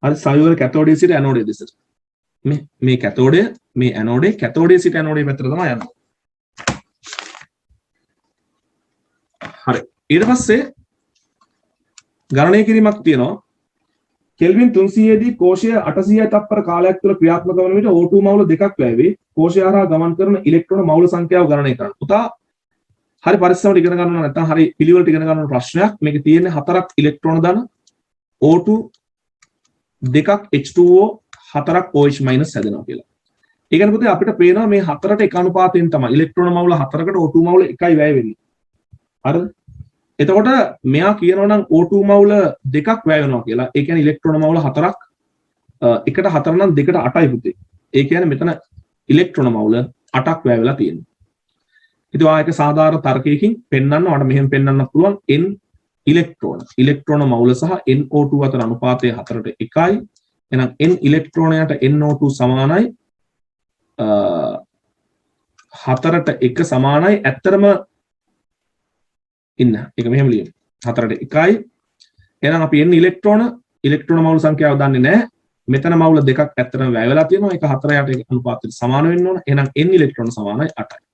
හරි සවිවර කැතෝඩේ සිට ඇනෝඩේ දෙසිට. මේ කැතෝඩේ මේ ඇනෝඩේ කැතෝඩේ සිට ඇනෝඩේ පැත්තට තමයි යන්නේ. හරි. ඊට පස්සේ ගණනය කිරීමක් තියෙනවා. කෙල්වින් 300 දී කෝෂය 800 තත්පර කාලයක් තුළ ක්‍රියාත්මක වන විට O2 මවුල දෙකක් වැවේ. කෝෂය හරහා ගමන් කරන ඉලෙක්ට්‍රෝන මවුල සංඛ්‍යාව ගණනය කරන්න. පුතා හරි පරිස්සමට ඉගෙන ගන්න ඕන නැත්නම් හරි පිළිවෙලට ඉගෙන ගන්න ඕන ප්‍රශ්නයක්. මේකේ තියෙන්නේ 4ක් ඉලෙක්ට්‍රෝන ධන O2 2ක් H2O 4ක් OH- හැදෙනවා කියලා. ඒ කියන්නේ පුතේ අපිට පේනවා මේ හතරට එක අනුපාතයෙන් තමයි ඉලෙක්ට්‍රෝන මවුල 4කට O2 මවුල 1යි වැය වෙන්නේ. හරිද? එතකොට මෙයා කියනවා නම් O2 මවුල 2ක් වැය වෙනවා කියලා. ඒ කියන්නේ ඉලෙක්ට්‍රෝන මවුල 4ක් එකට 4 නම් 2ට 8යි පුතේ. ඒ කියන්නේ මෙතන ඉලෙක්ට්‍රෝන මවුල 8ක් වැය වෙලා තියෙනවා. ඉතින් ආයක සාධාරණ තර්කයකින් පෙන්වන්න ඔයාලට මෙහෙම පෙන්වන්න පුළුවන් n ඉලෙක්ට්‍රෝන මවුල සහ NO2 අතර අනුපාතය 4ට 1යි. එහෙනම් n ඉලෙක්ට්‍රෝනයට NO2 සමානයි 4ට 1 සමානයි. ඇත්තරම ඉන්න. ඒක මෙහෙම ලියමු. 4ට 1යි. එහෙනම් අපි n ඉලෙක්ට්‍රෝන මවුල සංඛ්‍යාව දන්නේ නැහැ. මෙතන මවුල දෙකක් ඇත්තරම වැය වෙලා තියෙනවා. ඒක 4 යට අනුපාතයට සමාන වෙන්න ඕන. එහෙනම් n ඉලෙක්ට්‍රෝන සමානයි 8යි.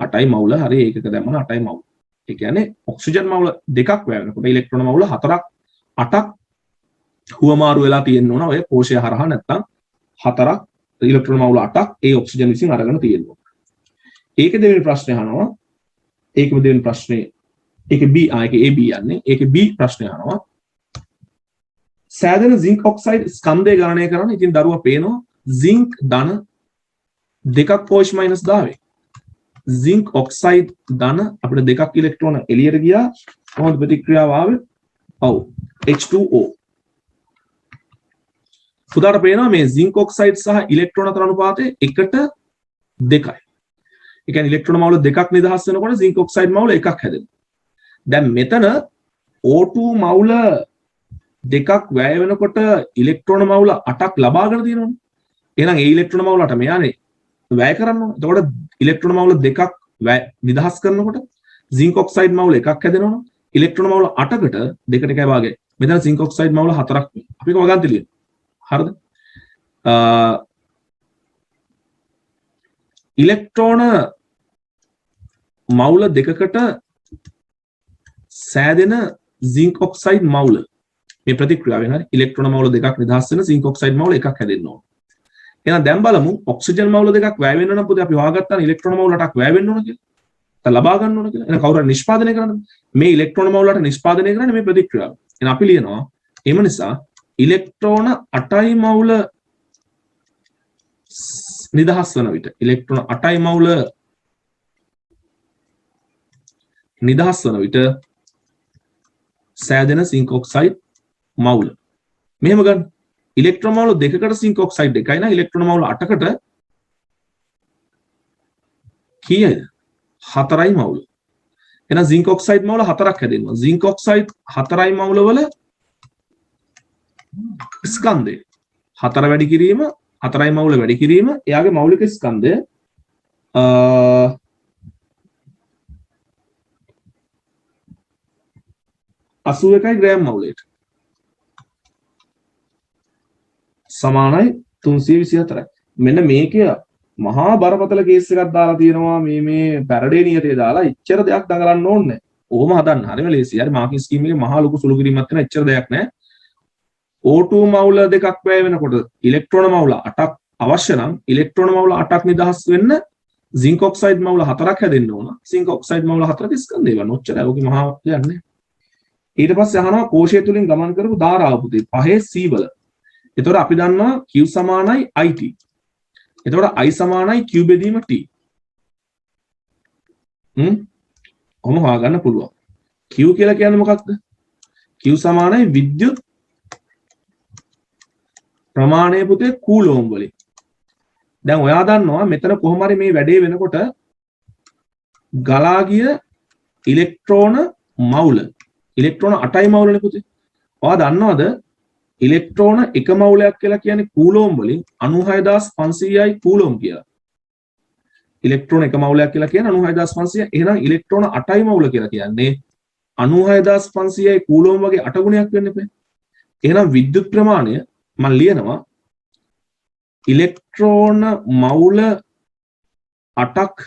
8යි මවුල හරි ඒකක දැම්මම 8යි මවුල. ඒ කියන්නේ ඔක්සිජන් මවුල දෙකක් වැය වෙනකොට ඉලෙක්ට්‍රෝන මවුල 8ක් හුවමාරු වෙලා තියෙන්න ඕන. ඔය කෝෂය හරහා නැත්තම් 4ක් ඉලෙක්ට්‍රෝන මවුල 8ක් ඒ ඔක්සිජන් විසින් අරගෙන තියෙනවා. ඒක දෙවෙනි ප්‍රශ්නේ අහනවා. ඒකම දෙවෙනි ප්‍රශ්නේ ඒකේ B ඒකේ AB යන්නේ. ඒකේ B ප්‍රශ්නේ අහනවා. සෑදෙන සිංක් ඔක්සයිඩ් ස්කන්ධය ගණනය කරන්න. ඉතින් දරුවා පේනවා සිංක් ධන දෙකක් OH- 10 සිංක් ඔක්සයිඩ් ධන අපිට දෙකක් ඉලෙක්ට්‍රෝන එළියට ගියා. කොහොමද ප්‍රතික්‍රියාව ආවේ? ඔව් H2O. පුතාට පේනවා මේ සිංක් ඔක්සයිඩ් සහ ඉලෙක්ට්‍රෝන අතර අනුපාතය 1ට 2යි. ඒ කියන්නේ ඉලෙක්ට්‍රෝන මවුල දෙකක් නිදහස් වෙනකොට සිංක් ඔක්සයිඩ් මවුල එකක් හැදෙනවා. දැන් මෙතන O2 මවුල දෙකක් වැය වෙනකොට ඉලෙක්ට්‍රෝන මවුල 8ක් ලබාගෙන තියෙනවනේ. එහෙනම් ඒ ඉලෙක්ට්‍රෝන මවුල 8 මෙයානේ වැය කරන්න ඕන. එතකොට ඉලෙක්ට්‍රෝන මවුල දෙකක් නිදහස් කරනකොට සිංක් ඔක්සයිඩ් මවුල එකක් හැදෙනවනේ. ඉලෙක්ට්‍රෝන මවුල 8කට 2ට 1 භාගයයි. මෙතන සිංක් ඔක්සයිඩ් මවුල 4ක් වෙනවා. අපි ඒක වගන්ති ලියමු. හරිද? ඉලෙක්ට්‍රෝන මවුල දෙකකට සෑදෙන සිංක් ඔක්සයිඩ් මවුල මේ ප්‍රතික්‍රියාවෙන් හරි ඉලෙක්ට්‍රෝන මවුල දෙකක් නිදහස් වෙන සිංක් ඔක්සයිඩ් මවුල එකක් හැදෙන්න ඕන. එහෙනම් දැන් බලමු ඔක්සිජන් මවුල දෙකක් වැය වෙන්න නම් පොඩි අපි හොයාගත්තා ඉලෙක්ට්‍රෝන මවුල 8ක් වැය වෙන්න ඕන කියලා. දැන් ලබා ගන්න ඕන කියලා. එහෙනම් කවුරු හරි නිෂ්පාදනය කරන්නේ මේ ඉලෙක්ට්‍රෝන මවුල 8 නිෂ්පාදනය කරන්නේ මේ ප්‍රතික්‍රියාව. එහෙනම් අපි ලියනවා එම නිසා ඉලෙක්ට්‍රෝන 8යි මවුල නිදහස් වන විට ඉලෙක්ට්‍රෝන 8යි මවුල නිදහස් වන විට සෑදෙන සිංක් ඔක්සයිඩ් මවුල මෙහෙම ගන්න ඉලෙක්ට්‍රෝන මවුල දෙකකට සිංක් ඔක්සයිඩ් එකයි නම් ඉලෙක්ට්‍රෝන මවුල 8කට කීයද 4යි මවුල. එහෙනම් සිංක් ඔක්සයිඩ් මවුල 4ක් හැදෙනවා. සිංක් ඔක්සයිඩ් 4යි මවුල වල ස්කන්ධය 4 වැඩි කිරීම 4යි මවුල වැඩි කිරීම එයාගේ මෞලික ස්කන්ධය 81යි ග්‍රෑම් මවුලයට සමානයි 324යි. මෙන්න මේකේ මහා බරපතල කේස් එකක් දාලා තියෙනවා මේ පැරඩේ නියතේ දාලා ඉච්චර දෙයක් දඟලන්න ඕනේ නැහැ. ඔහොම හදන්න හරිම ලේසියි. හරි මාකින් ස්කීම් එකේ මහා ලොකු සුළු කිරීමක් තියෙන ඉච්චර දෙයක් නැහැ. O2 මවුල දෙකක් වැය වෙනකොට ඉලෙක්ට්‍රෝන මවුල 8ක් අවශ්‍ය නම් ඉලෙක්ට්‍රෝන මවුල 8ක් නිදහස් වෙන්න සිංක් ඔක්සයිඩ් මවුල 4ක් හැදෙන්න ඕන. සිංක් ඔක්සයිඩ් මවුල 4ක ස්කන්ධය වෙනවා. ඔච්චරයි. ඔකේ මහා කියන්නේ. ඊට පස්සේ අහනවා කෝෂය තුලින් ගමන් කරපු ධාරාව පුතේ 5 C වල. එතකොට අපි දන්නවා Q සමානයි IT. එතකොට I සමානයි Q බෙදීම T. ඔහොම හොයාගන්න පුළුවන්. Q කියලා කියන්නේ මොකක්ද? Q සමානයි විද්‍යුත් ප්‍රමාණය පුතේ කූලෝම් වලින්. දැන් ඔයා දන්නවා මෙතන කොහොම හරි මේ වැඩේ වෙනකොට ගලා ගිය ඉලෙක්ට්‍රෝන මවුල ඉලෙක්ට්‍රෝන 8යි මවුලනේ පුතේ. ඔයා දන්නවද ඉලෙක්ට්‍රෝන එක මවුලයක් කියලා කියන්නේ කූලෝම් වලින් 96500යි කූලෝම් කියලා. ඉලෙක්ට්‍රෝන එක මවුලයක් කියලා කියන්නේ 96500. එහෙනම් ඉලෙක්ට්‍රෝන 8යි මවුල කියලා කියන්නේ 96500යි කූලෝම් වගේ 8 ගුණයක් වෙන්න එපා. එහෙනම් විද්‍යුත් ප්‍රමාණය මම ලියනවා ඉලෙක්ට්‍රෝන මවුල 8ක්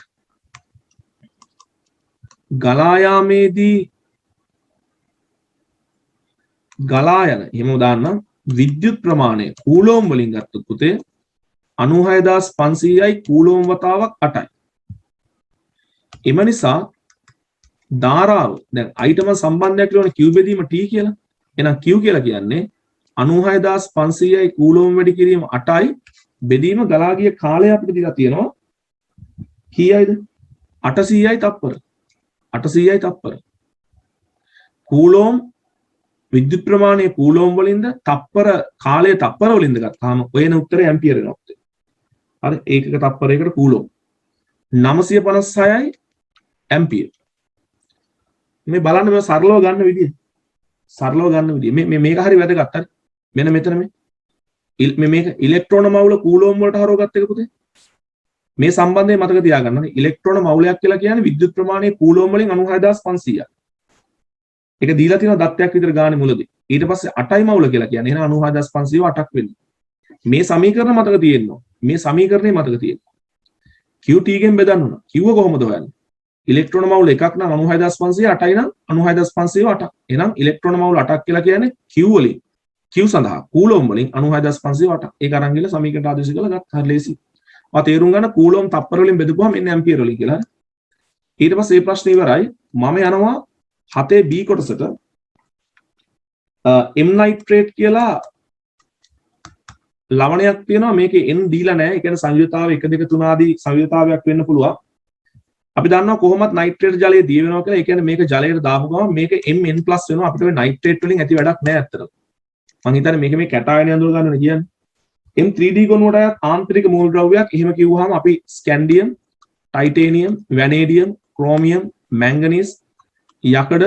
ගලා යාමේදී ගලා යන එහෙම උදාහරණ විද්‍යුත් ප්‍රමාණය කූලෝම් වලින් ගත්තොත් පුතේ 96500යි කූලෝම් වතාවක් 8යි. එම නිසා ධාරාව දැන් අයිටම සම්බන්ධයක් ලියන Q බෙදීම T කියලා. එහෙනම් Q කියලා කියන්නේ 96500යි කූලෝම් වැඩි කිරීම 8යි බෙදීම ගලා ගිය කාලය අපිට දීලා තියෙනවා කීයයිද 800යි තප්පර 800යි තප්පර කූලෝම් විද්‍යුත් ප්‍රමාණය කූලෝම් වලින්ද තප්පර කාලය තප්පර වලින්ද ගත්තාම ඔයන උත්තරය ඇම්පියර් වෙනවා. හරි ඒකක තප්පරයකට කූලෝම් 956යි ඇම්පියර්. මේ බලන්න මේ සරලව ගන්න විදිය. මේක හරි වැදගත්. හරි මෙන්න මෙතන මේක ඉලෙක්ට්‍රෝන මවුල කූලෝම් වලට හරවගත්ත එක පුතේ. මේ සම්බන්ධය මතක තියාගන්න. ඉලෙක්ට්‍රෝන මවුලයක් කියලා කියන්නේ විද්‍යුත් ප්‍රමාණය කූලෝම් වලින් 96500ක්. ඒක දීලා තියෙනවා දත්තයක් විතර ගානේ මුලදී. ඊට පස්සේ 8යි මවුල කියලා කියන්නේ එහෙනම් 96500 8ක් වෙන්නේ. මේ සමීකරණ මතක තියෙනවා. මේ සමීකරණේ මතක තියෙනවා. QT ගෙන් බෙදන්න ඕන. Q කොහොමද හොයන්නේ? ඉලෙක්ට්‍රෝන මවුල එකක් නම් 96500 8යි නම් 96500 8ක්. එහෙනම් ඉලෙක්ට්‍රෝන මවුල 8ක් කියලා කියන්නේ Q වලින් Q සඳහා කූලෝම් වලින් 96500 8ක්. ඒක අරන් ගිහලා සමීකරණ ආදේශ කරලා ගත්ත හරි ලේසි. ඔයා තේරුම් ගන්න කූලෝම් තප්පර වලින් බෙදපුවාම එන්නේ ඇම්පියර් වලින් කියලා. ඊට පස්සේ මේ ප්‍රශ්නේ ඉවරයි. මම යනවා 7 B කොටසට M nitrate කියලා ලවණයක් තියෙනවා. මේකේ N දීලා නැහැ. ඒ කියන්නේ සංයුතතාව 1 2 3 ආදී සංයුතතාවයක් වෙන්න පුළුවන්. අපි දන්නවා කොහොමත් නයිට්‍රේට් ජලය දිය වෙනවා කියලා. ඒ කියන්නේ මේක ජලයට දාපු ගමන් මේක Mn+ වෙනවා. අපිට ඔය නයිට්‍රේට් වලින් ඇති වැඩක් නැහැ අත්තට. මම හිතන්නේ මේක මේ කැටායන අඳුර ගන්න ඕනේ කියන්නේ. M3D ගොනුවට අයත් ආන්තරික මූලද්‍රව්‍යයක්. එහෙම කිව්වහම අපි ස්කැන්ඩියම්, ටයිටේනියම්, වැනේඩියම්, ක්‍රෝමියම්, මැංගනීස්, යකඩ,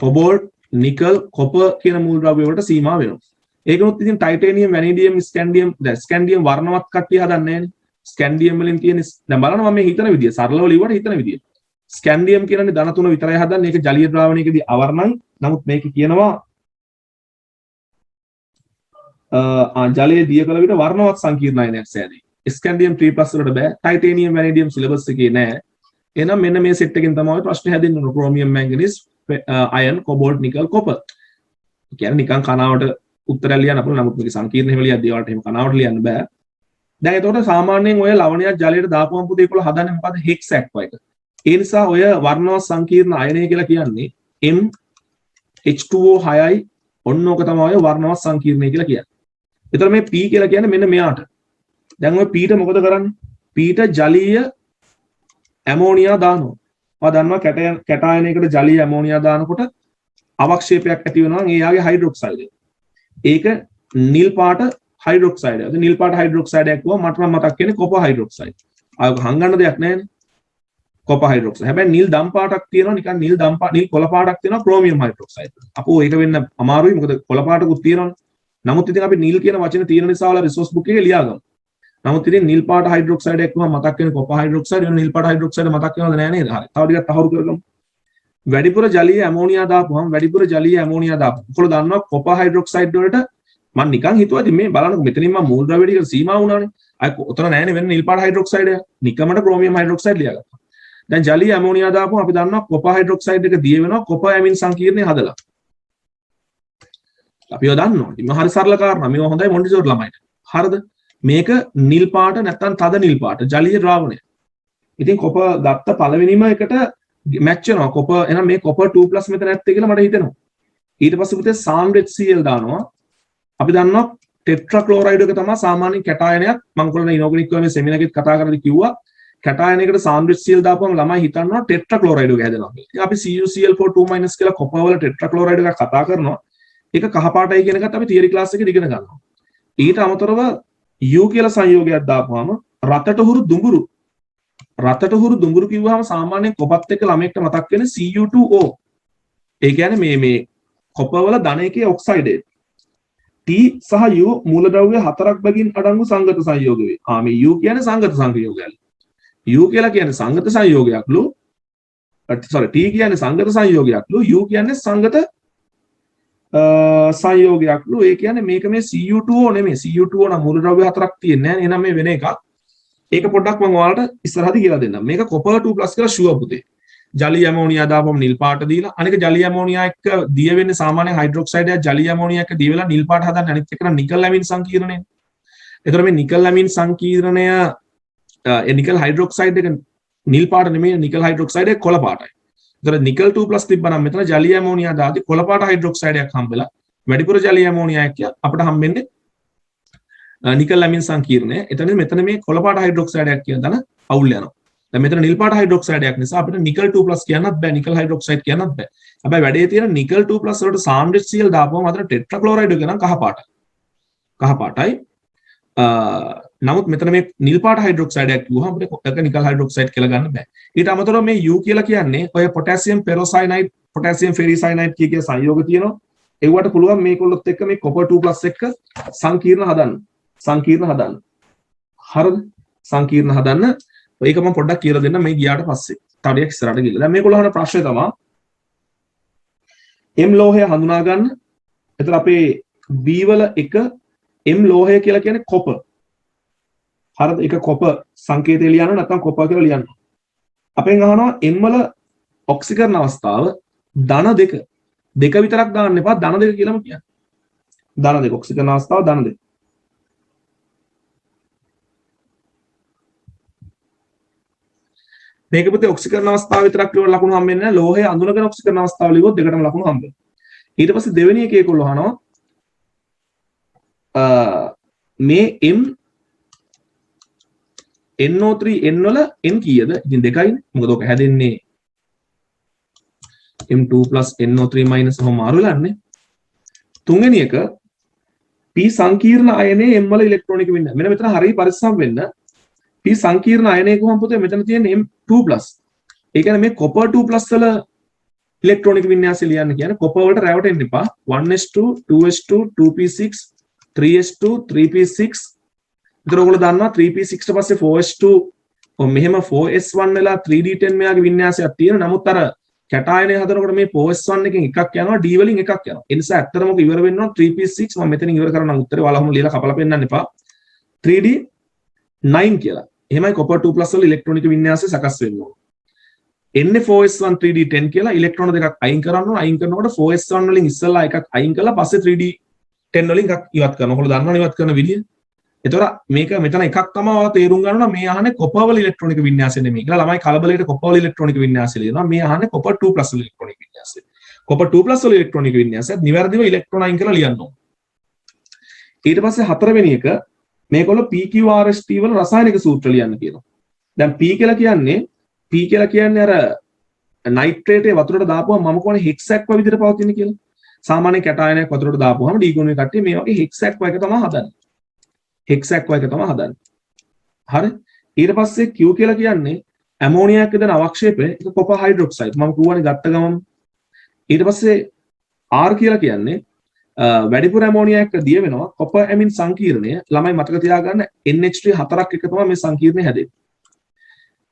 කොබෝල්ට්, නිකල්, කොපර් කියන මූලද්‍රව්‍ය වලට සීමා වෙනවා. ඒකනොත් ඉතින් ටයිටේනියම්, වැනේඩියම්, ස්කැන්ඩියම්, දැන් ස්කැන්ඩියම් වර්ණවත් කට්ටිය හදන්නේ නැහැනේ. ස්කැන්ඩියම් වලින් තියෙන දැන් බලන්න මම මේ හිතන විදිය සරලව ලියුවට හිතන විදිය. ස්කැන්ඩියම් කියන්නේ ධන 3 විතරයි හදන්නේ. ඒක ජලීය ද්‍රාවණයකදී අවර්ණයි. නමුත් මේක කියනවා ජලයේ දිය කළ විට වර්ණවත් සංකීර්ණ අයනයක් සෑදේ. ස්කැන්ඩියම් 3+ වලට බෑ. ටයිටේනියම්, වැනේඩියම් සිලබස් එකේ නෑ. එහෙනම් මෙන්න මේ සෙට් එකෙන් තමයි ප්‍රශ්නේ හැදෙන්නේ. ක්‍රෝමියම්, මැංගනීස්, අයන්, කොබෝල්ට්, නිකල්, කොපර්. කියන්නේ නිකන් කනාවට උත්තරය ලියන්න අපල. නමුත් මේක සංකීර්ණ එහෙම ලියද්දී ඒවට එහෙම කනාවට ලියන්න බෑ. දැන් එතකොට සාමාන්‍යයෙන් ඔය ලවණයක් ජලයට දාපුවම පුතේ ඒකල හදන්නේ මොකද්ද? හෙක්ස් ඇක්වා එක. ඒ නිසා ඔය වර්ණවත් සංකීර්ණ අයනය කියලා කියන්නේ MH2O6යි. ඔන්න ඕක තමයි ඔය වර්ණවත් සංකීර්ණය කියලා කියන්නේ. එතකොට මේ P කියලා කියන්නේ මෙන්න මෙයාට. දැන් ඔය P ට මොකද කරන්නේ? P ට ජලීය ඇමෝනියා දානවා. ඔයා දන්නවා කැටායනයකට ජලීය ඇමෝනියා දානකොට අවක්ෂේපයක් ඇති වෙනවා නම් ඒ යාගේ හයිඩ්‍රොක්සයිඩ්. ඒක නිල් පාට හයිඩ්‍රොක්සයිඩ් එක. නිල් පාට හයිඩ්‍රොක්සයිඩ් එකක් කිව්වම මට නම් මතක් වෙන්නේ කොපර් හයිඩ්‍රොක්සයිඩ්. ආයක හංගන්න දෙයක් නැහැ. Copper hydroxide. හැබැයි නිල් දම් පාටක් තියෙනවා නිකන් නිල් කොළ පාටක් තියෙනවා ක්‍රෝමියම් හයිඩ්‍රොක්සයිඩ්. අපෝ ඒක වෙන්න අමාරුයි මොකද කොළ පාටකුත් තියෙනවනේ. නමුත් ඉතින් අපි නිල් කියන වචනේ තියෙන නිසා වල රිසෝස් බුක් එකේ ලියාගමු. නමුත් ඉතින් නිල් පාට හයිඩ්‍රොක්සයිඩ් එකක් කිව්වම මතක් වෙන්නේ කොපර් හයිඩ්‍රොක්සයිඩ්. වෙන නිල් පාට හයිඩ්‍රොක්සයිඩ් මතක් වෙනවද නැහැ නේද? හරි. තව ටිකක් තහවුරු කරගමු. වැඩිපුර ජලීය ඇමෝනියා දාපුවම වැඩිපුර ජලීය ඇමෝනියා දාපුවම ඔයගොල්ලෝ දන්නවා කොපර් හයිඩ්‍රොක්සයිඩ් වලට මම නිකන් හිතුවා ඉතින් මේ බලන්නකො මෙතනින් මම මූල ද්‍රව්‍ය ටික සීමා වුණානේ. අය උතන නැහැනේ වෙන නිල් පාට හයිඩ්‍රොක්සයිඩ් එක. නිකමට ක්‍රෝමියම් හයිඩ්‍රොක්සයිඩ් ලියාගත්තා. දැන් ජලීය ඇමෝනියා දාපුවම අපි දන්නවා කොපර් හයිඩ්‍රොක්සයිඩ් එක දිය වෙනවා කොපර් ඇමින් සංකීර්ණය හදලා. අපිව දන්නවා. ඉතින් හරි සරල කාරණා. මේවා හොඳයි මොන්ටිසෝරි ළමයිට. හරිද? මේක නිල් පාට නැත්නම් තද නිල් පාට ජලීය ද්‍රාවණය. ඉතින් කොපර් ගත්ත පළවෙනිම එකට මැච් වෙනවා. කොපර් එහෙනම් මේ කොපර් 2+ මෙතන ඇත්තේ කියලා මට හිතෙනවා. ඊට පස්සේ පුතේ සාන්ඩ් HCl දානවා. අපි දන්නවා ටෙට්‍රාක්ලෝරයිඩ් එක තමයි සාමාන්‍ය කැටායනයක්. මම කොළන ඉනෝගනික් කර්මේ සෙමිනාර් එකෙත් කතා කරද්දී කිව්වා කැටායනයකට සාන්ඩ් HCl දාපුවම ළමයි හිතනවා ටෙට්‍රාක්ලෝරයිඩ් එක හැදෙනවා කියලා. ඉතින් අපි CuCl4 2- කියලා කොපර් වල ටෙට්‍රාක්ලෝරයිඩ් එකක් කතා කරනවා. ඒක කහ පාටයි කියන එකත් අපි තියරි ක්ලාස් එකේ ඉගෙන ගන්නවා. ඊට අමතරව U කියලා සංයෝගයක් දාපුවාම රතට හුරු දුඹුරු. රතට හුරු දුඹුරු කිව්වහම සාමාන්‍යයෙන් කොපත් එක්ක ළමයෙක්ට මතක් වෙන්නේ Cu2O. ඒ කියන්නේ මේ කොපර් වල ධන එකේ ඔක්සයිඩේට්. T සහ U මූලද්‍රව්‍ය හතරක් බැගින් අඩංගු සංගත සංයෝග වේ. මේ U කියන්නේ සංගත සංයෝගයක්. U කියලා කියන්නේ සංගත සංයෝගයක්ලු. T කියන්නේ සංගත සංයෝගයක්ලු. U කියන්නේ සංගත සංයෝගයක්ලු. ඒ කියන්නේ මේක මේ Cu2O නෙමෙයි. Cu2O නම් මූලද්‍රව්‍ය හතරක් තියෙන්නේ නැහැ. එහෙනම් මේ වෙන එකක්. ඒක පොඩ්ඩක් මම ඔයාලට ඉස්සරහදී කියලා දෙන්නම්. මේක කොපර් 2+ කියලා ෂුවර් පුතේ. ජලීය ඇමෝනියා දාපුවම නිල් පාට දීලා අනික ජලීය ඇමෝනියා එක්ක දිය වෙන්නේ සාමාන්‍යයෙන් හයිඩ්‍රොක්සයිඩ් එක ජලීය ඇමෝනියා එක්ක දිය වෙලා නිල් පාට හදන්න අනිත් එක නම් නිකල් ඇමින් සංකීර්ණය. ඒතර මේ නිකල් ඇමින් සංකීර්ණය නිකල් හයිඩ්‍රොක්සයිඩ් එක නිල් පාට නෙමෙයි නිකල් හයිඩ්‍රොක්සයිඩ් එක කොළ පාටයි. ඒතර නිකල් 2+ තිබ්බනම් මෙතන ජලීය ඇමෝනියා දාද්දි කොළ පාට හයිඩ්‍රොක්සයිඩ් එකක් හම්බෙලා වැඩිපුර ජලීය ඇමෝනියා එක්ක අපිට හම්බෙන්නේ නිකල් ඇමින් සංකීර්ණය. එතන මෙතන මේ කොළ පාට හයිඩ්‍රොක්සයිඩ් එකක් කියන දන අවුල් යනවා. දැන් මෙතන නිල් පාට හයිඩ්‍රොක්සයිඩ් එකක් නිසා අපිට නිකල් 2+ කියන්නත් බෑ නිකල් හයිඩ්‍රොක්සයිඩ් කියන්නත් බෑ. හැබැයි වැඩේ තියෙන නිකල් 2+ වලට සාන්ඩ් HCl දාපුවම අතන ටෙට්‍රාක්ලෝරයිඩ් එක නම් කහ පාටයි. කහ පාටයි. නමුත් මෙතන මේ නිල් පාට හයිඩ්‍රොක්සයිඩ් එකක් කිව්වහම අපිට ඒක නිකල් හයිඩ්‍රොක්සයිඩ් කියලා ගන්න බෑ. ඊට අමතරව මේ U කියලා කියන්නේ ඔය පොටෑසියම් පෙරොසයනයිඩ් පොටෑසියම් ෆෙරිසයනයිඩ් කිය සංයෝග තියෙනවා. ඒවට පුළුවන් මේකොල්ලොත් එක්ක මේ කොපර් 2+ එක්ක සංකීර්ණ හදන්න. සංකීර්ණ හදන්න. හරිද? සංකීර්ණ හදන්න. ඒක මම පොඩ්ඩක් කියලා දෙන්න මේ ගියාට පස්සේ. තව ටිකක් ඉස්සරහට ගිහලා. දැන් මේගොල්ලෝ අහන ප්‍රශ්නේ තමයි M ලෝහය හඳුනා ගන්න. එතන අපේ B වල එක M ලෝහය කියලා කියන්නේ කොපර්. හරිද? ඒක කොපර් සංකේතය ලියන්න නැත්නම් කොපර් කියලා ලියන්න. අපෙන් අහනවා M වල ඔක්සිකරණ අවස්ථාව ධන දෙක විතරක් දාන්න එපා ධන දෙක කියලාම කියන්න. ධන දෙක ඔක්සිකරණ අවස්ථාව ධන දෙක. මේක පුතේ ඔක්සිකරණ අවස්ථාව විතරක් ලියවල ලකුණු හම්බෙන්නේ නැහැ. ලෝහය අඳුනගෙන ඔක්සිකරණ අවස්ථාව ලියුවොත් දෙකටම ලකුණු හම්බෙනවා. ඊට පස්සේ දෙවෙනි එකේ ඒගොල්ලෝ අහනවා මේ M NO3 N වල N කීයද? ඉතින් දෙකයිනේ. මොකද ඔක හැදෙන්නේ M2 + NO3 - ඔහොම මාරු වෙලාන්නේ. තුන්වෙනි එක P සංකීර්ණ අයනයේ M වල ඉලෙක්ට්‍රෝනික වින්‍යාස. මෙන්න මෙතන හරිය පරිස්සම් වෙන්න. P සංකීර්ණ අයනයේ කොහොම පුතේ මෙතන තියෙන M2+. ඒ කියන්නේ මේ කොපර් 2+ වල ඉලෙක්ට්‍රෝනික වින්‍යාසය ලියන්න කියන්නේ කොපර් වලට රැවටෙන්න එපා. 1s2 2s2 2p6 3s2 3p6. ඒතර ඔයගොල්ලෝ දන්නවා 3p6 ට පස්සේ 4s2 මෙහෙම 4s1 වෙලා 3d10 මෙයාගේ වින්‍යාසයක් තියෙන. නමුත් අර කැටායනය හදනකොට මේ 4s1 එකෙන් එකක් යනවා d වලින් එකක් යනවා. ඒ නිසා ඇත්තටම ඔක ඉවර වෙන්න ඕන 3p6. මම මෙතනින් ඉවර කරනවා උත්තරේ. ඔයාලා ලියලා කපලා පෙන්නන්න එපා. 3d9 කියලා. එහෙමයි කොපර් 2+ වල ඉලෙක්ට්‍රෝනික වින්‍යාසය සකස් වෙන්න ඕන. Na4s1 3d10 කියලා ඉලෙක්ට්‍රෝන දෙකක් අයින් කරන්න ඕන. අයින් කරනකොට 4s1 වලින් ඉස්සෙල්ලා එකක් අයින් කරලා පස්සේ 3d10 වලින් එකක් ඉවත් කරනවා. ඔයගොල්ලෝ දන්නවනේ ඉවත් කරන විදිය. ඒතොර මේක මෙතන එකක් තමයි ඔයාලා තේරුම් ගන්න ඕන. මේ අහන්නේ කොපර් වල ඉලෙක්ට්‍රෝනික වින්‍යාසය නෙමෙයි. කියලා ළමයි කලබලයට කොපර් වල ඉලෙක්ට්‍රෝනික වින්‍යාසය ලියනවා. මේ අහන්නේ කොපර් 2+ වල ඉලෙක්ට්‍රෝනික වින්‍යාසය. කොපර් 2+ වල ඉලෙක්ට්‍රෝනික වින්‍යාසයත් නිවැරදිව ඉලෙක්ට්‍රෝන අයින් කරලා ලියන්න ඕන. ඊට පස්සේ හතරවෙනි එක මේගොල්ලෝ PQRST වල රසායනික සූත්‍ර ලියන්න කියනවා. දැන් P කියලා කියන්නේ අර නයිට්‍රේටේ වතුරට දාපුවම මම කියන්නේ හෙක්සැක්ව විදිහට පවතින කියලා. සාමාන්‍ය කැටායනයක් වතුරට දාපුවාම ඩීකෝනේ කට්ටිය මේ වගේ හෙක්ස් ඇක්වා එක තමයි හදන්නේ. හෙක්ස් ඇක්වා එක තමයි හදන්නේ. හරි. ඊට පස්සේ Q කියලා කියන්නේ ඇමෝනියාක් විදින අවක්ෂේපය ඒක කොපර් හයිඩ්‍රොක්සයිඩ් මම කියවනේ ගත්ත ගමන්. ඊට පස්සේ R කියලා කියන්නේ වැඩිපුර ඇමෝනියා එක්ක දිය වෙනවා කොපර් ඇමින් සංකීර්ණය. ළමයි මතක තියාගන්න NH3 හතරක් එක තමයි මේ සංකීර්ණය හැදෙන්නේ.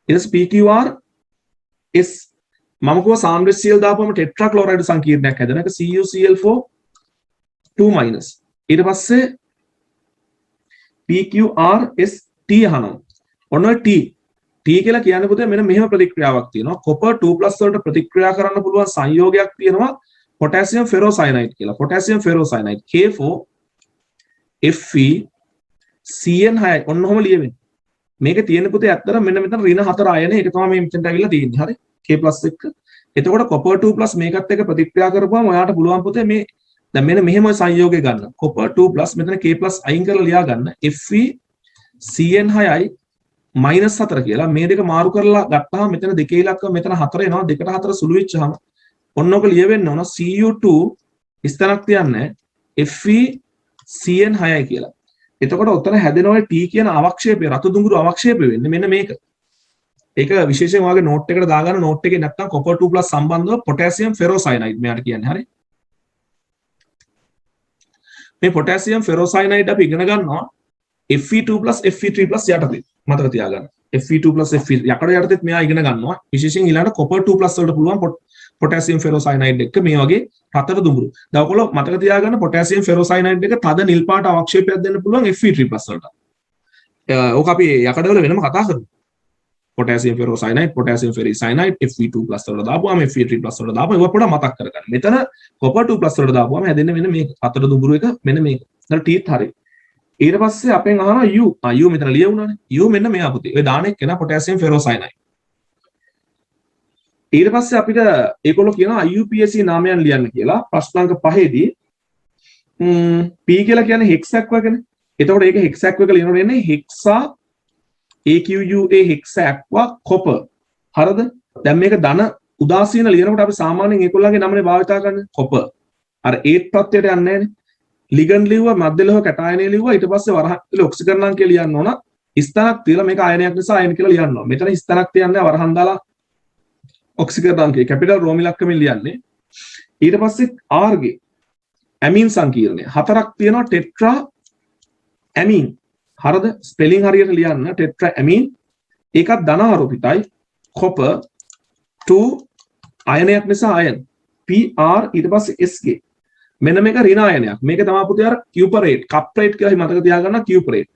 ඊට PQR S මම කිව්වා සාන්ද්‍රශීල දාපුවම ටෙට්‍රා ක්ලෝරයිඩ් සංකීර්ණයක් හැදෙන එක CuCl4 2- ඊට පස්සේ PQRST අහනවා. ඔන්න T කියලා කියන්නේ පුතේ මෙන්න මෙහෙම ප්‍රතික්‍රියාවක් තියෙනවා. කොපර් 2+ වලට ප්‍රතික්‍රියා කරන්න පුළුවන් සංයෝගයක් තියෙනවා potassium ferrocyanide කියලා. potassium ferrocyanide K4 Fe CN6 ඔන්න ඔහම ලියවෙන්නේ. මේකේ තියෙන පුතේ ඇත්තට මෙන්න මෙතන ඍණ 4 අයන ඒක තමයි මේ මෙතනට ඇවිල්ලා තියෙන්නේ. හරි. K+ එක. එතකොට කොපර් 2+ මේකත් එක්ක ප්‍රතික්‍රියා කරපුවාම ඔයාලට පුළුවන් පුතේ මේ දැන් මෙන්න මෙහෙම සංයෝගය ගන්න. කොපර් 2+ මෙතන K+ අයින් කරලා ලියා ගන්න. Fe CN6යි -4 කියලා මේ දෙක මාරු කරලා ගත්තාම මෙතන දෙකේ ඉලක්ක මෙතන 4 එනවා. 2ට 4 සුළු වෙච්චාම ඔන්න ඔක ලියවෙන්න ඕන Cu2 ස්ථනක් තියන්නේ Fe CN6යි කියලා. එතකොට ඔතන හැදෙන ඔය T කියන අවක්ෂේපය රතු දුඟුරු අවක්ෂේපය වෙන්නේ මෙන්න මේක. ඒක විශේෂයෙන් ඔයාගේ නෝට් එකට දාගන්න නෝට් එකේ නැත්තම් කොපර් 2+ සම්බන්ධව potassium ferrocyanide මෙයාට කියන්නේ හරි. මේ potassium ferrocyanide අපි ඉගෙන ගන්නවා Fe2+ Fe3+ යටතේ. මතක තියාගන්න. Fe2+ Fe යකඩ යටතේත් මෙයා ඉගෙන ගන්නවා. විශේෂයෙන් ඊළඟට කොපර් 2+ වලට පුළුවන් potassium ferrocyanide එක මේ වගේ රතර දුඹුරු. දැන් ඔයගොල්ලෝ මතක තියාගන්න potassium ferrocyanide එක තද නිල් පාට අවක්ෂේපයක් දෙන්න පුළුවන් Fe3+ වලට. ඕක අපි යකඩ වල වෙනම කතා කරමු. potassium ferrocyanide, potassium ferricyanide, Fe2+ වලට දාපුවාම Fe3+ වලට දාපුවාම ඒවා පොඩ්ඩක් මතක් කරගන්න. මෙතන copper 2+ වලට දාපුවාම හැදෙන්නේ මෙන්න මේක. රතර දුඹුරු එක මෙන්න මේක. දැන් ටීත් හරියි. ඊට පස්සේ අපෙන් අහනවා U. U මෙතන ලියවුණානේ. U මෙන්න මෙයා පුතේ. ඔය දාන එක්කන potassium ferrocyanide. ඊට පස්සේ අපිට ඒගොල්ලෝ කියනවා IUPAC නාමයන් ලියන්න කියලා. ප්‍රශ්න අංක 5ේදී P කියලා කියන්නේ hex aqua එකනේ. එතකොට ඒක hex aqua එක ලියනකොට එන්නේ hexa AQUA hexa aqua copper. හරිද? දැන් මේක ධන උදාසීන ලියනකොට අපි සාමාන්‍යයෙන් ඒගොල්ලන්ගේ නමනේ භාවිතා කරන්නේ copper. අර ඒත් ප්‍රත්‍යයට යන්නේ නැහැනේ. ලිගන්ඩ් ලිව්වා මැද ලෝහ කැටායනය ලිව්වා ඊට පස්සේ වරහන් කියලා ඔක්සිජන් කියලා ලියන්න ඕන. ස්ථානක් තියලා මේක අයනයක් නිසා අයන කියලා ලියන්න ඕන. මෙතන ස්ථානක් තියන්නේ වරහන් දාලා ඔක්සිජන් අංකය කැපිටල් රෝම ඉලක්කමින් ලියන්නේ. ඊට පස්සේ R ගේ ඇමින් සංකීර්ණය හතරක් තියෙනවා ටෙට්‍රා ඇමින්. හරිද? ස්පෙලිං හරියට ලියන්න ටෙට්‍රා ඇමින්. ඒකත් ධන ආරෝපිතයි. කොපර් 2 අයනයක් නිසා අයන. PR ඊට පස්සේ S ගේ මෙන්න මේක ඍණ අයනයක්. මේක තමයි පුතේ අර කියුපරේට්, කප්රේට් කියලා මතක තියාගන්න කියුපරේට්.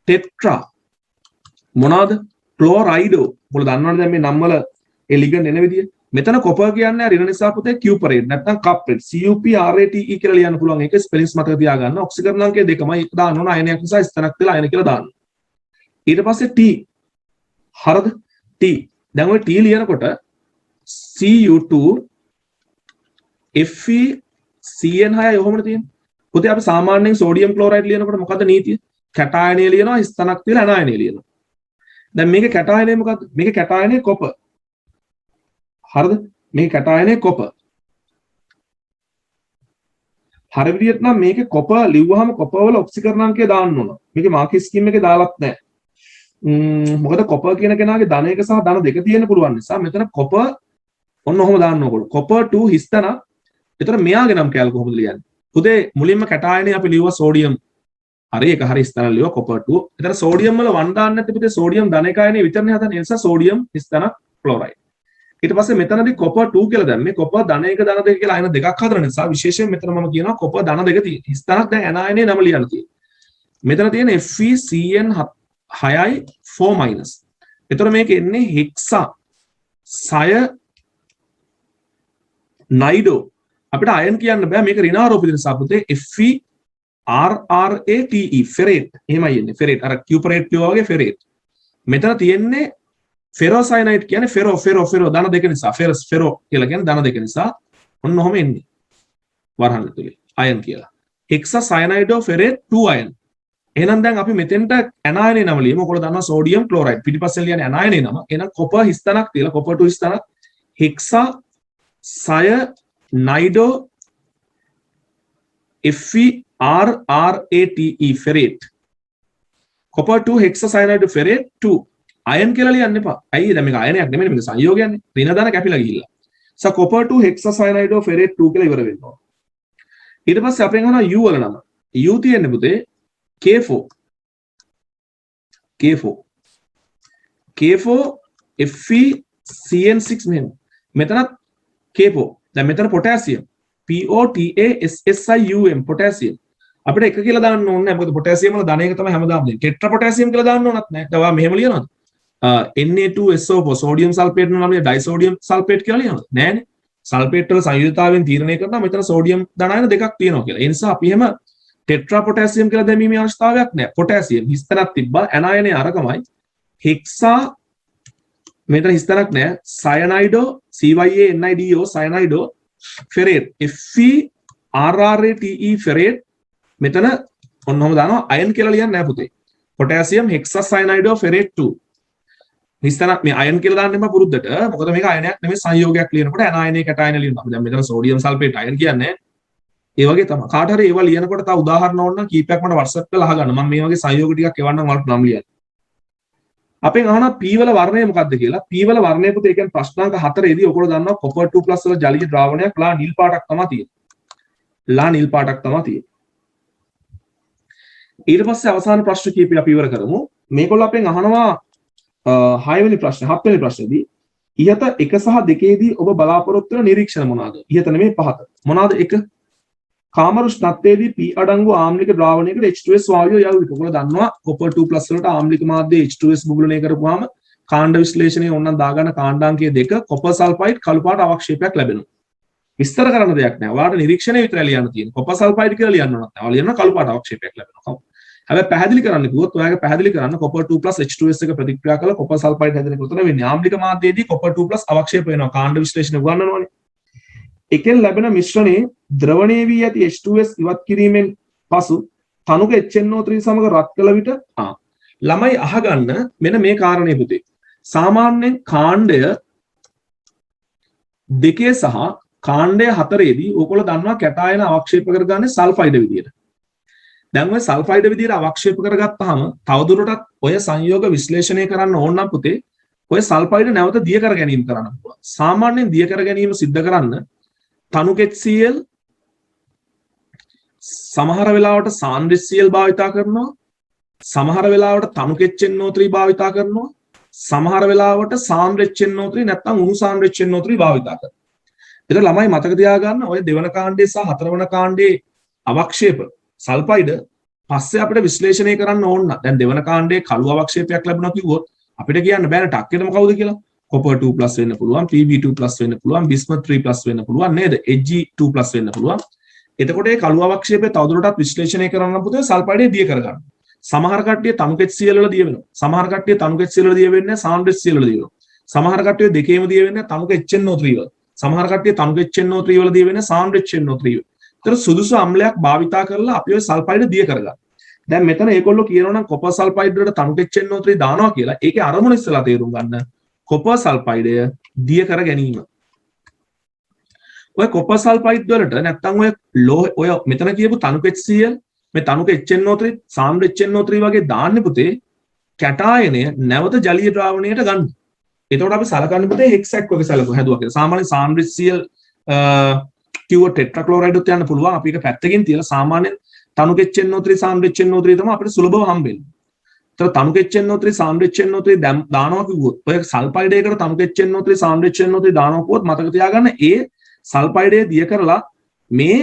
ටෙට්‍රා මොනවාද? ක්ලෝරයිඩෝ. ඔයාලා දන්නවනේ දැන් මේ නම් වල ඒ ලිගන්ඩ් එන විදිය. මෙතන කොපර් කියන්නේ ඍණ නිසා පුතේ කියුපරේට් නැත්නම් කප්රේට්. CUPRATE කියලා ලියන්න පුළුවන්. ඒක ස්පෙලිංස් මතක තියාගන්න. ඔක්සිජන් අංකය දෙකමයි එක දාන්න ඕන අයනයක් නිසා ස්ථනක් තියලා අයන කියලා දාන්න. ඊට පස්සේ T. හරිද? T. දැන් ඔය T ලියනකොට Cu2 Fe CN6 ඔහොමද තියෙන්නේ. පුතේ අපි සාමාන්‍යයෙන් සෝඩියම් ක්ලෝරයිඩ් ලියනකොට මොකද්ද නීතිය? කැටායනය ලියනවා ස්ථනක් තියලා අනායනය ලියනවා. දැන් මේකේ කැටායනය මොකද්ද? මේකේ කැටායනය කොපර්. හරිද? මේකේ කැටායනය කොපර්. හරි විදිහට නම් මේකේ කොපර් ලිව්වහම කොපර් වල ඔක්සිකරණ අංකය දාන්න ඕන. මේකේ මාකර් ස්කීම් එකේ දාලත් නැහැ. මොකද කොපර් කියන කෙනාගේ ධන එක සහ ධන දෙක තියෙන්න පුළුවන් නිසා මෙතන කොපර් ඔන්න ඔහොම දාන්න ඕගොල්ලෝ. කොපර් 2 හිස්තන. එතන මෙයාගේ නම් කැල කොහොමද ලියන්නේ? පුතේ මුලින්ම කැටායනේ අපි ලිව්වා සෝඩියම්. හරි ඒක හරි ස්ථන ලිව්වා කොපර් 2. එතන සෝඩියම් වල 1 දාන්න නැත්නම් පුතේ සෝඩියම් ධන එකයනේ විතරනේ හදන්නේ. ඒ නිසා සෝඩියම් හිස්තන ක්ලෝරයිඩ්. ඊට පස්සේ මෙතනදී කොපර් 2 කියලා දැම්මේ. කොපර් ධන 1 ධන 2 කියලා අයන දෙකක් හදන නිසා විශේෂයෙන් මෙතන මම කියනවා කොපර් ධන 2 තියෙන. හිස්තනක් දැන් ඇනායනේ නම ලියන්න තියෙන්නේ. මෙතන තියෙන FeCN6යි 4-. එතකොට මේක එන්නේ hexa cyanide. අපිට අයන් කියන්න බෑ මේක ඍණාරෝපිත නිසා පුතේ FeRRATE ferrate එහෙමයි එන්නේ ferrate අර කියුපරේට් කියවා වගේ ferrate. මෙතන තියෙන්නේ ferrocyanide කියන්නේ ferro ධන දෙක නිසා ferro කියලා කියන්නේ ධන දෙක නිසා ඔන්න ඔහම එන්නේ වරහන් ඇතුලේ අයන් කියලා. hexacyanide ferrate 2 ion. එහෙනම් දැන් අපි මෙතෙන්ට ඇනායනේ නම ලියමු. ඔයගොල්ලෝ දන්නවා සෝඩියම් ක්ලෝරයිඩ් පිටිපස්සෙන් ලියන්නේ ඇනායනේ නම. එහෙනම් කොපර් හිස්තනක් තියලා copper 2 හිස්තනක් hexacyanide FeRRATE ferrate. copper 2 hexacyanide ferrate 2 අයන් කියලා ලියන්න එපා. ඇයි දැන් මේක අයනයක් නෙමෙයි මේක සංයෝගයක්නේ. ඍණ දාන කැපිලා ගිහිල්ලා. so copper 2 hexacyanide ferrate 2 කියලා ඉවර වෙනවා. ඊට පස්සේ අපෙන් අහනවා U වල නම. U තියෙන්නේ පුතේ K4 FeCN6 මෙහෙම. මෙතනත් K4. දැන් මෙතන පොටෑසියම් POTASSIUM පොටෑසියම්. අපිට එක කියලා දාන්න ඕනේ නැහැ. මොකද පොටෑසියම් වල ධන එක තමයි හැමදාම දෙන්නේ. ටෙට්‍රා පොටෑසියම් කියලා දාන්න ඕනත් නැහැ. දැන් ඔයා මෙහෙම ලියනවද? Na2SO4 සෝඩියම් සල්ෆේට් නම් ඩයිසෝඩියම් සල්ෆේට් කියලා ලියනවද? නෑනේ. සල්ෆේට් වල සංයුතිතාවයෙන් තීරණය කරනවා මෙතන සෝඩියම් ධනායන දෙකක් තියෙනවා කියලා. ඒ නිසා අපි එහෙම ටෙට්‍රා පොටෑසියම් කියලා දැමීමේ අවශ්‍යතාවයක් නැහැ. පොටෑසියම් හිස්තැනක් තිබ්බා ඇනායනේ අරකමයි. හෙක්සා මෙතන හිස්තැනක් නැහැ. සයනයිඩෝ CYANIDO සයනයිඩෝ ෆෙරේට් FeRRATE ෆෙරේට් මෙතන ඔන්නෝම දානවා අයන් කියලා ලියන්නේ නැහැ පුතේ. පොටෑසියම් හෙක්සාසයනයිඩෝ ෆෙරේට් 2 හිස්තැනක් මේ අයන් කියලා දාන්න එපා පුරුද්දට. මොකද මේක අයනයක් නෙමෙයි සංයෝගයක් ලියනකොට ඇනායනේ කැටායන ලියනවා. අපි දැන් මෙතන සෝඩියම් සල්ෆේට් අයන් කියන්නේ ඒ වගේ තමයි. කාට හරි ඒවා ලියනකොට තව උදාහරණ ඕන නම් කීපයක් මට WhatsApp එකේ අහගන්න. මම මේ වගේ සංයෝග ටිකක් එවන්නම් වලට නම් ලියන්න. අපෙන් අහනවා P වල වර්ණය මොකක්ද කියලා. P වල වර්ණය පුතේ ඒ කියන්නේ ප්‍රශ්නාංක 4 දී ඔයගොල්ලෝ දන්නවා copper 2+ වල ජලීය ද්‍රාවණයක් ලා නිල් පාටක් තමයි තියෙන්නේ. ලා නිල් පාටක් තමයි තියෙන්නේ. ඊට පස්සේ අවසාන ප්‍රශ්න කීපය අපි ඉවර කරමු. මේගොල්ලෝ අපෙන් අහනවා 6 වෙනි ප්‍රශ්නේ 7 වෙනි ප්‍රශ්නේදී ඉහත 1 සහ 2 දී ඔබ බලාපොරොත්තු වෙන නිරීක්ෂණ මොනවාද? ඉහත නෙමෙයි පහත. මොනවාද 1? කාමරුෂ්ණත්වයේදී P අඩංගු ආම්ලික ද්‍රාවණයකට H2S වායුව යවුවිට. ඔයගොල්ලෝ දන්නවා copper 2+ වලට ආම්ලික මාධ්‍යයේ H2S බුබුලණය කරපුවාම කාණ්ඩ විශ්ලේෂණයේ ඕනනම් දාගන්න කාණ්ඩාංකයේ 2 copper sulfide කළු පාට අවක්ෂේපයක් ලැබෙනවා. විස්තර කරන්න දෙයක් නැහැ. ඔයාලට නිරීක්ෂණය විතරයි ලියන්න තියෙන්නේ. copper sulfide කියලා ලියන්න ඕනත් නැහැ. ඔයාලා ලියන්න කළු පාට අවක්ෂේපයක් ලැබෙනවා. හැබැයි පැහැදිලි කරන්න කිව්වොත් ඔයාගේ පැහැදිලි කරන්න copper 2+ H2S එක ප්‍රතික්‍රියා කරලා copper sulfide හැදෙන එක උතන වෙන්නේ. ආම්ලික මාධ්‍යයේදී copper 2+ අවක්ෂේප වෙනවා. කාණ්ඩ විශ්ලේෂණය උගන්වනවානේ. එකෙන් ලැබෙන මිශ්‍රණයේ ද්‍රවණය වී ඇති H2S ඉවත් කිරීමෙන් පසු තනුක HNO3 සමග රත් කළ විට ළමයි අහගන්න මෙන්න මේ කාරණේ පුතේ. සාමාන්‍යයෙන් කාණ්ඩය 2 සහ කාණ්ඩය 4 දී ඔයගොල්ලෝ දන්නවා කැටායන අවක්ෂේප කරගන්නේ සල්ෆයිඩ් විදියට. දැන් ඔය සල්ෆයිඩ් විදියට අවක්ෂේප කරගත්තාම තවදුරටත් ඔය සංයෝග විශ්ලේෂණය කරන්න ඕන නම් පුතේ ඔය සල්ෆයිඩ් නැවත දිය කර ගැනීම කරන්න පුළුවන්. සාමාන්‍යයෙන් දිය කර ගැනීම සිද්ධ කරන්න තනුක HCl සමහර වෙලාවට සාන්ද්‍ර HCl භාවිතා කරනවා. සමහර වෙලාවට තනුක HNO3 භාවිතා කරනවා. සමහර වෙලාවට සාන්ද්‍ර HNO3 නැත්නම් උණු සාන්ද්‍ර HNO3 භාවිතා කරනවා. ඒක ළමයි මතක තියාගන්න ඔය දෙවන කාණ්ඩයේ සහ හතරවන කාණ්ඩයේ අවක්ෂේප සල්ෆයිඩ් පස්සේ අපිට විශ්ලේෂණය කරන්න ඕන නම් දැන් දෙවන කාණ්ඩයේ කළු අවක්ෂේපයක් ලැබුණා කිව්වොත් අපිට කියන්න බෑනේ ටක්කෙටම කවුද කියලා. copper 2+ වෙන්න පුළුවන්, Pb2+ වෙන්න පුළුවන්, bismuth 3+ වෙන්න පුළුවන් නේද? Ag2+ වෙන්න පුළුවන්. එතකොට මේ කළු අවක්ෂේපය තවදුරටත් විශ්ලේෂණය කරන්න පුතේ සල්ෆයිඩ් දිය කරගන්න. සමහර කට්ටිය තනුක HCl වල දිය වෙනවා. සමහර කට්ටිය තනුක HCl වල දිය වෙන්නේ සාන්ද්‍ර HCl වල දිය වෙනවා. සමහර කට්ටිය දෙකේම දිය වෙන්නේ තනුක HNO3 වල. සමහර කට්ටිය තනුක HNO3 වල දිය වෙන්නේ සාන්ද්‍ර HNO3 වල. ඒතර සුදුසු අම්ලයක් භාවිතා කරලා අපි ඔය සල්ෆයිඩ් දිය කරගන්න. දැන් මෙතන ඒගොල්ලෝ කියනවා නම් copper sulfide වලට තනුක HNO3 දානවා කියලා. ඒකේ අරමුණ ඉස්සලා තේරුම් ගන්න. copper sulfide දිය කර ගැනීම. ඔය copper sulfide වලට නැත්තම් ඔය මෙතන කියපු තනුක HCl මේ තනුක HNO3 සාන්ද්‍ර HNO3 වගේ දාන්නේ පුතේ කැටායනය නැවත ජලීය ද්‍රාවණයට ගන්න. එතකොට අපි සලකන්නේ පුතේ හෙක්සැක් වගේ සලකුව හැදුවා කියලා. සාමාන්‍ය සාන්ද්‍ර HCl කිව්ව ටෙට්‍රාක්ලෝරයිඩ් උත් යන්න පුළුවන්. අපි ඒක පැත්තකින් තියලා සාමාන්‍යයෙන් තනුක HNO3 සාන්ද්‍ර HNO3 තමයි අපිට සුලභව හම්බෙන්නේ. ඒතර තනුක HNO3 සාන්ද්‍ර HNO3 දානවා කිව්වොත් ඔය සල්ෆයිඩ් එකකට තනුක HNO3 සාන්ද්‍ර HNO3 දානවා කිව්වොත් මතක තියාගන්න ඒ සල්ෆයිඩ් එක දිය කරලා මේ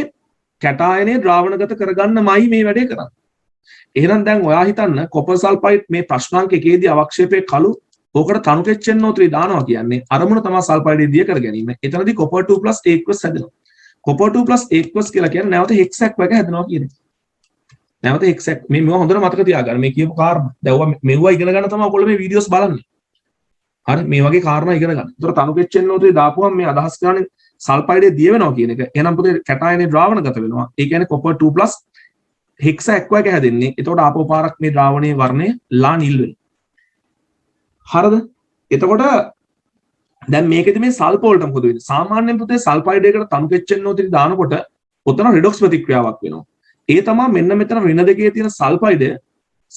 කැටායනේ ද්‍රාවණගත කරගන්නමයි මේ වැඩේ කරන්නේ. එහෙනම් දැන් ඔයා හිතන්න copper sulfide මේ ප්‍රශ්නාංක එකේදී අවක්ෂේපයේ කළු ඕකට තනුක HNO3 දානවා කියන්නේ අරමුණ තමයි සල්ෆයිඩ් දිය කර ගැනීම. එතනදී copper 2+ aqueous හැදෙනවා. copper 2+ aqueous කියලා කියන්නේ නැවත හෙක්සැක් වගේ හැදෙනවා කියන එක. නැවත හෙක්සැක් මේව හොඳට මතක තියාගන්න. මේ කියපු කාරණා. දැන් ඔයා මෙව්වා ඉගෙන ගන්න තමයි ඔයගොල්ලෝ මේ වීඩියෝස් බලන්නේ. හරි මේ වගේ කාරණා ඉගෙන ගන්න. ඒතර තනුක HNO3 දාපුවම මේ අදහස් කරන්නේ සල්ෆයිඩ් දිය වෙනවා කියන එක. එහෙනම් පුතේ කැටායනේ ද්‍රාවණගත වෙනවා. ඒ කියන්නේ copper 2+ හෙක්සැක් වගේ හැදෙන්නේ. එතකොට ආපෝ පාරක් මේ ද්‍රාවණයේ වර්ණය ලා නිල් වෙනවා. හරිද? එතකොට දැන් මේකෙදි මේ සල්ෆ වලට මොකද වෙන්නේ? සාමාන්‍යයෙන් පුතේ සල්ෆයිඩ් එකකට තනුක HNO3 දානකොට ඔතන රිඩොක්ස් ප්‍රතික්‍රියාවක් වෙනවා. ඒ තමයි මෙන්න මෙතන ඍණ දෙකේ තියෙන සල්ෆයිඩ්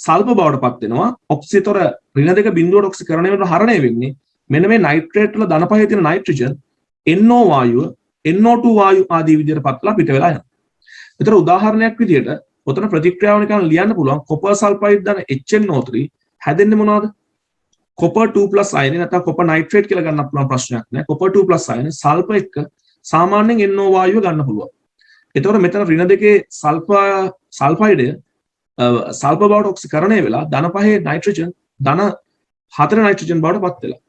සල්ප බවට පත් වෙනවා. ඔක්සිතොර ඍණ දෙක බිඳුවට ඔක්සිකරණය වෙන හරණය වෙන්නේ මෙන්න මේ නයිට්‍රේට් වල ධන පහේ තියෙන නයිට්‍රජන් NO වායුව NO2 වායු ආදී විදිහට පත්ලා පිට වෙලා යනවා. ඒතර උදාහරණයක් විදිහට ඔතන ප්‍රතික්‍රියාව නිකන් ලියන්න පුළුවන් කොපර් සල්ෆයිඩ් ධන HNO3 හැදෙන්නේ මොනවද? කොපර් 2+ අයනේ නැත්නම් කොපර් නයිට්‍රේට් කියලා ගන්න පුළුවන් ප්‍රශ්නයක් නෑ. කොපර් 2+ අයනේ සල්ෆ එක්ක සාමාන්‍යයෙන් NO වායුව ගන්න පුළුවන්. එතකොට මෙතන ඍණ දෙකේ සල්ෆයිඩය සල්ප බවට ඔක්සිකරණය වෙලා ධන පහේ නයිට්‍රජන් ධන 4 නයිට්‍රජන් බවට පත් වෙලා.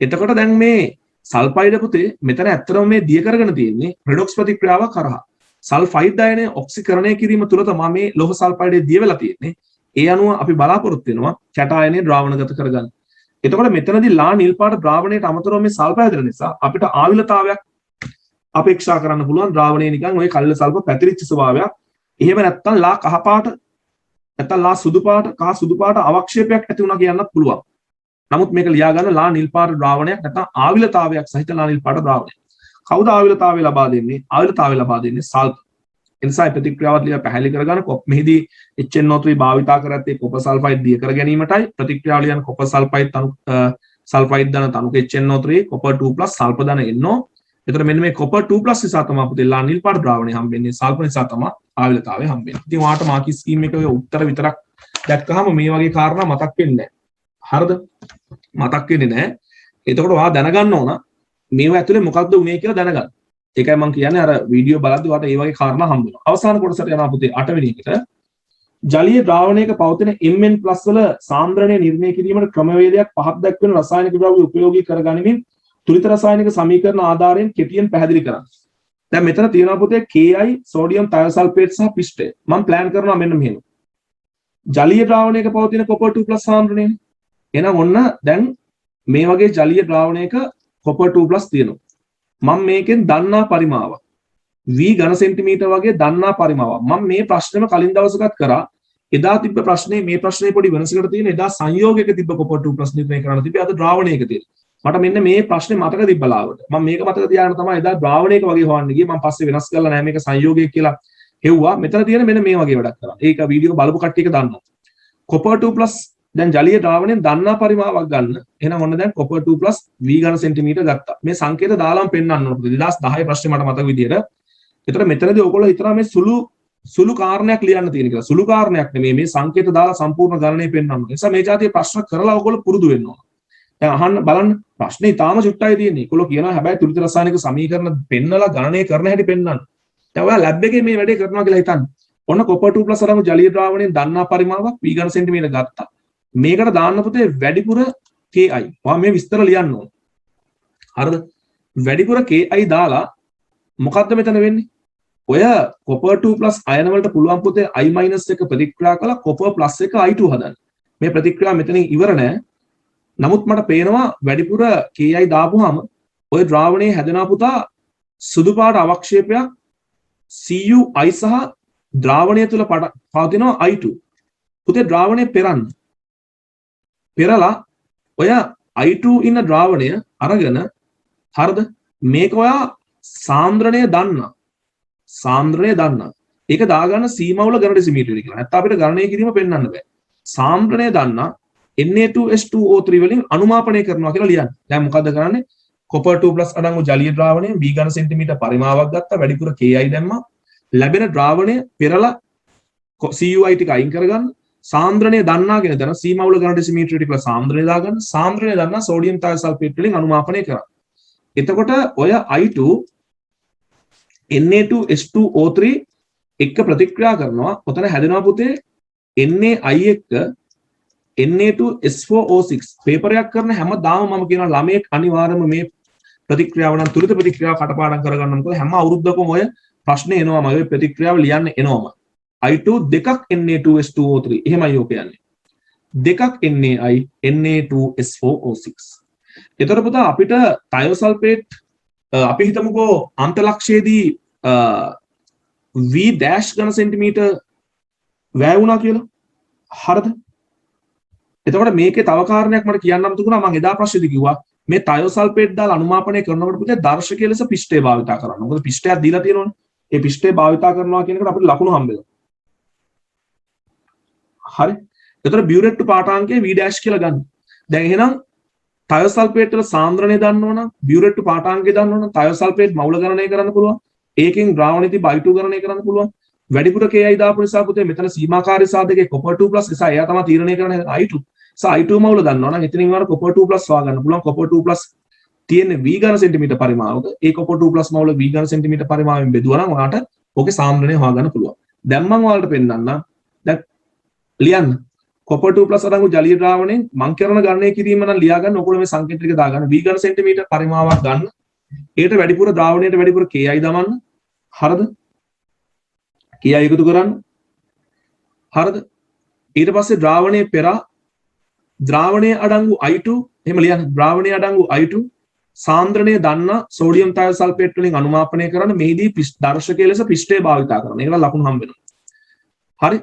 එතකොට දැන් මේ සල්ෆයිඩ පුතේ මෙතන ඇත්තටම මේ දිය කරගෙන තියෙන්නේ රෙඩොක්ස් ප්‍රතික්‍රියාවක් කරහා. සල්ෆයිඩ් අයනය ඔක්සිකරණය කිරීම තුළ තමයි මේ ලෝහ සල්ෆයිඩේ දිය වෙලා තියෙන්නේ. ඒ අනුව අපි බලාපොරොත්තු වෙනවා කැට අයනය ද්‍රාවණගත කරගන්න. එතකොට මෙතනදී ලා නිල් පාට ද්‍රාවණයට අමතරව මේ සල්ෆ හැදෙන නිසා අපිට ආවිලතාවයක් අපේක්ෂා කරන්න පුළුවන්. ද්‍රාවණයේ නිකන් ওই කල්ල සල්ෆ පැතිරිච්ච ස්වභාවයක්. එහෙම නැත්තම් ලා කහ පාට නැත්තම් ලා සුදු පාට කහ සුදු පාට අවක්ෂේපයක් ඇති වුණා කියන්නත් පුළුවන්. නමුත් මේක ලියා ගන්න ලා නිල් පාට ද්‍රාවණයක් නැත්තම් ආවිලතාවයක් සහිත ලා නිල් පාට ද්‍රාවණයක්. කවුද ආවිලතාවය ලබා දෙන්නේ? ආවිලතාවය ලබා දෙන්නේ සල්ෆ. එනිසා ප්‍රතික්‍රියාවත් ලියා පැහැදිලි කරගන්න මෙහිදී HNO3 භාවිතා කරත්තේ කොපර් සල්ෆයිඩ් දිය කර ගැනීමටයි ප්‍රතික්‍රියාව ලියන කොපර් සල්ෆයිඩ් තනු සල්ෆයිඩ් ධන තනුක HNO3 කොපර් 2+ සල්ෆ ධන NO. එතකොට මෙන්න මේ කොපර් 2+ නිසා තමයි අපිට ලා නිල් පාට ද්‍රාවණය හම්බෙන්නේ. සල්ෆ නිසා තමයි ආවිලතාවය හම්බෙන්නේ. ඉතින් ඔයාලට මාකි ස්කීම් එකේ උත්තර විතරක් දැක්කහම මේ වගේ කාරණා මතක් වෙන්නේ නැහැ. හරිද? මතක් වෙන්නේ නැහැ. එතකොට ඔයා දැනගන්න ඕන මේව ඇතුලේ මොකක්ද උනේ කියලා දැනගන්න. ඒකයි මම කියන්නේ අර වීඩියෝ බලද්දී ඔයාලට මේ වගේ කාරණා හම්බ වෙනවා. අවසාන කොටසට යනවා පුතේ 8 වෙනි එකට. ජලීය ද්‍රාවණයක පවතින Mn+ වල සාන්ද්‍රණය නිර්ණය කිරීමට ක්‍රමවේදයක් පහක් දක්වන රසායනික ද්‍රව්‍ය උපයෝගී කරගනිමින් තුලිත රසායනික සමීකරණ ආධාරයෙන් කෙටියෙන් පැහැදිලි කරන්න. දැන් මෙතන තියෙනවා පුතේ Ki සෝඩියම් තයෝසල්ෆේට් සහ පිස්ටේ. මම ප්ලෑන් කරනවා මෙන්න මෙහෙම. ජලීය ද්‍රාවණයක පවතින කොපර් 2+ සාන්ද්‍රණය. එහෙනම් ඔන්න දැන් මේ වගේ ජලීය ද්‍රාවණයක කොපර් 2+ තියෙනවා. මම මේකෙන් දන්නා පරිමාව v ඝන සෙන්ටිමීටර වගේ දන්නා පරිමාව මම මේ ප්‍රශ්නෙම කලින් දවසකත් කරා. එදා තිබ්බ ප්‍රශ්නේ මේ ප්‍රශ්නේ පොඩි වෙනසකට තියෙන. එදා සංයෝගයක තිබ්බ කොපර් 2+ නිර්ණය කරන්න තිබ්බේ. අද ද්‍රාවණයක තියෙන. මට මෙන්න මේ ප්‍රශ්නේ මතක තිබ්බලාවට. මම මේක මතක තියාගෙන තමයි එදා ද්‍රාවණයක වගේ හොයන්න ගියේ. මම පස්සේ වෙනස් කරලා නෑ මේක සංයෝගයක් කියලා හෙව්වා. මෙතන තියෙන මෙන්න මේ වගේ වැඩක් කරා. ඒක වීඩියෝ බලපු කට්ටියක දන්නවා. කොපර් 2+ දැන් ජලීය ද්‍රාවණයෙන් දන්නා පරිමාවක් ගන්න. එහෙනම් ඔන්න දැන් කොපර් 2+ v ඝන සෙන්ටිමීටර ගත්තා. මේ සංකේත දාලාම පෙන්නන්න ඕන. 2010 ප්‍රශ්නේ මට මතක විදියට. ඒතර මෙතනදී ඔයගොල්ලෝ හිතනවා මේ සුළු කාරණයක් ලියන්න තියෙන කියලා. සුළු කාරණයක් නෙමෙයි මේ සංකේත දාලා සම්පූර්ණ ගණනය පෙන්වන්න. ඒ නිසා මේ જાතිය ප්‍රශ්න කරලා ඔයගොල්ලෝ පුරුදු වෙන්න ඕන. දැන් අහන්න බලන්න ප්‍රශ්නේ ඊටාම චුට්ටයි තියෙන්නේ. ඒගොල්ලෝ කියනවා හැබැයි තුලිත රසායනික සමීකරණ පෙන්නලා ගණනය කරන හැටි පෙන්වන්න. දැන් ඔයා ලැබ් එකේ මේ වැඩේ කරනවා කියලා හිතන්න. ඔන්න කොපර් 2+ අරමු ජලීය ද්‍රාවණයෙන් දන්නා පරිමාවක් v ඝන සෙන්ටිමීටර ගත්තා. මේකට දාන්න පුතේ වැඩිපුර Ki. ඔයා මේ විස්තර ලියන්න ඕන. හරිද? වැඩිපුර Ki දාලා මොකද්ද මෙතන වෙන්නේ? ඔය කොපර් 2+ අයන වලට පුළුවන් පුතේ I- එක ප්‍රතික්‍රියා කළා කොපර් ප්ලස් එක I2 හදන්න. මේ ප්‍රතික්‍රියාව මෙතනින් ඉවර නෑ. නමුත් මට පේනවා වැඩිපුර Ki දාපුවාම ඔය ද්‍රාවණයේ හැදෙනා පුතා සුදු පාට අවක්ෂේපයක් Cu I සහ ද්‍රාවණය තුල පවතිනවා I2. පුතේ ද්‍රාවණය පෙරන්න. පෙරලා ඔය I2 ඉන්න ද්‍රාවණය අරගෙන හරිද මේක ඔයා සාන්ද්‍රණය දන්නා. ඒක දාගන්න සීමාවල ඝන ඩෙසිමීටර කියලා. නැත්නම් අපිට ගණනය කිරීම පෙන්වන්න බෑ. සාන්ද්‍රණය දන්නා Na2H2O3 වලින් අනුමාපනය කරනවා කියලා ලියන්න. දැන් මොකද්ද කරන්නේ? කොපර් 2+ අඩංගු ජලීය ද්‍රාවණය v ඝන සෙන්ටිමීටර පරිමාවක් ගත්තා. වැඩිපුර Ki දැම්මා. ලැබෙන ද්‍රාවණය පෙරලා Cui ටික අයින් කරගන්න. සාන්ද්‍රණය දන්නාගෙන දැන් සීමාවල ඝන ඩෙසිමීටර කියලා සාන්ද්‍රණය දාගන්න. සාන්ද්‍රණය දන්නා සෝඩියම් තයෝසල්ෆේට් වලින් අනුමාපනය කරා. එතකොට ඔය I2 Na2H2O3 එක්ක ප්‍රතික්‍රියා කරනවා. ඔතන හැදෙනවා පුතේ NaI එක්ක Na2S4O6 පේපර් එකක් කරන හැමදාම මම කියනවා ළමයෙක් අනිවාර්යයෙන්ම මේ ප්‍රතික්‍රියාව නම් තුලිත ප්‍රතික්‍රියාව කටපාඩම් කරගන්න. මොකද හැම අවුරුද්දකම ඔය ප්‍රශ්නේ එනවාම ඔය ප්‍රතික්‍රියාව ලියන්න එනවාම. I2 දෙකක් Na2S2O3 එහෙමයි ඔය කියන්නේ. දෙකක් NaI Na2S4O6. ඒතර පුතා අපිට තයෝසල්ෆේට් අපි හිතමුකෝ අන්තලක්ෂයේදී v ඩෑෂ් ඝන සෙන්ටිමීටර වැය වුණා කියලා. හරිද? එතකොට මේකේ තව කාරණයක් මට කියන්නම් තිබුණා. මම එදා ප්‍රශ්නේදී කිව්වා මේ තයෝසල්ෆේට් දාලා අනුමාපනය කරනකොට පුතේ දර්ශකයේ ලෙස පිෂ්ඨය භාවිතා කරන්න. මොකද පිෂ්ඨයක් දීලා තියෙනවනේ. ඒ පිෂ්ඨය භාවිතා කරනවා කියන එකට අපිට ලකුණු හම්බෙනවා. හරි. එතකොට බියුරෙට්ටු පාඨාංකය V' කියලා ගන්න. දැන් එහෙනම් තයෝසල්ෆේට් වල සාන්ද්‍රණය දන්නවනම් බියුරෙට්ටු පාඨාංකය දන්නවනම් තයෝසල්ෆේට් මවුල ගණනය කරන්න පුළුවන්. ඒකෙන් ද්‍රාවණිති I2 ගණනය කරන්න පුළුවන්. වැඩිපුර Ki දාපු නිසා පුතේ මෙතන සීමාකාරී සාධකයේ copper 2+ නිසා එයා තමයි තීරණය කරන්නේ I2. I2 මවුල දන්නවනම් එතනින් වල copper 2+ හොයාගන්න පුළුවන්. copper 2+ තියෙන්නේ V ඝන සෙන්ටිමීටර් පරිමාවක. ඒ copper 2+ මවුල V ඝන සෙන්ටිමීටර් පරිමාවෙන් බෙදුවා නම් ඔයාලට ඕකේ සාන්ද්‍රණය හොයාගන්න පුළුවන්. දැන් මම ඔයාලට පෙන්නන්නම්. දැන් ලියන්න. copper 2+ අඩංගු ජලීය ද්‍රාවණයෙන් මං කරන ගණනය කිරීම නම් ලියා ගන්න. ඔයගොල්ලෝ මේ සංකේත ටික දාගන්න. V ඝන සෙන්ටිමීටර් පරිමාවක් ගන්න. ඒකට වැඩිපුර ද්‍රාවණයට වැඩිපුර Ki දමන්න. හරිද? Ki එකතු කරන්න. හරිද? ඊට පස්සේ ද්‍රාවණයේ පෙර ද්‍රාවණයේ අඩංගු I2 එහෙම ලියන්න. ද්‍රාවණයේ අඩංගු I2 සාන්ද්‍රණය දන්න සෝඩියම් තයෝසල්ෆේට් වලින් අනුමාපනය කරන මෙහිදී දර්ශකයේ ලෙස පිෂ්ඨය භාවිතා කරනවා. ඒකට ලකුණු හම්බ වෙනවා. හරි.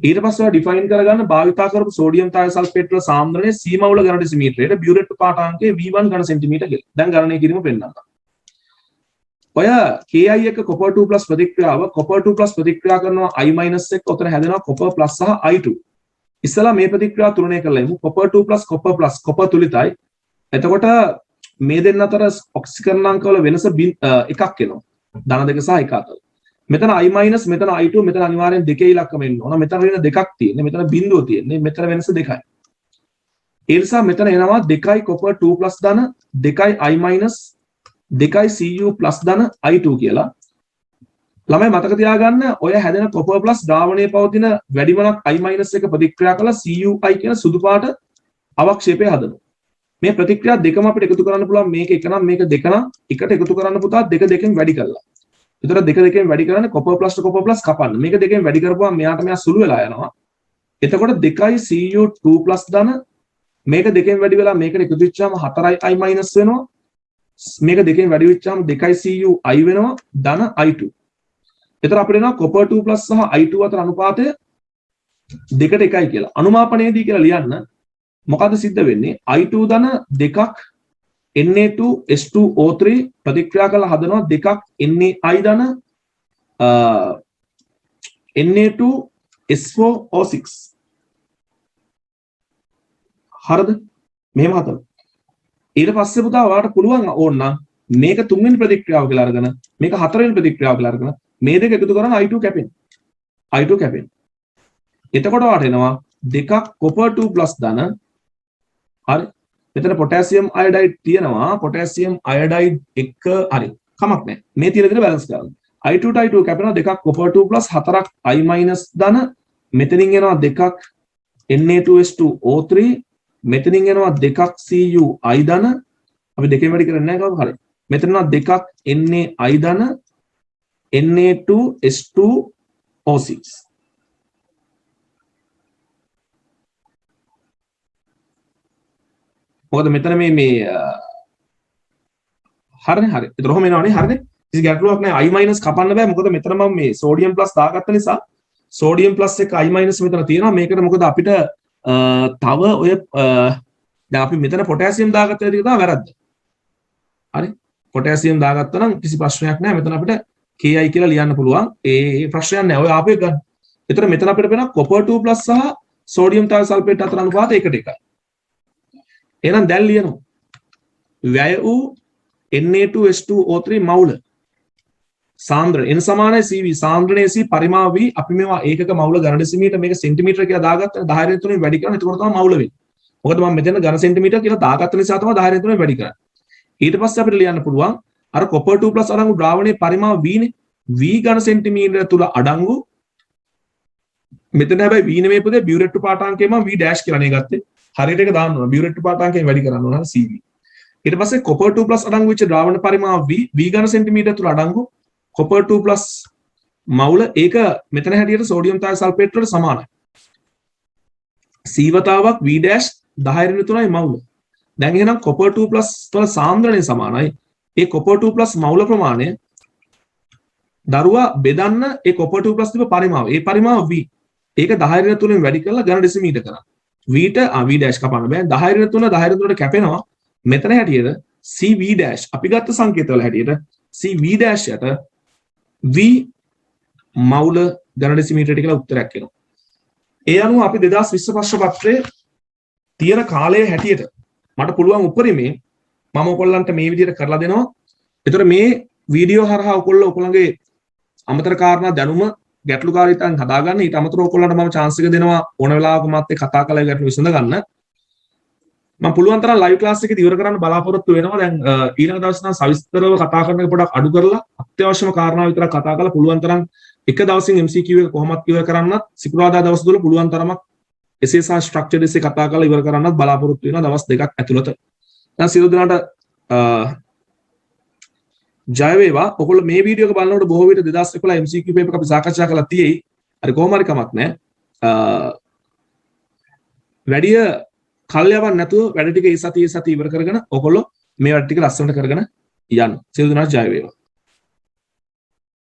ඊට පස්සේ ඔයා ඩිෆයින් කරගන්න භාවිතා කරපු සෝඩියම් තයෝසල්ෆේට් වල සාන්ද්‍රණය C මවුල ඝන ඩෙසිමීටරයට බියුරෙට්ටු පාඨාංකය V1 ඝන සෙන්ටිමීටර කියලා. දැන් ගණනය කිරීම පෙන්නන්න. ඔය Ki එක copper 2+ ප්‍රතික්‍රියාව copper 2+ ප්‍රතික්‍රියා කරනවා I- එක උතන හැදෙනවා copper plus සහ I2. ඉස්සලා මේ ප්‍රතික්‍රියාව තුලනය කරලා ඉමු copper 2+ copper plus copper තුලිතයි. එතකොට මේ දෙන්න අතර ඔක්සිකරණාංක වල වෙනස එකක් එනවා. ධන දෙක සහ එක අතර. මෙතන I- මෙතන I2 මෙතන අනිවාර්යෙන් දෙකේ ඉලක්කම එන්න ඕන. මෙතන වෙන දෙකක් තියෙන්නේ. මෙතන බිඳුව තියෙන්නේ. මෙතන වෙනස දෙකයි. ඒ නිසා මෙතන එනවා 2යි copper 2+ ධන 2යි I- 2යි Cu+ ධන I2 කියලා. ළමයි මතක තියාගන්න ඔය හැදෙන copper plus ද්‍රාවණයේ පවතින වැඩිමනක් I- එක ප්‍රතික්‍රියා කළා CuI කියන සුදු පාට අවක්ෂේපය හදනවා. මේ ප්‍රතික්‍රියා දෙකම අපිට එකතු කරන්න පුළුවන්. මේක එක නම් මේක දෙක නම් එකට එකතු කරන්න පුතා දෙක දෙකෙන් වැඩි කරලා. ඒතර දෙක දෙකෙන් වැඩි කරන්නේ copper plus to copper plus කපන්න. මේක දෙකෙන් වැඩි කරපුවාම මෙයාට මෙයා සුළු වෙලා යනවා. එතකොට 2යි Cu2+ ධන මේක දෙකෙන් වැඩි වෙලා මේකට එකතු වෙච්චාම 4යි I- වෙනවා. මේක දෙකෙන් වැඩි වෙච්චාම 2යි CuI වෙනවා ධන I2. එතකොට අපිට එනවා copper 2+ සහ I2 අතර අනුපාතය 2ට 1යි කියලා. අනුමාපනයේදී කියලා ලියන්න මොකද සිද්ධ වෙන්නේ? I2 ධන 2ක් Na2S2O3 ප්‍රතික්‍රියා කරලා හදනවා 2ක් NaI ධන Na2S4O6. හරිද? මෙහෙම හදන්න. ඊට පස්සේ පුතා ඔයාලට පුළුවන් ඕනනම් මේක තුන්වෙනි ප්‍රතික්‍රියාව කියලා අරගෙන මේක හතරවෙනි ප්‍රතික්‍රියාව කියලා අරගෙන මේ දෙක එකතු කරන I2 කැපෙන. එතකොට ඔයාලට එනවා 2ක් copper 2+ ධන. හරි. මෙතන potassium iodide තියෙනවා. potassium iodide එක හරි. කමක් නැහැ. මේ තියෙන විදිහට බැලන්ස් කරන්න. I2 to I2 කැපෙනවා 2ක් copper 2+ 4ක් I- ධන. මෙතනින් එනවා 2ක් Na2S2O3 මෙතනින් එනවා 2ක් CuI ධන. අපි දෙකෙන් වැඩි කරන්නේ නැහැ කවුරු හරි. මෙතන එනවා 2ක් NaI ධන Na2S2O6. මොකද මෙතන මේ හරිනේ හරි. ඒතර ඔහොම එනවනේ හරිනේ. කිසි ගැටලුවක් නැහැ. I- කපන්න බෑ. මොකද මෙතන මම මේ සෝඩියම් ප්ලස් දාගත්ත නිසා සෝඩියම් ප්ලස් එක I- මෙතන තියෙනවා. මේකට මොකද අපිට තව ඔය දැන් අපි මෙතන පොටෑසියම් දාගත්ත එක තමයි වැරද්ද. හරි. පොටෑසියම් දාගත්තා නම් කිසි ප්‍රශ්නයක් නැහැ. මෙතන අපිට Ki කියලා ලියන්න පුළුවන්. ඒ ප්‍රශ්නයක් නැහැ. ඔය ආපු එක ගන්න. ඒතර මෙතන අපිට වෙනවා copper 2+ සහ සෝඩියම් තයෝසල්ෆේට් අතර අනුපාතය 1:1. එහෙනම් දැන් ලියනවා. වැය වූ Na2S2O3 මවුල සාන්ද්‍රණය n සමානයි Cv සාන්ද්‍රණයේ C පරිමාව V අපි මේවා ඒකක මවුල ඝන ඩෙසිමීටර මේක සෙන්ටිමීටර කියලා දාගත්තා 10 3 වැඩි කරනවා එතකොට තමයි මවුල වෙන්නේ. මොකද මම මෙතන ඝන සෙන්ටිමීටර කියලා දාගත්ත නිසා තමයි 10 3 වැඩි කරන්නේ. ඊට පස්සේ අපිට ලියන්න පුළුවන් අර copper 2+ අඩංගු ද්‍රාවණයේ පරිමාව V නේ V ඝන සෙන්ටිමීටර තුල අඩංගු මෙතන හැබැයි V නෙමෙයි පුතේ බියුරෙට්ටු පාඨාංකය මම V ඩෑෂ් කියලා නේ ගත්තේ. හරියට ඒක දාන්න ඕන බියුරෙට්ටු පාඨාංකයෙන් වැඩි කරන්න ඕන Cv. ඊට පස්සේ copper 2+ අඩංගු වෙච්ච ද්‍රාවණ පරිමාව V ඝන සෙන්ටිමීටර තුල අඩංගු copper 2+ මවුල ඒක මෙතන හැටියට සෝඩියම් තයෝසල්ෆේට් වලට සමානයි. C වතාවක් V dash 10 3යි මවුල. දැන් එහෙනම් copper 2+ වල සාන්ද්‍රණය සමානයි. ඒ copper 2+ මවුල ප්‍රමාණය දරුවා බෙදන්න ඒ copper 2+ තිබ පරිමාව. ඒ පරිමාව V. ඒක 10 3න් වැඩි කරලා ඝන ඩෙසිමීටර කරා. V ට V dash කපන්න බෑ. 10 3 10 3ට කැපෙනවා. මෙතන හැටියට CV dash අපි ගත්ත සංකේතවල හැටියට CV dash යට v මවුල ඝන ඩෙසිමීටරයට කියලා උත්තරයක් එනවා. ඒ අනුව අපි 2020 ප්‍රශ්න පත්‍රයේ තියෙන කාලය හැටියට මට පුළුවන් උපරිමේ මම ඔයගොල්ලන්ට මේ විදිහට කරලා දෙනවා. ඒතර මේ වීඩියෝ හරහා ඔයගොල්ලෝගේ අමතර කාරණා දැනුම ගැටලුකාරීතාවයන් හදාගන්න. ඊට අමතරව ඔයගොල්ලන්ට මම chance එක දෙනවා ඕන වෙලාවක මාත් එක්ක කතා කරලා ගැටලු විසඳ ගන්න. මම පුළුවන් තරම් ලයිව් ක්ලාස් එක ඉවර කරන්න බලාපොරොත්තු වෙනවා. දැන් ඊළඟ දවස් නම් සවිස්තරව කතා කරන එක පොඩක් අඩු කරලා අත්‍යවශ්‍යම කාරණා විතරක් කතා කරලා පුළුවන් තරම් එක දවසින් MCQ එක කොහොමද ඉවර කරන්නත් සිකුරාදා දවස් වල පුළුවන් තරමක් එසේ සහ ස්ට්‍රක්චර්ඩ් එසේ කතා කරලා ඉවර කරන්නත් බලාපොරොත්තු වෙනවා දවස් දෙකක් ඇතුළත. දැන් සියලු දෙනාට ජය වේවා. ඔයගොල්ලෝ මේ වීඩියෝ එක බලනකොට බොහෝ විට 2011 MCQ පේපර් එක අපි සාකච්ඡා කරලා තියෙයි. හරි කොහොම හරි කමක් නැහැ. වැඩි කල් යවන්න නැතුව වැඩ ටික ඒ සතියේ ඉවර කරගෙන ඔයගොල්ලෝ මේ වැඩ ටික ලස්සනට කරගෙන යන්න. සියලු දෙනාට ජය වේවා.